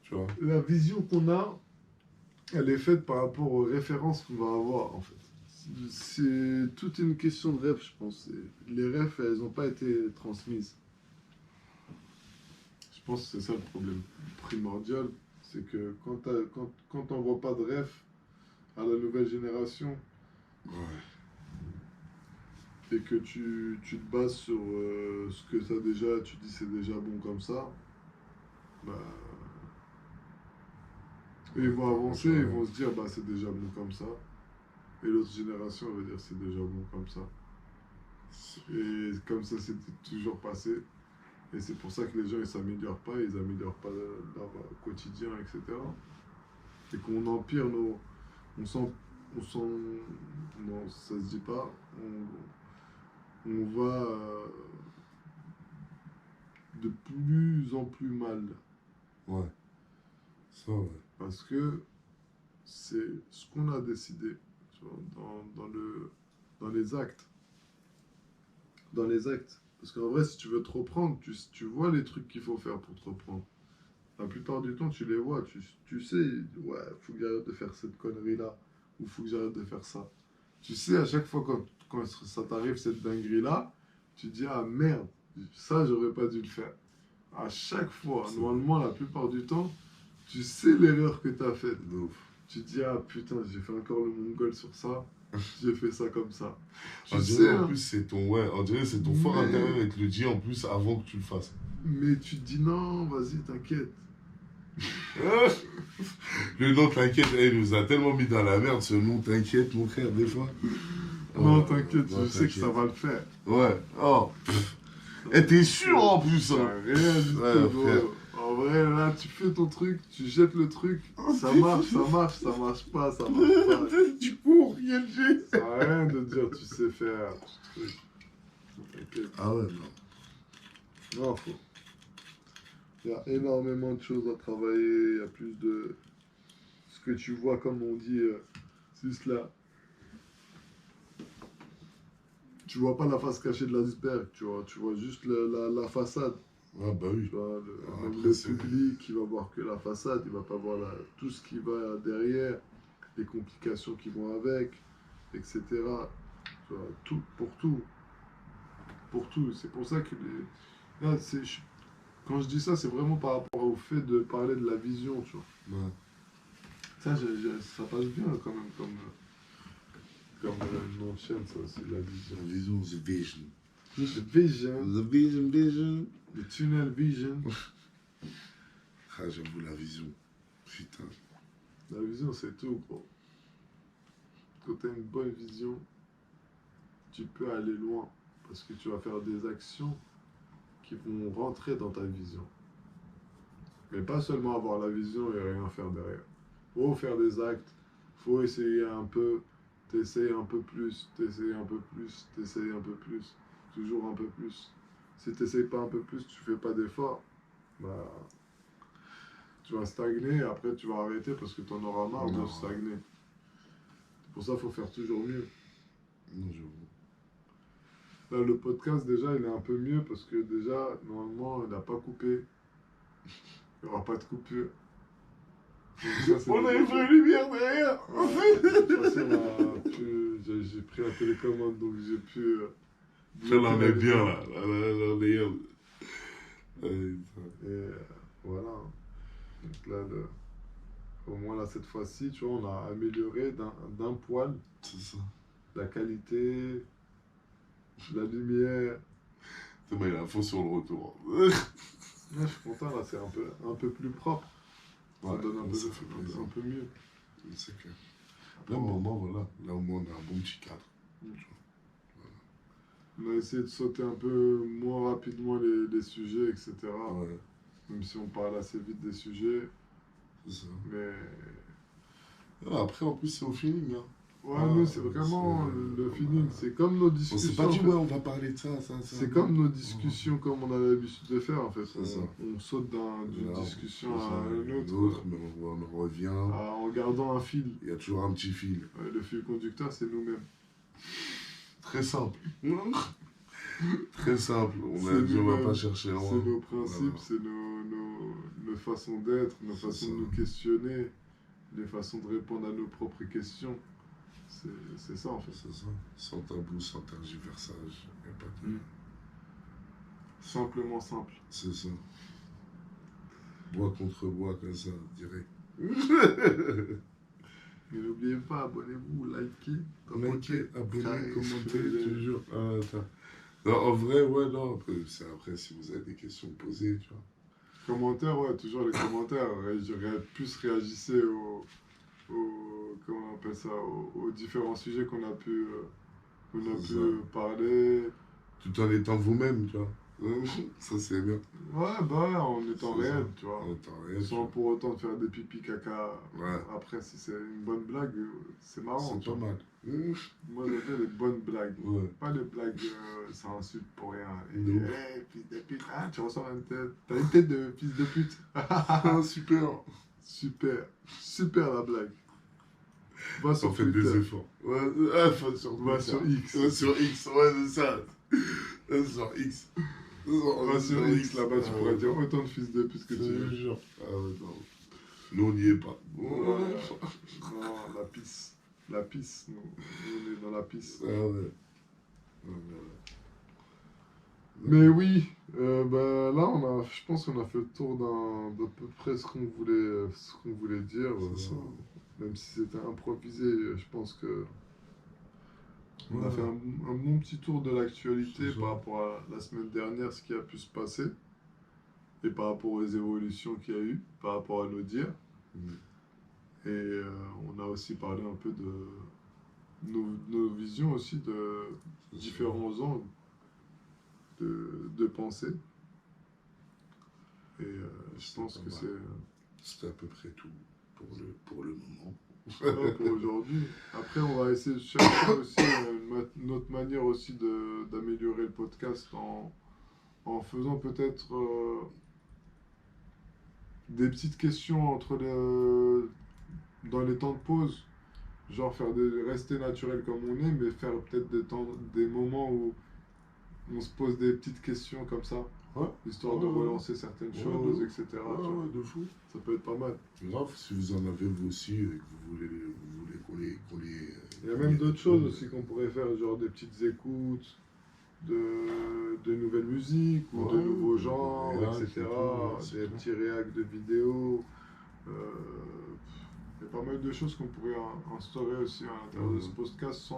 Tu vois.
la vision qu'on a, elle est faite par rapport aux références qu'on va avoir, en fait. C'est toute une question de rêve, je pense. Les rêves, elles n'ont pas été transmises. Je pense que c'est ça le problème primordial. C'est que quand t'envoies pas de rêve à la nouvelle génération
Ouais.
et que tu te bases sur ce que tu as déjà, tu dis c'est déjà bon comme ça, bah, et ils vont avancer, ils vont se dire bah c'est déjà bon comme ça. Et l'autre génération va dire c'est déjà bon comme ça. Et comme ça c'est toujours passé. Et c'est pour ça que les gens ils s'améliorent pas, ils améliorent pas leur quotidien, etc. Et qu'on empire nos. On sent. On sent. Non, ça se dit pas. On va de plus en plus mal.
Ouais. Ça, ouais.
Parce que c'est ce qu'on a décidé tu vois, dans les actes. Dans les actes. Parce qu'en vrai, si tu veux te reprendre, tu vois les trucs qu'il faut faire pour te reprendre. La plupart du temps, tu les vois. Tu sais, ouais, faut que j'arrête de faire cette connerie-là. Ou faut que j'arrête de faire ça. Tu sais, à chaque fois quand ça t'arrive, cette dinguerie-là, tu te dis, ah merde, ça, j'aurais pas dû le faire. À chaque fois, normalement, la plupart du temps, tu sais l'erreur que tu as faite.
De ouf.
Tu te dis, ah putain, j'ai fait encore le mongol sur ça, j'ai fait ça comme ça.
On
Tu
dirait
sais,
en
hein,
plus c'est ton ouais, on dirait c'est ton fort
mais,
intérieur et te le dit en plus avant que tu le fasses.
mais tu te dis, non, vas-y, t'inquiète.
Le nom t'inquiète, il nous a tellement mis dans la merde ce nom t'inquiète mon frère des fois.
Non,
Oh,
t'inquiète,
non,
je sais que ça va le faire.
Ouais. Oh. Et t'es sûr en plus hein.
Rien du
Ouais,
tout,
frère.
gros. En vrai, là, tu fais ton truc, tu jettes le truc, ça marche, ça marche, ça marche pas, ça marche pas.
Tu cours, quel jet.
Ça sert à rien de dire tu sais faire, tu truc. T'inquiète.
Ah ouais, non.
Non, faut. Il y a énormément de choses à travailler, il y a plus de. Ce que tu vois, comme on dit, juste là. Tu vois pas la face cachée de l'iceberg, tu vois juste la façade.
Ah bah oui.
Tu vois, même
Après,
le
c'est-
public, il va voir que la façade, il va pas voir tout ce qui va derrière, les complications qui vont avec, etc. Tu vois, tout, pour tout. Pour tout. C'est pour ça que là, quand je dis ça, c'est vraiment par rapport au fait de parler de la vision, tu vois.
Ouais.
Ça, ça passe bien quand même comme nom de chaîne, ça, c'est la vision.
La vision, the vision.
The vision,
The vision.
le tunnel vision.
Ah j'avoue la vision. Putain.
La vision, c'est tout, gros. Quand tu as une bonne vision, tu peux aller loin. Parce que tu vas faire des actions qui vont rentrer dans ta vision. Mais pas seulement avoir la vision et rien faire derrière. Faut faire des actes, faut essayer un peu, t'essayes un peu plus, t'essayes un peu plus, t'essayes un peu plus, toujours un peu plus. Si t'essayes pas un peu plus, tu fais pas d'effort, bah, tu vas stagner et après tu vas arrêter parce que tu en auras marre de stagner. C'est pour ça qu'il faut faire toujours mieux.
Non, j'avoue.
Là, le podcast, déjà, il est un peu mieux parce que déjà, normalement, il n'a pas coupé. Il n'y aura pas de coupure. Donc ça,
On a une vraie lumière derrière.
cette fois-ci, j'ai pris la télécommande, donc j'ai pu...
Ça, là, on est bien, là. Là, on est bien.
Et voilà. Donc là, au moins là, cette fois-ci, tu vois, on a amélioré d'un poil
C'est ça.
la qualité, la lumière.
C'est bon, il a un fond sur le retour.
Ouais, je suis content, là, c'est un peu plus propre. Ça
Ouais,
donne
ça fait plaisir.
un peu mieux.
C'est clair. Là, au moment, voilà. Là, au moins, on a un bon petit cadre.
On a essayé de sauter un peu moins rapidement les sujets, etc.
Ouais,
Même si on parle assez vite des sujets.
c'est ça.
Mais
Ah, après, en plus, c'est au feeling. Hein.
ouais,
Ah,
nous, c'est vraiment le feeling. C'est comme nos
On
discussions.
s'est pas dit,
en fait.
ouais, on va parler de ça.
C'est comme nos discussions, comme on a l'habitude de faire, en fait.
C'est ça.
On saute d'une
Là,
discussion
c'est ça,
à une
une
autre.
mais on revient.
En gardant un fil.
Il y a toujours un petit fil.
Le fil conducteur, c'est nous-mêmes.
Très simple. Très simple. On
C'est
a dit, on va
nous-mêmes.
pas chercher loin.
C'est nos principes,
Voilà.
c'est nos façons d'être, nos
C'est
façons
ça.
de nous questionner, les façons de répondre à nos propres questions. C'est ça, en fait.
C'est ça. Sans tabou, sans tergiversage. Y a pas de...
Simplement simple.
C'est ça. Bois contre bois, comme ça, direct.
Mais n'oubliez pas, abonnez-vous, likez,
Likez, abonnez,
Carré.
commentez, toujours. Ah, attends. Non, en vrai, ouais, non. C'est après, si vous avez des questions posées, tu vois.
Commentaires, ouais, toujours les commentaires. Plus réagissez comment on appelle ça, aux différents sujets qu'on a pu
C'est
parler.
Tout en étant vous-même, tu vois. Ça, c'est bien.
Ouais, bah, en étant
C'est ça.
réel, tu vois.
En étant réel,
Sans pour autant faire des pipi caca.
Ouais.
Après, si c'est une bonne blague, c'est marrant.
c'est
tu
pas
vois.
mal.
Moi, j'aime bien les bonnes blagues.
Ouais.
Pas les blagues, ça insulte pour rien. Et,
De ouf.
fils de pute, ah, tu ressembles à une tête. T'as une tête de fils de pute.
Ah, super.
Super la blague. Va sur
On fait des
Twitter.
efforts. Ouais, ah, faut sur
Va
Twitter.
sur X.
Ouais, sur X, ouais, c'est ça. Ouais, sur X.
Va sur X, là-bas, tu
Ah,
pourras
ouais.
dire autant de fils de pute que tu
Je te
veux.
jure. Ah ouais, non. Nous, on n'y est pas.
Non, la pisse. La pisse, nous on est dans la pisse.
Ah ouais. Ouais.
Mais oui, bah, là, je pense qu'on a fait le tour d'à peu près ce qu'on voulait dire.
C'est ça.
Même si c'était improvisé, je pense que on a
Ouais.
fait un bon petit tour de l'actualité
C'est ça.
par rapport à la semaine dernière, ce qui a pu se passer, et par rapport aux évolutions qu'il y a eu, par rapport à nos dires. Et on a aussi parlé un peu de nos visions aussi, de
C'est ça.
différents angles de pensée. Et je
C'est
pense
pas
que
mal. C'était à peu près tout pour le moment.
c'est ça pour aujourd'hui. Après, on va essayer de chercher aussi une autre manière aussi d'améliorer le podcast en faisant peut-être des petites questions dans les temps de pause. Genre rester naturel comme on est, mais faire peut-être des moments où on se pose des petites questions comme ça,
Ouais.
histoire de
Ouais, ouais.
relancer certaines
Ouais,
choses,
ouais.
etc. tu
Ouais,
vois.
ouais, de fou.
Ça peut être pas mal.
Grave, si vous en avez vous aussi et que vous voulez qu'on les
Il y a même d'autres choses aussi qu'on pourrait faire, genre des petites écoutes de nouvelles musiques ou de
Ouais,
nouveaux
de
genres,
réacs et
etc.
tout, ouais, c'est
Des
clair.
petits réacs de vidéos. Il y a pas mal de choses qu'on pourrait instaurer aussi à l'intérieur de ce
Ouais.
podcast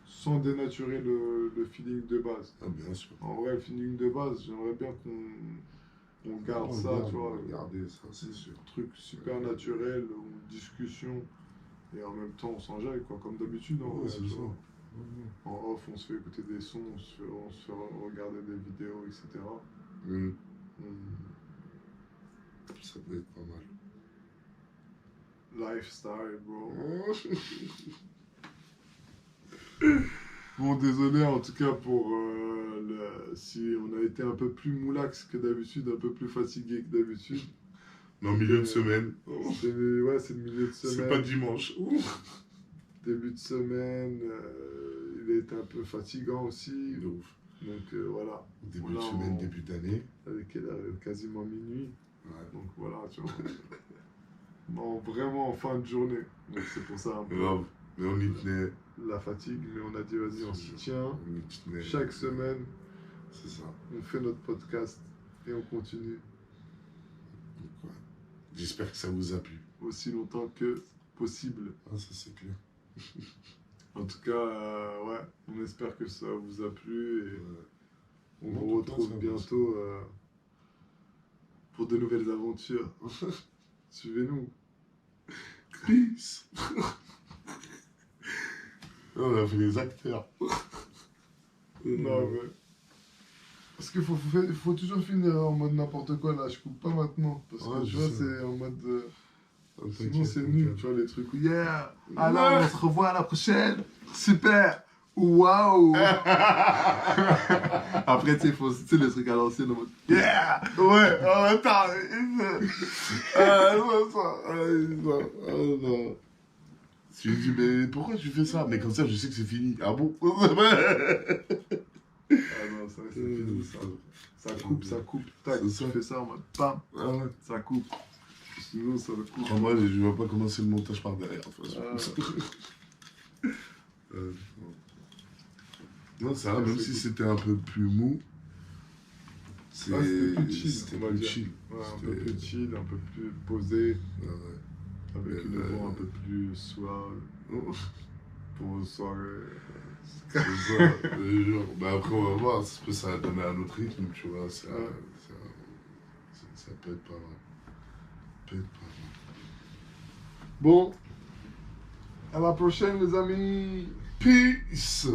sans dénaturer le feeling de base.
Ah, bien sûr.
En vrai, le feeling de base, j'aimerais bien qu'on garde
On
ça,
garde,
tu vois.
on va garder ça, c'est sûr.
Un truc super naturel, une discussion, et en même temps on s'enjaille, quoi, comme d'habitude. En
Ouais,
vrai,
c'est
tu
ça.
vois.
Ouais,
En off, on se fait écouter des sons, on se fait regarder des vidéos, etc.
ouais.
Hmm.
Ça peut être pas mal.
Lifestyle, bro.
Ouais.
Bon, désolé en tout cas pour si on a été un peu plus moulax que d'habitude, un peu plus fatigué que d'habitude.
Mais en milieu de semaine.
C'est le milieu de
C'est
semaine.
pas dimanche.
Début de semaine, il a été un peu fatigant aussi.
De ouf.
Donc voilà.
Début
Là,
de semaine, début d'année.
Avec quelle heure? Quasiment minuit.
Ouais.
Donc voilà, tu vois. vraiment en fin de journée. Donc c'est pour ça un peu
Grave. Mais on y tenait.
la fatigue. Mais on a dit, vas-y, on s'y tient.
On y tenait.
Chaque semaine,
C'est ça.
on fait notre podcast et on continue
Donc, ouais. J'espère que ça vous a plu.
aussi longtemps que possible.
Ah, ça c'est clair.
En tout cas, ouais, on espère que ça vous a plu et
Ouais.
on
En
vous
tout cas,
retrouve
ça va,
bientôt pour de nouvelles aventures. Suivez-nous.
Peace. On a fait les acteurs.
Non, mais... Parce qu'il faut toujours finir en mode n'importe quoi, là. Je coupe pas maintenant. Parce que,
Ouais,
tu
je
vois,
sais.
c'est en mode...
Oh,
sinon,
t'inquiète,
c'est nul,
t'inquiète.
tu vois, les trucs où... Yeah! Alors, on se revoit à la prochaine! Super! Waouh! Après, tu sais, il faut... Tu sais, les trucs à l'ancienne, en mode... Yeah!
Ouais, oh, attends. Non, ça. Non, non. Tu me dis, mais pourquoi tu fais ça? Mais comme ça, je sais que c'est fini. Ah bon?
Ah non, ça, c'est fini, ça. Ça coupe, tac,
C'est ça.
tu fais ça en mode pam,
Ah ouais.
ça coupe. Sinon, ça le coupe.
Crois-moi, je vais pas commencer le montage par derrière. Enfin, non, ça va, même si c'était un peu plus mou.
C'était plus chill,
C'était
on va
plus
dire.
chill.
Ouais, un
C'était-
peu plus chill, un peu plus posé,
Ouais, ouais.
avec une voix un peu plus suave pour une soirée.
C'est ça, je jure. Bah après, on va voir, ça va donner un autre rythme, tu vois. Ça peut être pas mal. Peut être pas mal.
Bon, à la prochaine, les amis.
Peace!